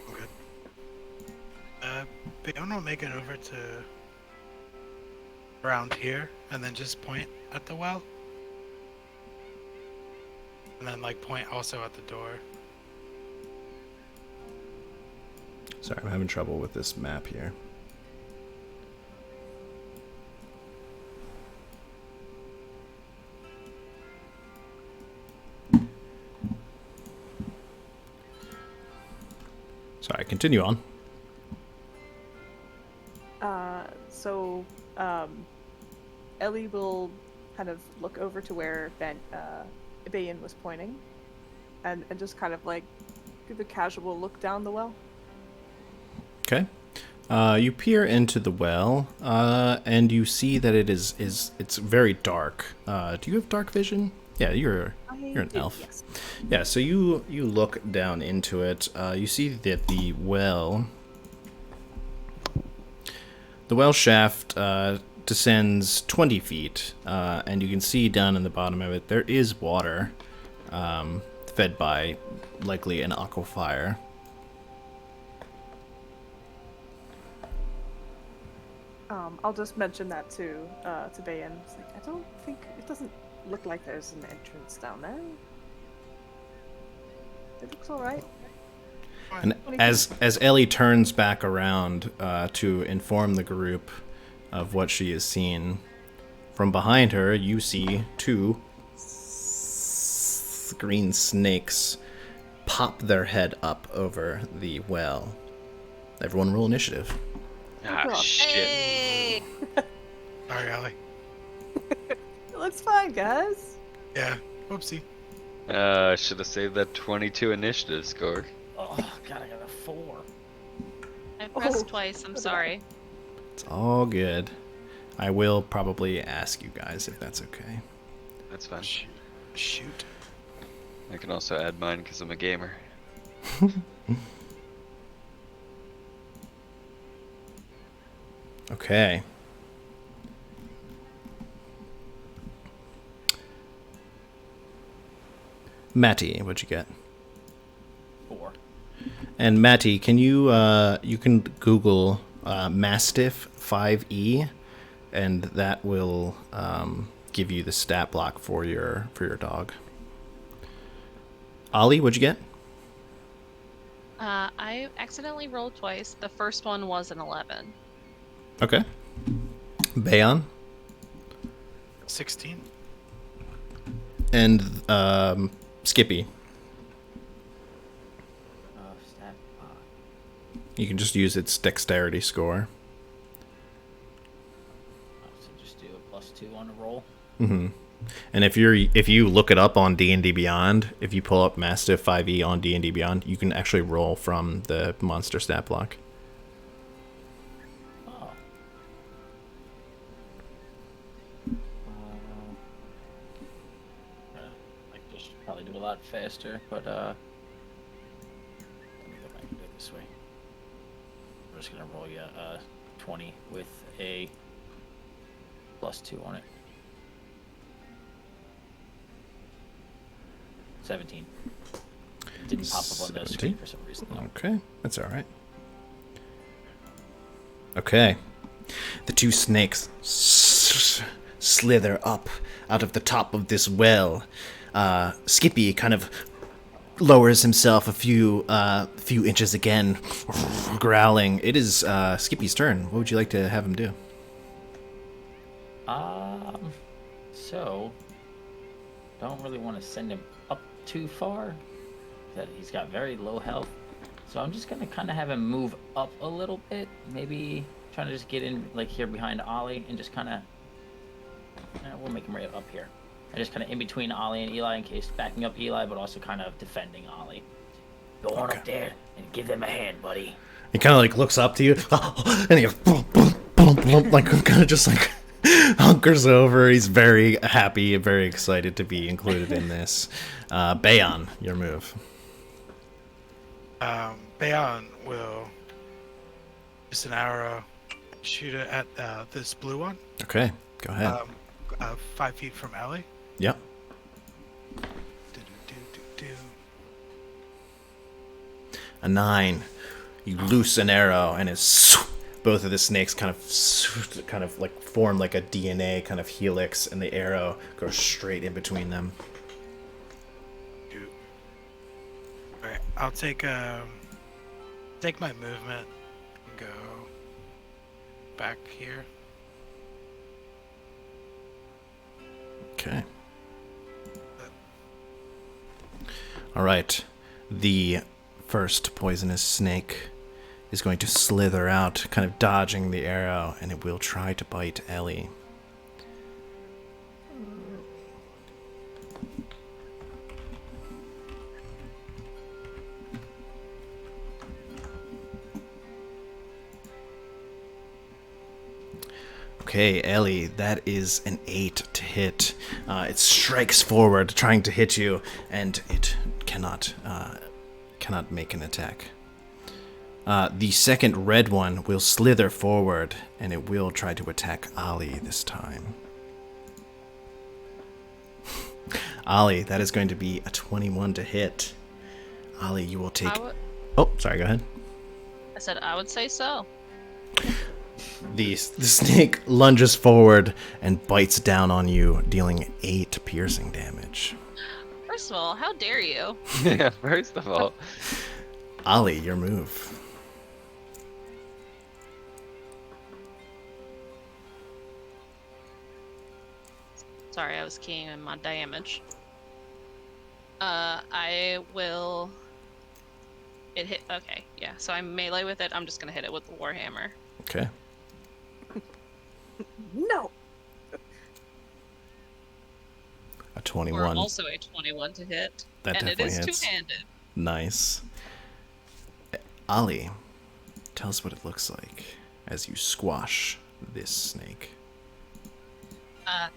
I'm good. But I'm gonna make it over to around here, and then just point at the well, and then like point also at the door. Sorry, I'm having trouble with this map here. Sorry, continue on. So Ellie will kind of look over to where Bayan was pointing, and just kind of like give a casual look down the well. Okay. You peer into the well, and you see that it's very dark. Do you have dark vision? Yeah, you're an elf. Yes. Yeah, so you look down into it. You see that the well shaft descends 20 feet, and you can see down in the bottom of it there is water, fed by likely an aquifer. I'll just mention that to Bayan. It's like, I don't think it doesn't look like there's an entrance down there. It looks all right. And as Ellie turns back around to inform the group of what she has seen, from behind her you see two green snakes pop their head up over the well. Everyone roll initiative. Ah, God. shit. Hey! Sorry, Allie. It looks fine, guys. Yeah. Whoopsie. I should have saved that 22 initiative score. Oh, God, I got a 4. I pressed Oh, twice. I'm good sorry. It's all good. I will probably ask you guys if that's okay. That's fine. Shoot. I can also add mine because I'm a gamer. Okay. Matty, what'd you get? 4. And Matty, can you can Google mastiff 5e, and that will give you the stat block for your dog. Ollie, what'd you get? I accidentally rolled twice. The first one was an 11. Okay. Bayon 16. and Skippy. Oh, stat. You can just use its dexterity score. So just do a +2 on a roll. Mm-hmm. And if you look it up on D&D Beyond, if you pull up Mastiff 5e on D&D Beyond, you can actually roll from the monster stat block. Oh. I could just probably do a lot faster, but let me go back and do it this way. I'm just gonna roll you 20 with a +2 on it. 17. It didn't pop up on the 17? screen for some reason. No. Okay, that's all right. Okay. The two snakes slither up out of the top of this well. Skippy kind of lowers himself a few inches again, growling. It is Skippy's turn. What would you like to have him do? So don't really want to send him up too far. That he's got very low health. So I'm just gonna kind of have him move up a little bit. Maybe trying to just get in like here behind Ollie and just kind of. We'll make him right up here. And just kind of in between Ollie and Eli in case backing up Eli, but also kind of defending Ollie. Go on up there and give them a hand, buddy. He kind of like looks up to you, and he goes, like kind of just like hunkers over. He's very happy and very excited to be included in this. Bayon, your move. Bayon will just an arrow, shoot it at this blue one. Okay, go ahead. 5 feet from Ellie. Yep. A 9. You loose an arrow, and it's both of the snakes kind of like form like a DNA kind of helix, and the arrow goes straight in between them. Alright, I'll take my movement and go back here. Okay. All right. The first poisonous snake is going to slither out, kind of dodging the arrow, and it will try to bite Ellie. Okay, Ellie, that is an 8 to hit. It strikes forward, trying to hit you, and it cannot make an attack. The second red one will slither forward, and it will try to attack Ali this time. Ali, that is going to be a 21 to hit. Ali, you will take... Oh, sorry, go ahead. I said I would say so. The snake lunges forward and bites down on you, dealing 8 piercing damage. First of all, how dare you? Yeah, first of all. Ali, your move. Sorry, I was keying in my damage. I will... It hit... Okay, yeah. So I'm melee with it. I'm just gonna hit it with the warhammer. Okay. No. A 21. Or also a 21 to hit. That and it definitely is hits. two-handed. Nice. Ali, tell us what it looks like as you squash this snake.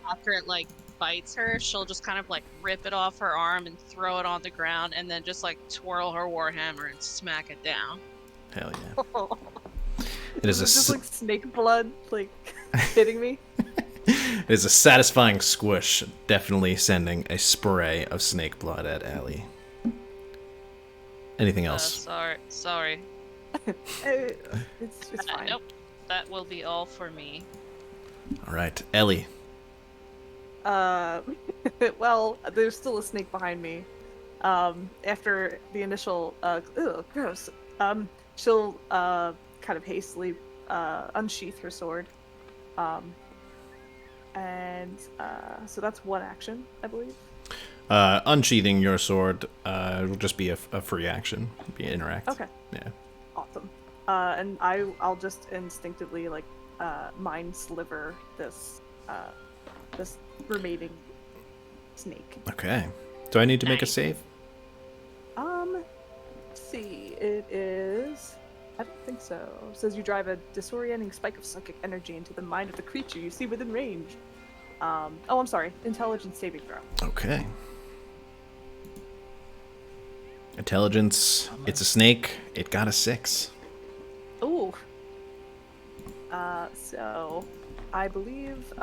After it like bites her, she'll just kind of like rip it off her arm and throw it on the ground, and then just like twirl her warhammer and smack it down. Hell yeah. It is just like snake blood, like hitting me. It is a satisfying squish, definitely sending a spray of snake blood at Ali. Anything else? Sorry. It's fine. Nope. That will be all for me. All right, Ellie. Well, there's still a snake behind me. After the initial, gross. She'll kind of hastily unsheath her sword. And so that's one action, I believe. Unsheathing your sword will just be a free action. Be interact. Okay. Yeah. Awesome. And I'll just instinctively like mind sliver this remaining snake. Okay. Do I need to make a save? Let's see. It is. I don't think so. It says you drive a disorienting spike of psychic energy into the mind of the creature you see within range. I'm sorry. Intelligence saving throw. Okay. Intelligence. It's a snake. It got a 6. Ooh. So I believe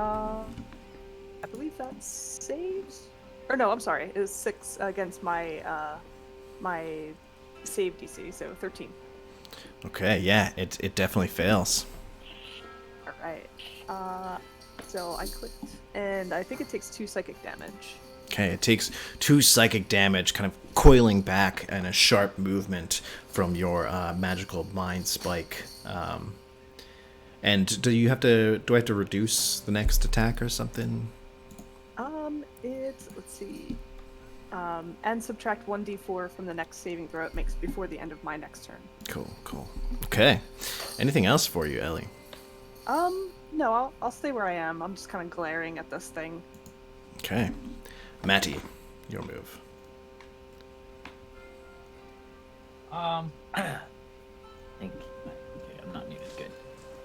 that saves. Or no, I'm sorry. It was 6 against my my save DC, so 13. Okay, yeah, it definitely fails. All right. So I clicked, and I think it takes 2 psychic damage. Okay, it takes 2 psychic damage, kind of coiling back in a sharp movement from your magical mind spike. And do I have to reduce the next attack or something? Let's see. And subtract 1d4 from the next saving throw it makes before the end of my next turn. Cool. Okay. Anything else for you, Ellie? No, I'll stay where I am. I'm just kind of glaring at this thing. Okay. Matty, your move. I think okay, I'm not muted. Good.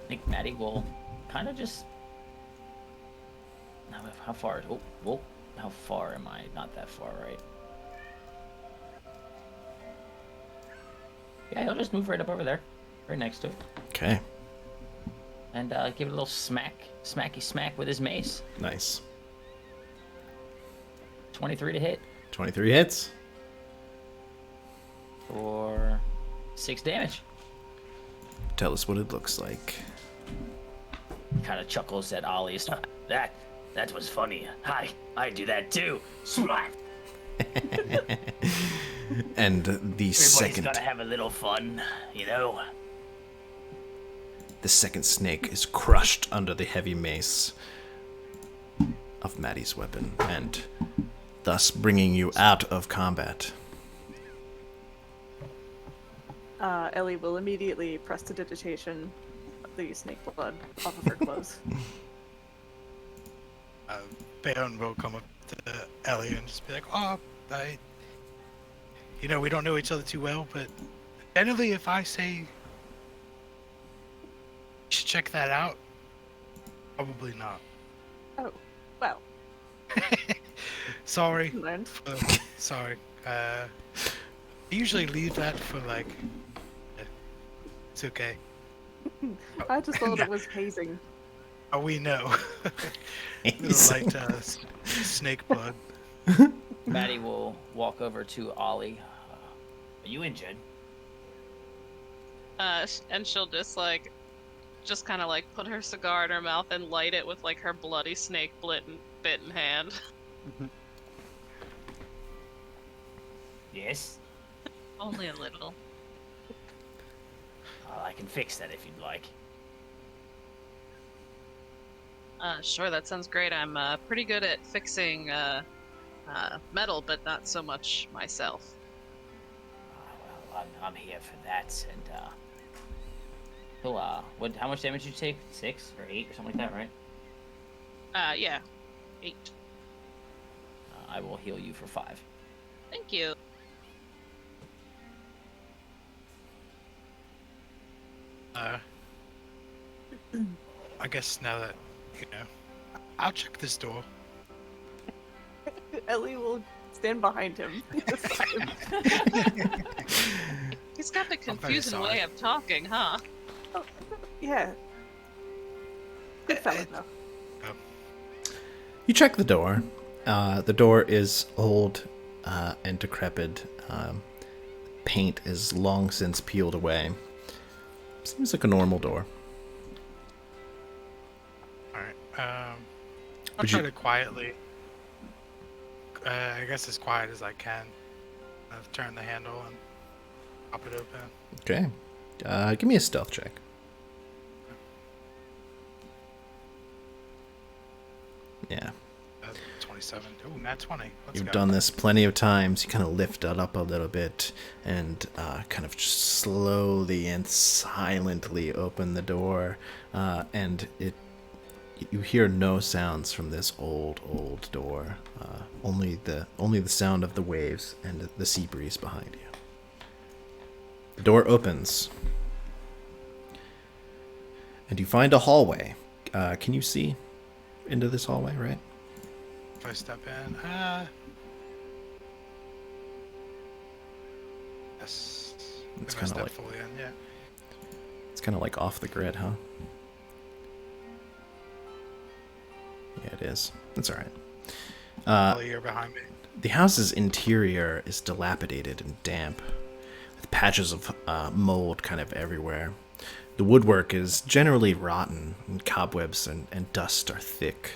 I think Maddie will kind of just. Now, how far? Oh, how far am I? Not that far, right? Yeah, he'll just move right up over there, right next to it, Okay. and give it a little smacky smack with his mace. Nice. 23 to hit 23 hits. for 6 damage. Tell us what it looks like. Kind of chuckles at Ollie. That was funny. Hi, I do that too. Smack. And the Everybody's second gotta have a little fun, you know. the second snake is crushed under the heavy mace of Matty's weapon, and thus bringing you out of combat. Ellie will immediately prestidigitation the snake blood off of her clothes. Bayon will come up to Ellie and just be like, "Oh, we don't know each other too well, but generally, if I say you should check that out, probably not." Oh, well. Sorry. Learned. Sorry. I usually leave that for it's okay. I just thought it was hazing. Oh, we know. Little light snake blood. Maddie will walk over to Ollie. Are you injured? And she'll just kind of put her cigar in her mouth and light it with her bloody snake bitten hand. Yes. Only a little. I can fix that if you'd like. Sure, that sounds great. I'm pretty good at fixing metal, but not so much myself. Well, I'm here for that, and how much damage did you take? 6 or 8 or something like that, right? Yeah, 8. I will heal you for 5. Thank you. I guess now that I'll check this door. Ellie will stand behind him. He's got the confusing way of talking, huh? Oh, yeah. Good fella, though. You check the door. The door is old and decrepit. Paint is long since peeled away. Seems like a normal door. Alright. I'll try to quietly, I guess as quiet as I can, turn the handle and pop it open. Okay. Give me a stealth check. Yeah. 27. Ooh, nat 20. Let's You've go. done this plenty of times. You kind of lift it up a little bit and kind of just slowly and silently open the door. And you hear no sounds from this old door. Only the sound of the waves and the sea breeze behind you. The door opens. And you find a hallway. Can you see into this hallway, right? If I step in, yes. It's If I kind of step like fully in, yeah. it's kind of like off the grid, huh? Yeah, it is. That's all right. Ollie, you're behind me. The house's interior is dilapidated and damp, with patches of mold kind of everywhere. The woodwork is generally rotten, and cobwebs and dust are thick.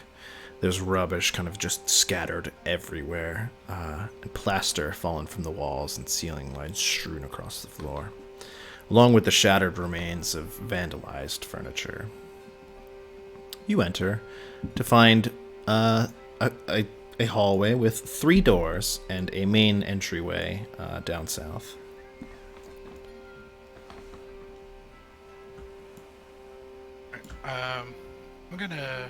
There's rubbish kind of just scattered everywhere, and plaster fallen from the walls and ceiling lies strewn across the floor, along with the shattered remains of vandalized furniture. You enter to find a hallway with 3 doors and a main entryway down south. I'm gonna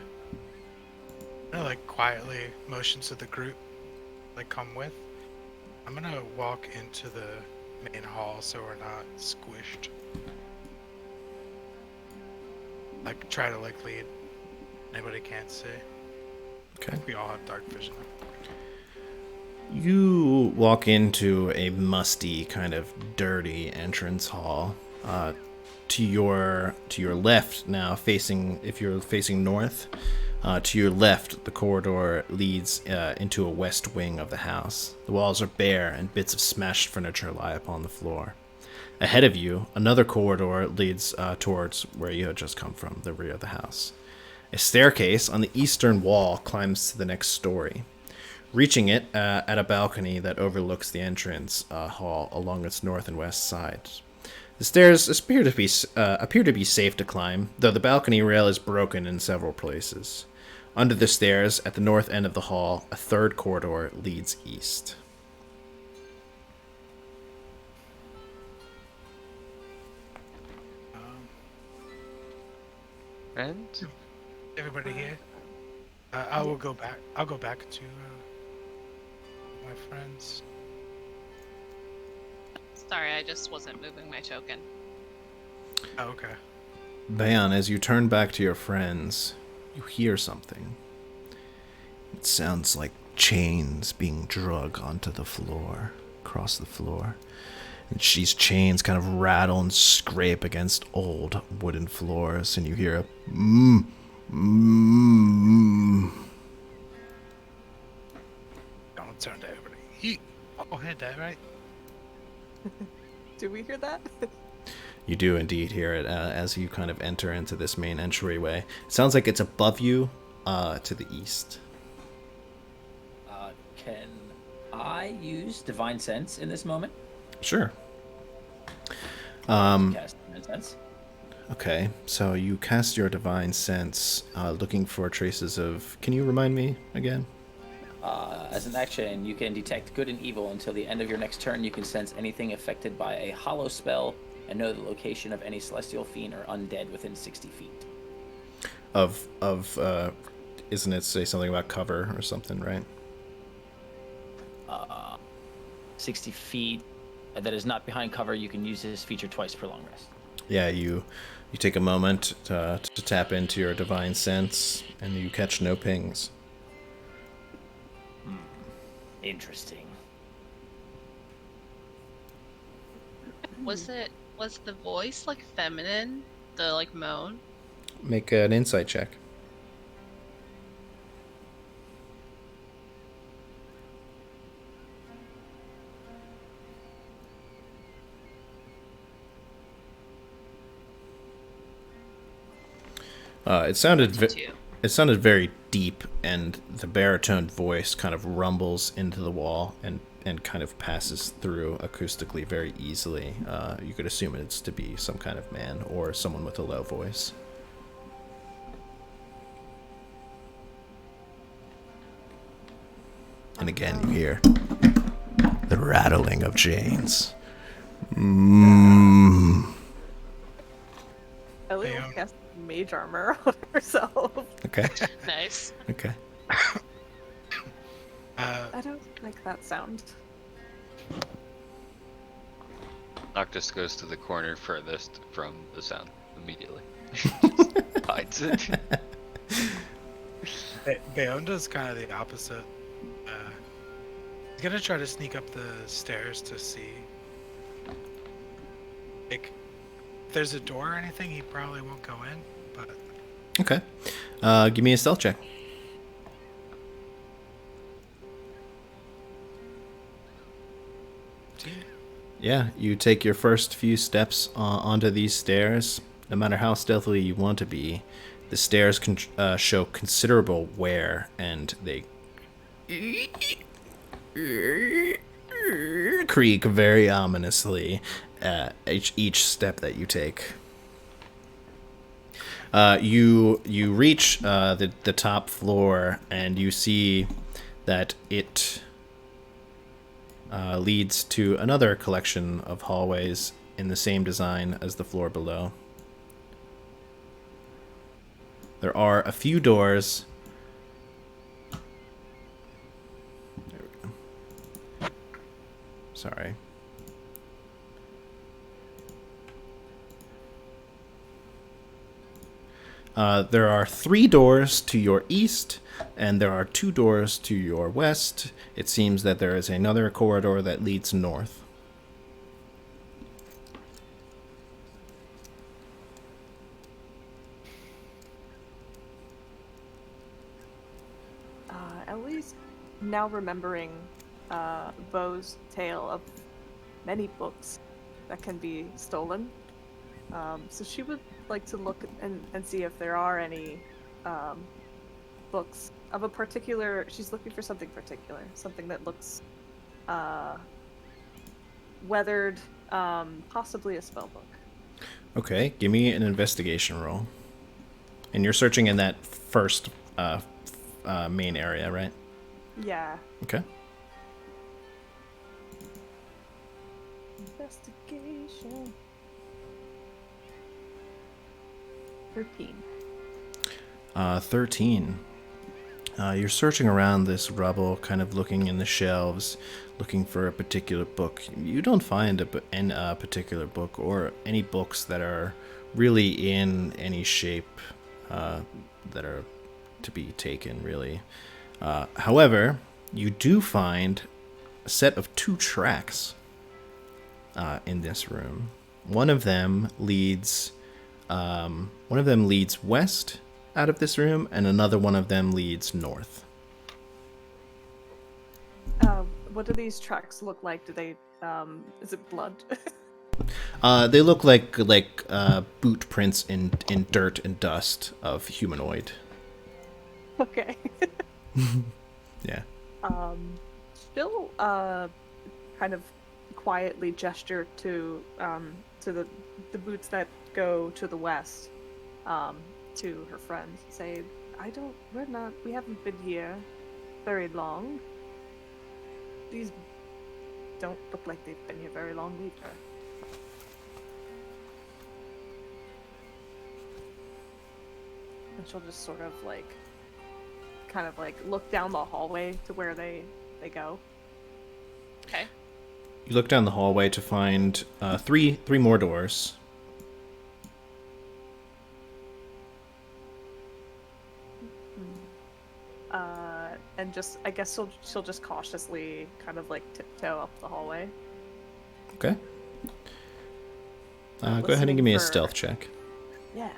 quietly motion to the group, come with. I'm gonna walk into the main hall so we're not squished. Try to lead. Anybody can't see. Okay. We all have dark vision. You walk into a musty, kind of dirty entrance hall. To your left now, if you're facing north, to your left, the corridor leads into a west wing of the house. The walls are bare and bits of smashed furniture lie upon the floor. Ahead of you, another corridor leads towards where you had just come from, the rear of the house. A staircase on the eastern wall climbs to the next story, reaching it at a balcony that overlooks the entrance hall along its north and west sides. The stairs appear to be safe to climb, though the balcony rail is broken in several places. Under the stairs, at the north end of the hall, a third corridor leads east. And Everybody here. I will go back. I'll go back to my friends. Sorry, I just wasn't moving my token. Oh, okay. Bayon, as you turn back to your friends, you hear something. It sounds like chains being drug onto the floor, across the floor. And these chains kind of rattle and scrape against old wooden floors, and you hear a Don't turn to everybody. You all heard that, right? Do we hear that? You do indeed hear it as you kind of enter into this main entryway. It sounds like it's above you, to the east. Can I use Divine Sense in this moment? Sure. Cast Divine Sense. Okay, so you cast your Divine Sense, looking for traces of... Can you remind me again? As an action, you can detect good and evil until the end of your next turn. You can sense anything affected by a hollow spell and know the location of any celestial fiend or undead within 60 feet. Isn't it say something about cover or something, right? 60 feet that is not behind cover, you can use this feature twice per long rest. Yeah, you take a moment to tap into your Divine Sense, and you catch no pings. Interesting. Was the voice like feminine? The like moan? Make an insight check. It sounded very deep, and the baritone voice kind of rumbles into the wall and kind of passes through acoustically very easily. You could assume it's to be some kind of man or someone with a low voice. And again, you hear the rattling of chains. Ellie will cast mage armor on herself. Okay. Nice. Okay. I don't like that sound. Noctis goes to the corner furthest from the sound immediately. Hides it. Bayonda's kind of the opposite. He's gonna try to sneak up the stairs to see. Like, if there's a door or anything, he probably won't go in, but... Okay. Give me a stealth check. Yeah, you take your first few steps onto these stairs. No matter how stealthily you want to be, the stairs can show considerable wear, and they creak very ominously each step that you take. You reach the top floor, and you see that it leads to another collection of hallways in the same design as the floor below. There are a few doors. There we go. Sorry. There are 3 doors to your east, and there are 2 doors to your west. It seems that there is another corridor that leads north. Ellie's now remembering Beau's tale of many books that can be stolen. So she would like to look and see if there are any books of a particular... She's looking for something particular. Something that looks weathered, possibly a spell book. Okay, give me an investigation roll. And you're searching in that first main area, right? Yeah. Okay. Investigation. 13. 13. You're searching around this rubble, kind of looking in the shelves, looking for a particular book. You don't find a particular book or any books that are really in any shape that are to be taken, really. However, you do find a set of 2 tracks in this room. One of them leads west out of this room, and another one of them leads north. What do these tracks look like? Do they, is it blood? They look like boot prints in dirt and dust of humanoid. Okay. Yeah. She'll, kind of quietly gesture to the boots that go to the west, to her friends. Say, we haven't been here very long. These don't look like they've been here very long either. And she'll just sort of kind of look down the hallway to where they go. Okay. You look down the hallway to find three more doors. And I guess she'll just cautiously kind of tiptoe up the hallway. Okay. Go ahead and give me a stealth check. Yeah.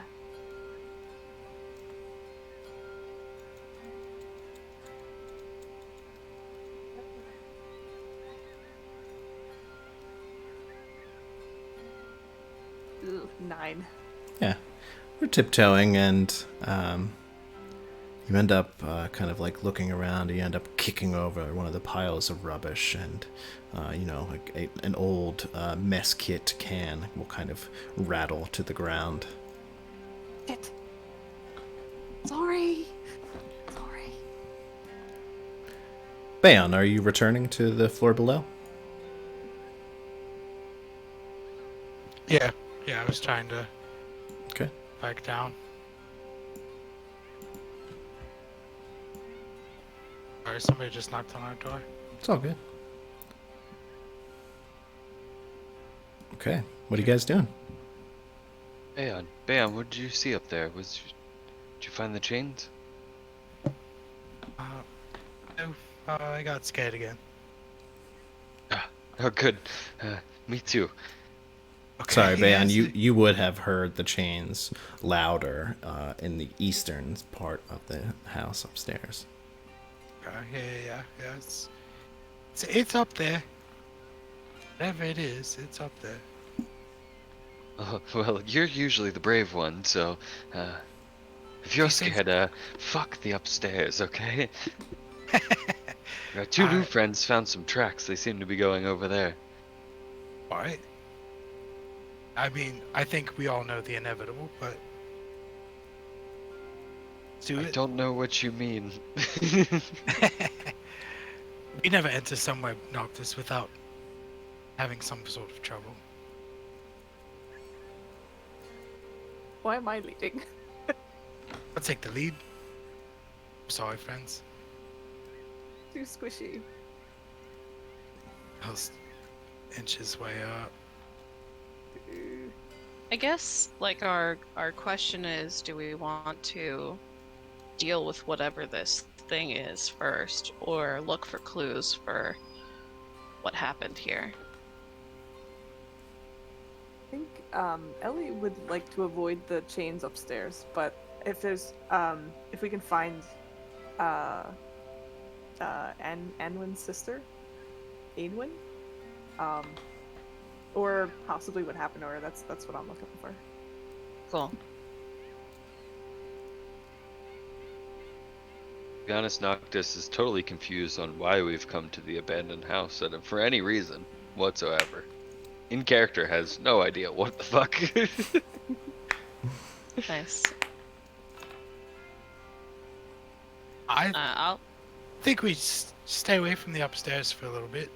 Ooh, 9. Yeah. You're tiptoeing, and you end up kind of looking around. You end up kicking over one of the piles of rubbish, and an old mess kit can will kind of rattle to the ground. Shit. Sorry. Bayon, are you returning to the floor below? Yeah, I was trying to Okay. back down. Sorry, somebody just knocked on our door. It's all good. Okay. What are you guys doing? Bam, what did you see up there? Did you find the chains? No, I got scared again. Oh, good. Me too. Okay, Sorry, Bayon, yes, you would have heard the chains louder in the eastern part of the house upstairs. Yeah. It's up there. Whatever it is, it's up there. Well, you're usually the brave one, so if you're scared, fuck the upstairs, okay? Our 2 new friends found some tracks. They seem to be going over there. Alright. I mean, I think we all know the inevitable, but... I don't know what you mean. We never enter somewhere noctis without having some sort of trouble. Why am I leading? I'll take the lead. Sorry, friends. Too squishy. I'll inch his way up. I guess, our question is, do we want to deal with whatever this thing is first, or look for clues for what happened here? I think Ellie would like to avoid the chains upstairs, but if we can find Aenwyn's sister, Aenwyn, or possibly what happened to her. That's what I'm looking for. Cool. To be honest, Noctis is totally confused on why we've come to the abandoned house, and for any reason whatsoever. In character, has no idea what the fuck. Nice. I think we stay away from the upstairs for a little bit.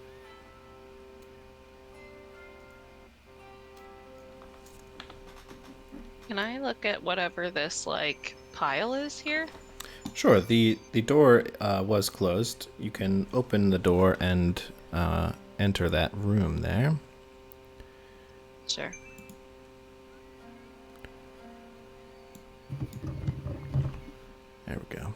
Can I look at whatever this pile is here? Sure, the door was closed. You can open the door and enter that room there. Sure. There we go.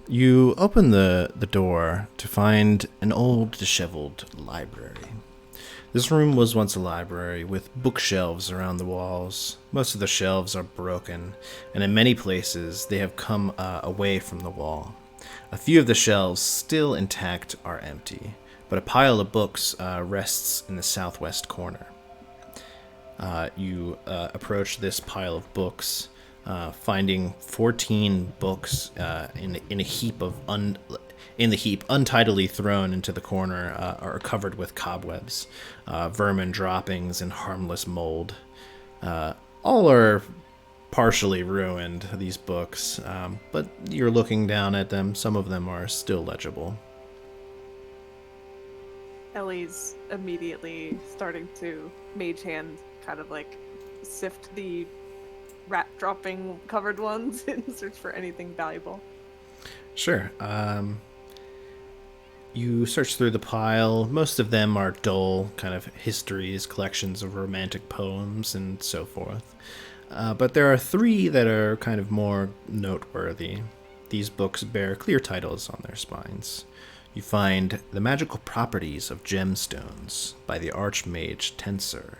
You open the door to find an old, disheveled library. This room was once a library with bookshelves around the walls. Most of the shelves are broken, and in many places they have come away from the wall. A few of the shelves, still intact, are empty, but a pile of books rests in the southwest corner. You approach this pile of books, finding 14 books in a heap of untidily thrown into the corner, are covered with cobwebs, vermin droppings, and harmless mold. All are partially ruined, these books, but you're looking down at them. Some of them are still legible. Ellie's immediately starting to mage hand kind of like sift the rat dropping covered ones in search for anything valuable. Sure. You search through the pile. Most of them are dull, kind of histories, collections of romantic poems, and so forth. But there are 3 that are kind of more noteworthy. These books bear clear titles on their spines. You find The Magical Properties of Gemstones by the Archmage Tensor.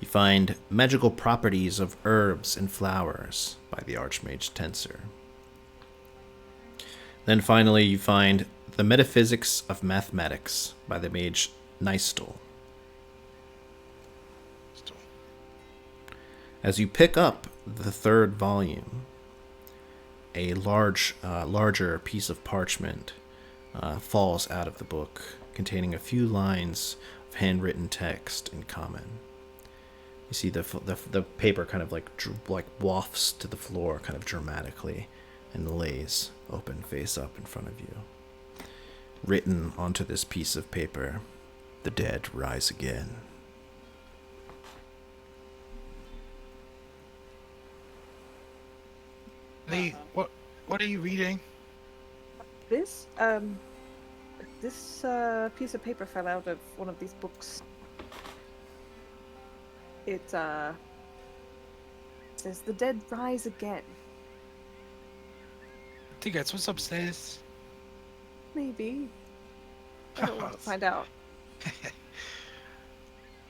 You find Magical Properties of Herbs and Flowers by the Archmage Tensor. Then finally you find The Metaphysics of Mathematics by the mage Nystel. As you pick up the 3rd volume, a larger piece of parchment falls out of the book, containing a few lines of handwritten text in common. You see the paper kind of like wafts to the floor kind of dramatically and lays open face up in front of you. Written onto this piece of paper, "The dead rise again." Lee, what are you reading? This piece of paper fell out of one of these books. It says "The dead rise again." I think that's what's upstairs. Maybe. I don't want to find out.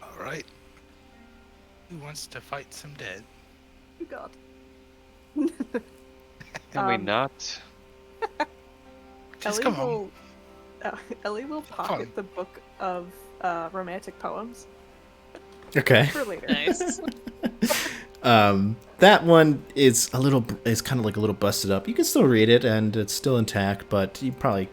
All right. Who wants to fight some dead? Oh God. Can we not? Just Ellie come on. will. Ellie will pocket the book of romantic poems Okay. for later. Nice. That one is kind of like a little busted up. You can still read it, and it's still intact, but you probably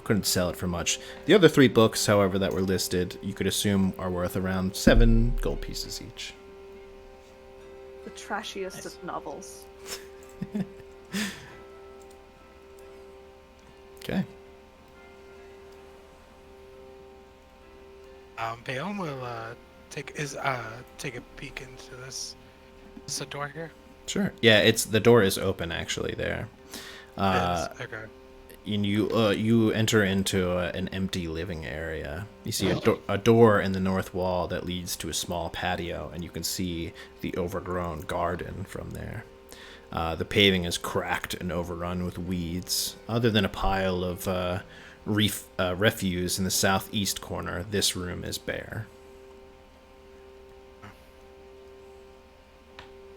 couldn't sell it for much. The other 3 books, however, that were listed, you could assume are worth around 7 gold pieces each. The trashiest of novels. Okay. Bayon will take a peek into this. Is the door here? Sure. Yeah, the door is open actually there. Yes. Okay. And you enter into an empty living area. You see a door in the north wall that leads to a small patio, and you can see the overgrown garden from there. The paving is cracked and overrun with weeds. Other than a pile of refuse in the southeast corner, this room is bare.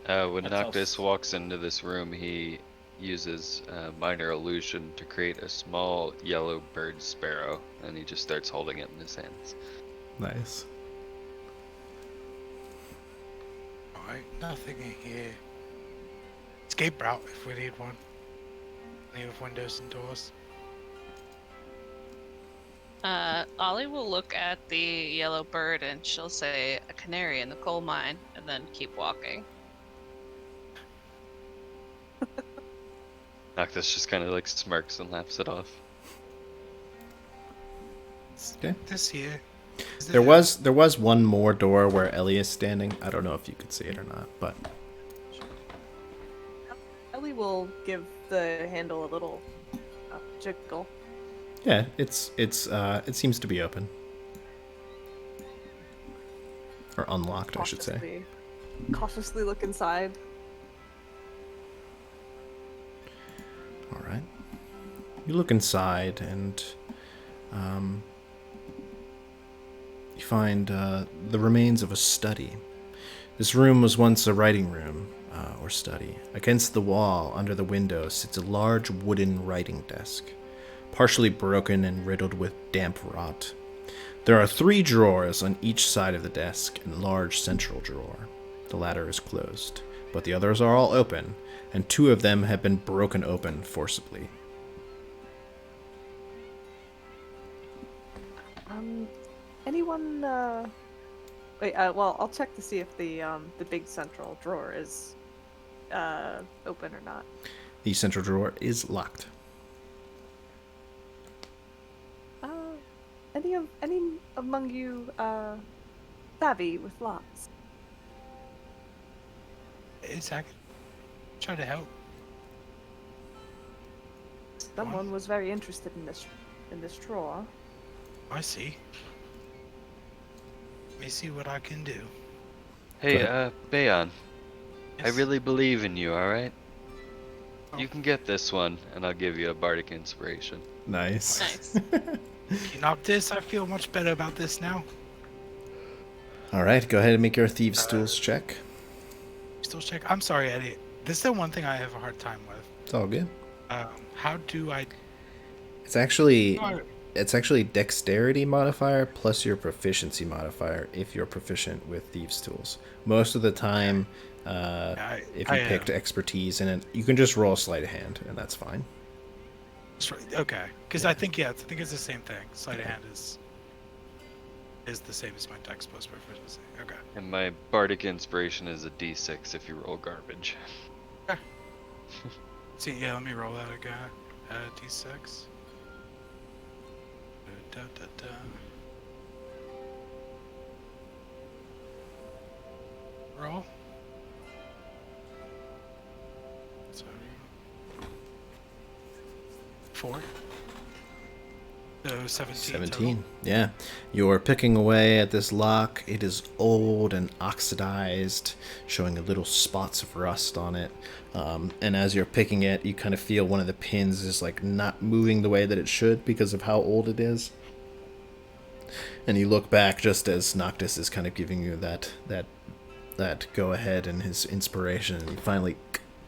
When That's Noctis walks into this room, he uses minor illusion to create a small yellow bird sparrow, and he just starts holding it in his hands. Nice. Alright, nothing in here. Escape route if we need one. Any of windows and doors. Ollie will look at the yellow bird and she'll say, "A canary in the coal mine," and then keep walking. Noctis just kind of like smirks and laughs it off. Okay. This here. There was one more door where Ellie is standing. I don't know if you could see it or not, but Ellie will give the handle a little jiggle. yeah, it seems to be open. Or unlocked, I should say. Cautiously look inside. All right. You look inside and you find the remains of a study. This room was once a writing room or study. Against the wall, under the window, sits a large wooden writing desk, partially broken and riddled with damp rot. There are 3 drawers on each side of the desk and a large central drawer. The latter is closed, but the others are all open, and 2 of them have been broken open forcibly. Anyone? Wait. Well, I'll check to see if the big central drawer is open or not. The central drawer is locked. Any among you savvy with locks? It's I could try to help. Someone was very interested in this drawer. I see. Let me see what I can do. Hey, Bayon, I Yes. really believe in you, alright? Oh. You can get this one, and I'll give you a bardic inspiration. Nice. Nice. You knocked this. I feel much better about this now. All right, go ahead and make your thieves' tools check. Still check. I'm sorry, Eddie. This is the one thing I have a hard time with. It's all good. How do I? It's actually No, dexterity modifier plus your proficiency modifier if you're proficient with thieves' tools. Most of the time, if you picked expertise in it, you can just roll a sleight of hand, and that's fine. Okay, because I think it's the same thing. Sleight of hand is the same as my dex plus proficiency. Okay. And my bardic inspiration is a d6 if you roll garbage. See, yeah, let me roll that again. D6. Da, da, da. Roll. Sorry. 4. So 17. 17. Yeah. You're picking away at this lock. It is old and oxidized, showing a little spots of rust on it. And as you're picking it, you kind of feel one of the pins is like not moving the way that it should because of how old it is. And you look back just as Noctis is kind of giving you that go ahead and his inspiration, and you finally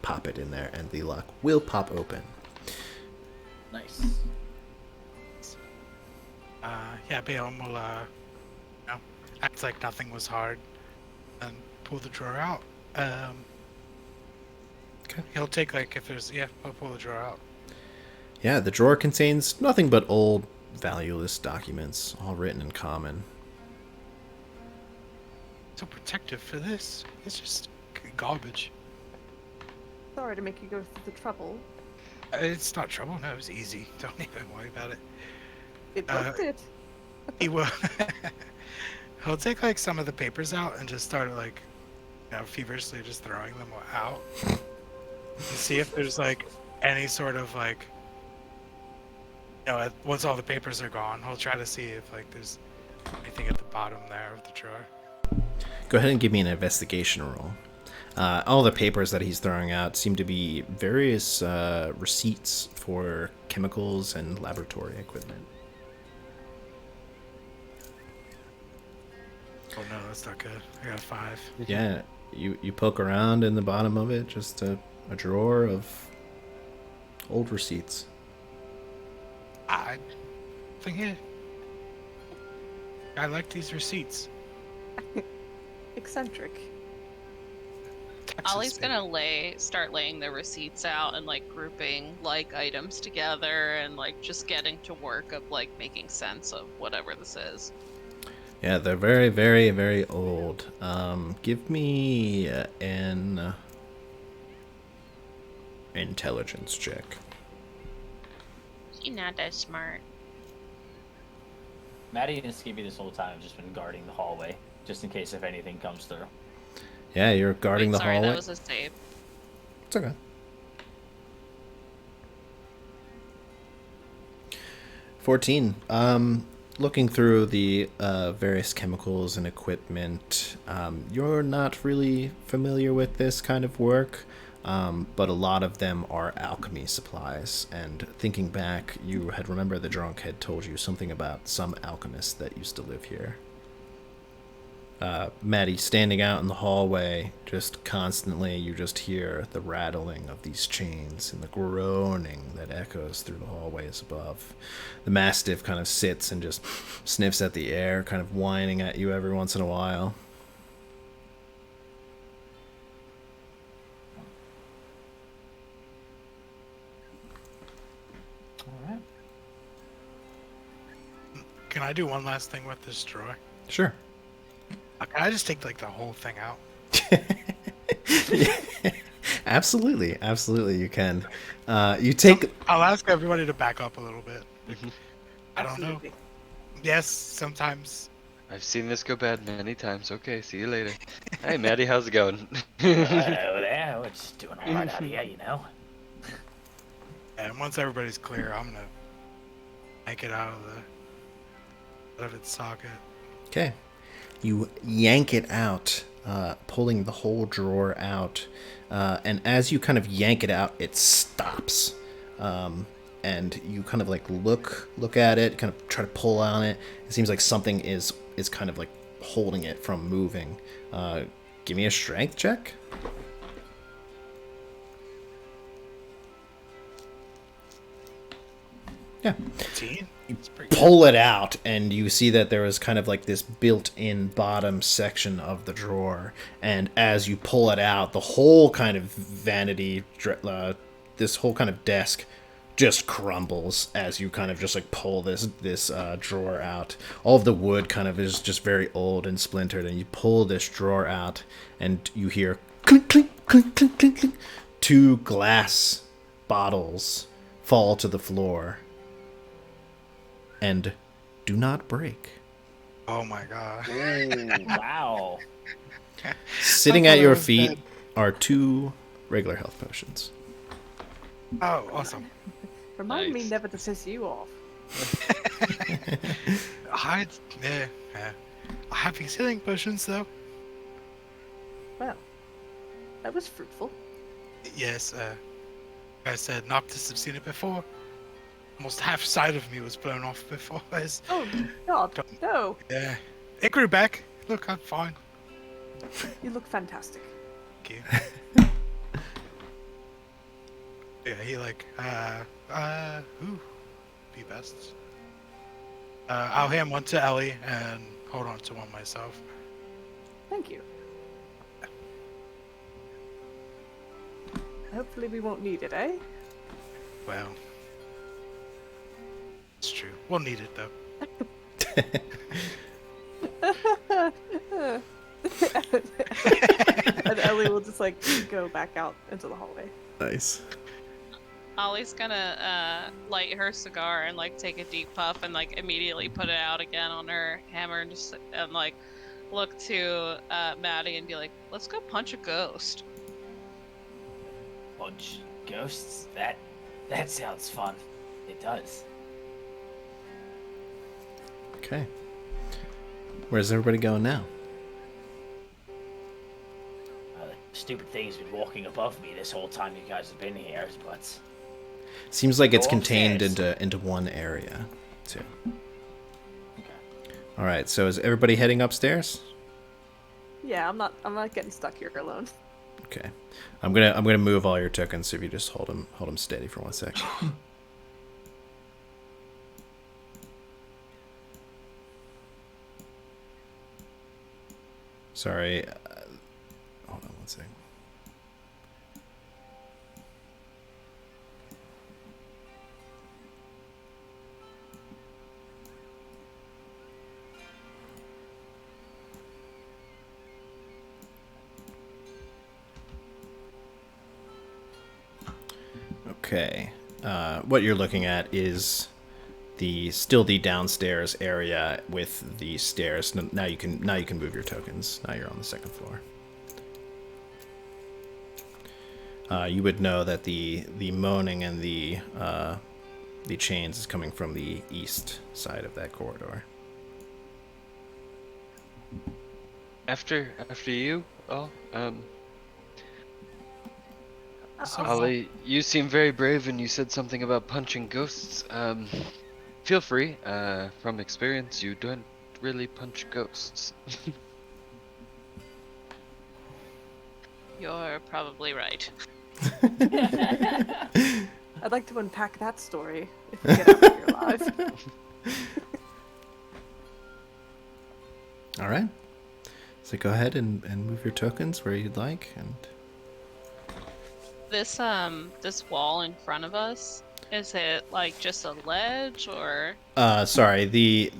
pop it in there, and the lock will pop open. Nice. Yeah, Balaam will, act like nothing was hard and pull the drawer out. Okay. He'll take, if there's, he'll pull the drawer out. Yeah, the drawer contains nothing but old, valueless documents, all written in common. So protective for this. It's just garbage. Sorry to make you go through the trouble. It's not trouble. No, it was easy. Don't even worry about it. It worth it. He will. He'll take some of the papers out and just start feverishly just throwing them out. And see if there's any sort of once all the papers are gone, he'll try to see if there's anything at the bottom there of the drawer. Go ahead and give me an investigation roll. All the papers that he's throwing out seem to be various receipts for chemicals and laboratory equipment. Oh no, that's not good. I got a 5. Yeah, you poke around in the bottom of it, just a drawer of old receipts. Nothing here. I like these receipts. Eccentric. Texas, Ollie's baby. gonna start laying the receipts out and grouping items together and just getting to work of making sense of whatever this is. Yeah, they're very, very, very old. Give me an intelligence check. She's not that smart. Maddie and Skippy this whole time have just been guarding the hallway, just in case if anything comes through. Yeah, you're guarding Wait, the sorry, hallway. that was a save. It's okay. 14. Looking through the various chemicals and equipment, you're not really familiar with this kind of work, but a lot of them are alchemy supplies. And thinking back, you had remembered the drunk had told you something about some alchemist that used to live here. Maddie, standing out in the hallway, just constantly, you just hear the rattling of these chains and the groaning that echoes through the hallways above. The mastiff kind of sits and just sniffs at the air, kind of whining at you every once in a while. All right. Can I do one last thing with this drawer? Sure. Can I just take like the whole thing out? Absolutely, absolutely, you can. You take. I'll ask everybody to back up a little bit. I don't know. Absolutely. Yes, sometimes. I've seen this go bad many times. Okay, see you later. Hey, Maddie, how's it going? Hello there. We're just doing all right out here, you know. And once everybody's clear, I'm gonna yank it out of its socket. Okay. You yank it out, pulling the whole drawer out. And as you kind of yank it out, it stops. And you kind of like look at it, kind of try to pull on it. It seems like something is kind of like holding it from moving. Give me a strength check. Yeah. 15? You It's pretty good. pull it out, and you see that there is kind of like this built-in bottom section of the drawer. And as you pull it out, the whole kind of vanity, this whole kind of desk, just crumbles as you kind of just like pull this drawer out. All of the wood kind of is just very old and splintered, and you pull this drawer out, and you hear clink, clink, clink, clink, clink, clink. 2 glass bottles fall to the floor and do not break. Oh my god. Ooh, wow. Sitting I at thought I your was feet dead. are 2 regular health potions. Oh, awesome. Remind me Nice. never to piss you off. Yeah. I have these healing potions though. Well, that was fruitful. Yes, I said Noctis have seen it before. Almost half side of me was blown off before. Oh God, no! Yeah. It grew back. Look, I'm fine. You look fantastic. Thank you. Yeah, he like, who be best? I'll hand one to Ellie and hold on to one myself. Thank you. Hopefully we won't need it, eh? Well, it's true. We'll need it though. And Ellie will just like go back out into the hallway. Nice. Ollie's gonna light her cigar and like take a deep puff and like immediately put it out again on her hammer and just and like look to Maddie and be like, "Let's go punch a ghost." Punch ghosts? That sounds fun. It does. Okay. Where's everybody going now? The stupid thing's been walking above me this whole time you guys have been here, but Seems like it's Go contained upstairs. into one area, too. okay. All right. So is everybody heading upstairs? Yeah, I'm not getting stuck here alone. Okay. I'm gonna move all your tokens. So if you just hold them steady for 1 second. Sorry. Hold on 1 second. Okay. What you're looking at is the downstairs area with the stairs. Now you can move your tokens. Now you're on the second floor. You would know that the moaning and the chains is coming from the east side of that corridor. After you, So, Ollie, you seem very brave, and you said something about punching ghosts. Feel free. From experience, you don't really punch ghosts. You're probably right. I'd like to unpack that story if we get out of here alive. All right. So go ahead and move your tokens where you'd like. And This wall in front of us, is it like just a ledge or? sorry,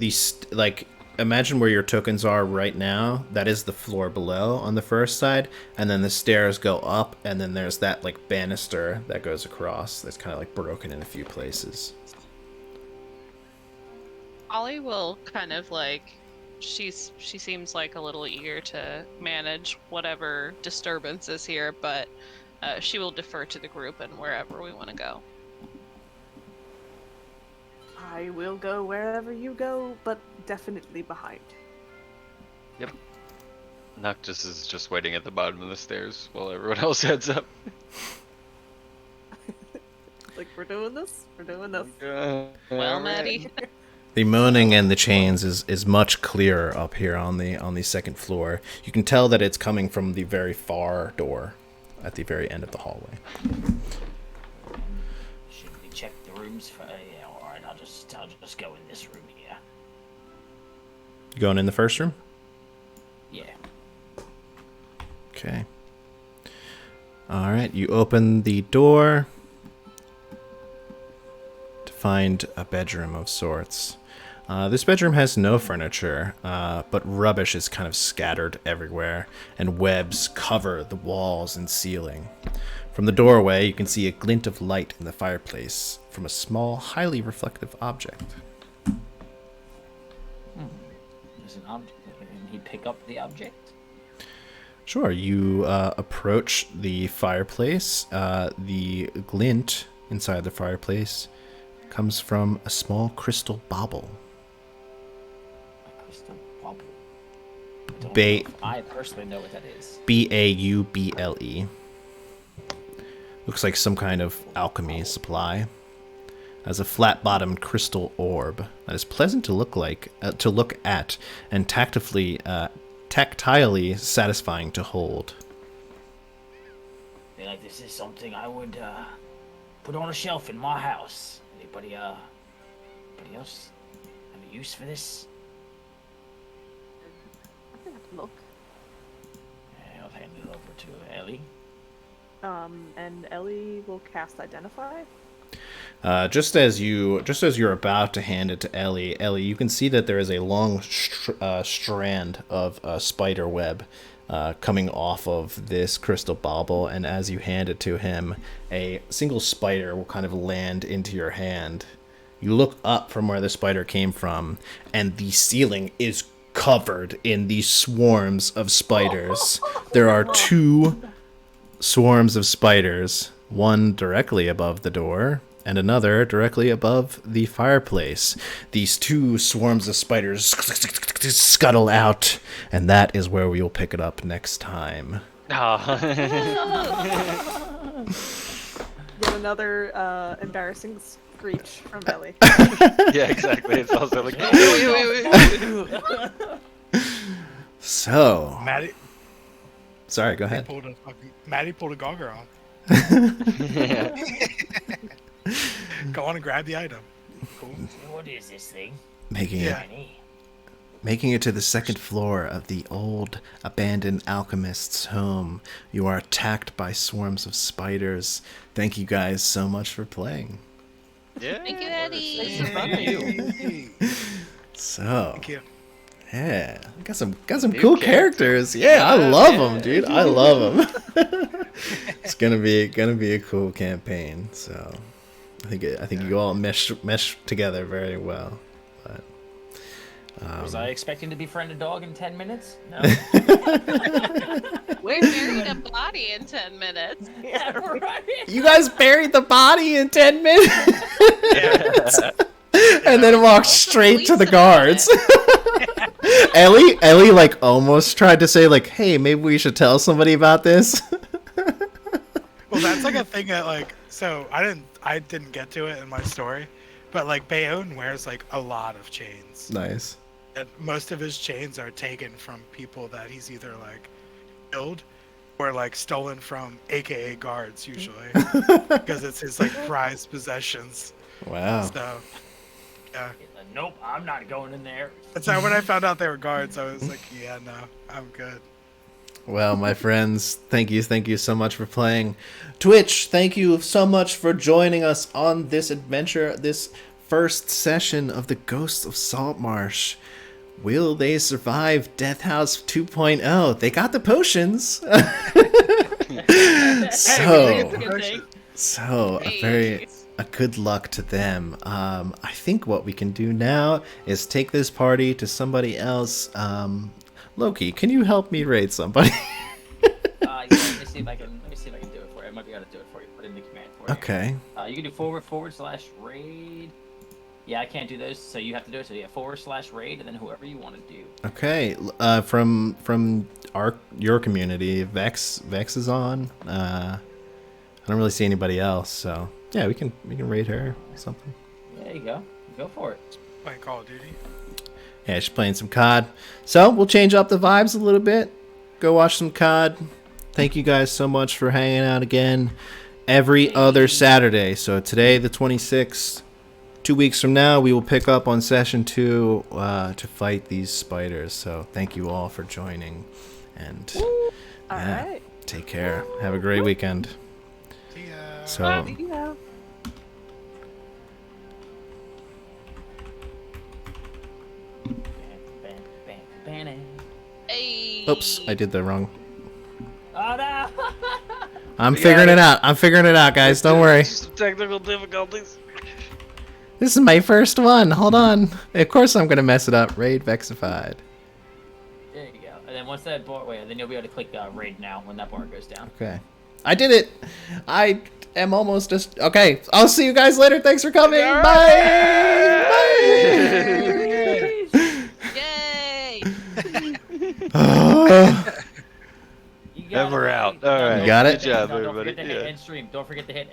like imagine where your tokens are right now. That is the floor below on the first side, and then the stairs go up, and then there's that like banister that goes across. That's kind of like broken in a few places. Ollie will kind of like, she seems like a little eager to manage whatever disturbance is here, but she will defer to the group and wherever we want to go. I will go wherever you go, but definitely behind. Yep. Noctis is just waiting at the bottom of the stairs while everyone else heads up. Like, we're doing this? We're doing this. Well, Maddie. The moaning and the chains is much clearer up here on the second floor. You can tell that it's coming from the very far door at the very end of the hallway. Should we check the rooms for? Yeah, all right. I'll just go in this room here. You going in the first room? Yeah. Okay. All right. You open the door to find a bedroom of sorts. This bedroom has no furniture, but rubbish is kind of scattered everywhere, and webs cover the walls and ceiling. From the doorway, you can see a glint of light in the fireplace from a small, highly reflective object. There's an object. Can he pick up the object? Sure, you approach the fireplace. The glint inside the fireplace comes from a small crystal bauble. A crystal bauble. I personally know what that is. Bauble. Looks like some kind of alchemy supply. As a flat-bottomed crystal orb that is pleasant to look at, and tactilely satisfying to hold. I feel like this is something I would put on a shelf in my house. Anybody else have a use for this? I can have a look. I'll hand it over to Ellie. And Ellie will cast Identify. Just as you're about to hand it to Ellie, you can see that there is a long strand of spider web coming off of this crystal bauble, and as you hand it to him, a single spider will kind of land into your hand. You look up from where the spider came from, and the ceiling is covered in these swarms of spiders. There are 2 swarms of spiders, one directly above the door, and another directly above the fireplace. These 2 swarms of spiders scuttle out, and that is where we will pick it up next time. Yet another embarrassing screech from Ellie. Yeah, exactly. It's also like, wait. So, Maddie sorry, go ahead. Maddie pulled a gogger on. Yeah. Go on and grab the item. Cool. What is this thing? Making it to the second floor of the old abandoned alchemist's home. You are attacked by swarms of spiders. Thank you guys so much for playing. Yeah. Thank you, Eddie. Hey. So, Thank you. yeah, got some cool characters. Yeah, I love them, dude. I love them. It's gonna be a cool campaign. So, I think you all mesh together very well. But Was I expecting to befriend a dog in 10 minutes? No. We buried a body in 10 minutes. Yeah, right. you guys buried the body in 10 minutes, and then walked straight to the guards. Ellie, like almost tried to say like, "Hey, maybe we should tell somebody about this." Well, that's like a thing that like. So I didn't get to it in my story, but like Bayonne wears like a lot of chains. Nice. And most of his chains are taken from people that he's either like killed or like stolen from, aka guards usually, because it's his like prized possessions. Wow. So yeah. Nope, I'm not going in there. And so when I found out they were guards, I was like, yeah, no, I'm good. Well, my friends, thank you so much for playing. Twitch, thank you so much for joining us on this adventure, this first session of the Ghosts of Saltmarsh. Will they survive Death House 2.0? They got the potions. So a good luck to them. I think what we can do now is take this party to somebody else. Loki, can you help me raid somebody? Let me see if I can do it for you. I might be able to do it for you. Put in the command for you. Okay. You can do /raid. Yeah, I can't do those, so you have to do it. So yeah, /raid, and then whoever you want to do. Okay. From your community, Vex is on. I don't really see anybody else, so yeah, we can raid her or something. There you go. Go for it. Playing Call of Duty. Yeah, she's playing some COD. So we'll change up the vibes a little bit. Go watch some COD. Thank you guys so much for hanging out again every other Saturday. So today, the 26th, 2 weeks from now, we will pick up on session 2 to fight these spiders. So thank you all for joining. And Alright. take care. Have a great weekend. See ya. So. Yeah. Hey. Oops, I did that wrong. Oh no! I'm figuring it out. I'm figuring it out, guys. Don't worry. Some technical difficulties. This is my first one. Hold on. Of course I'm going to mess it up. Raid Vexified. There you go. And then once that bar, then you'll be able to click raid now when that bar goes down. Okay. I did it. I am almost just... Okay. I'll see you guys later. Thanks for coming. Right. Bye. Bye. Yay! You got And we're it. out. All right. You got it? Good job, Don't everybody. forget to hit end stream. Don't forget to hit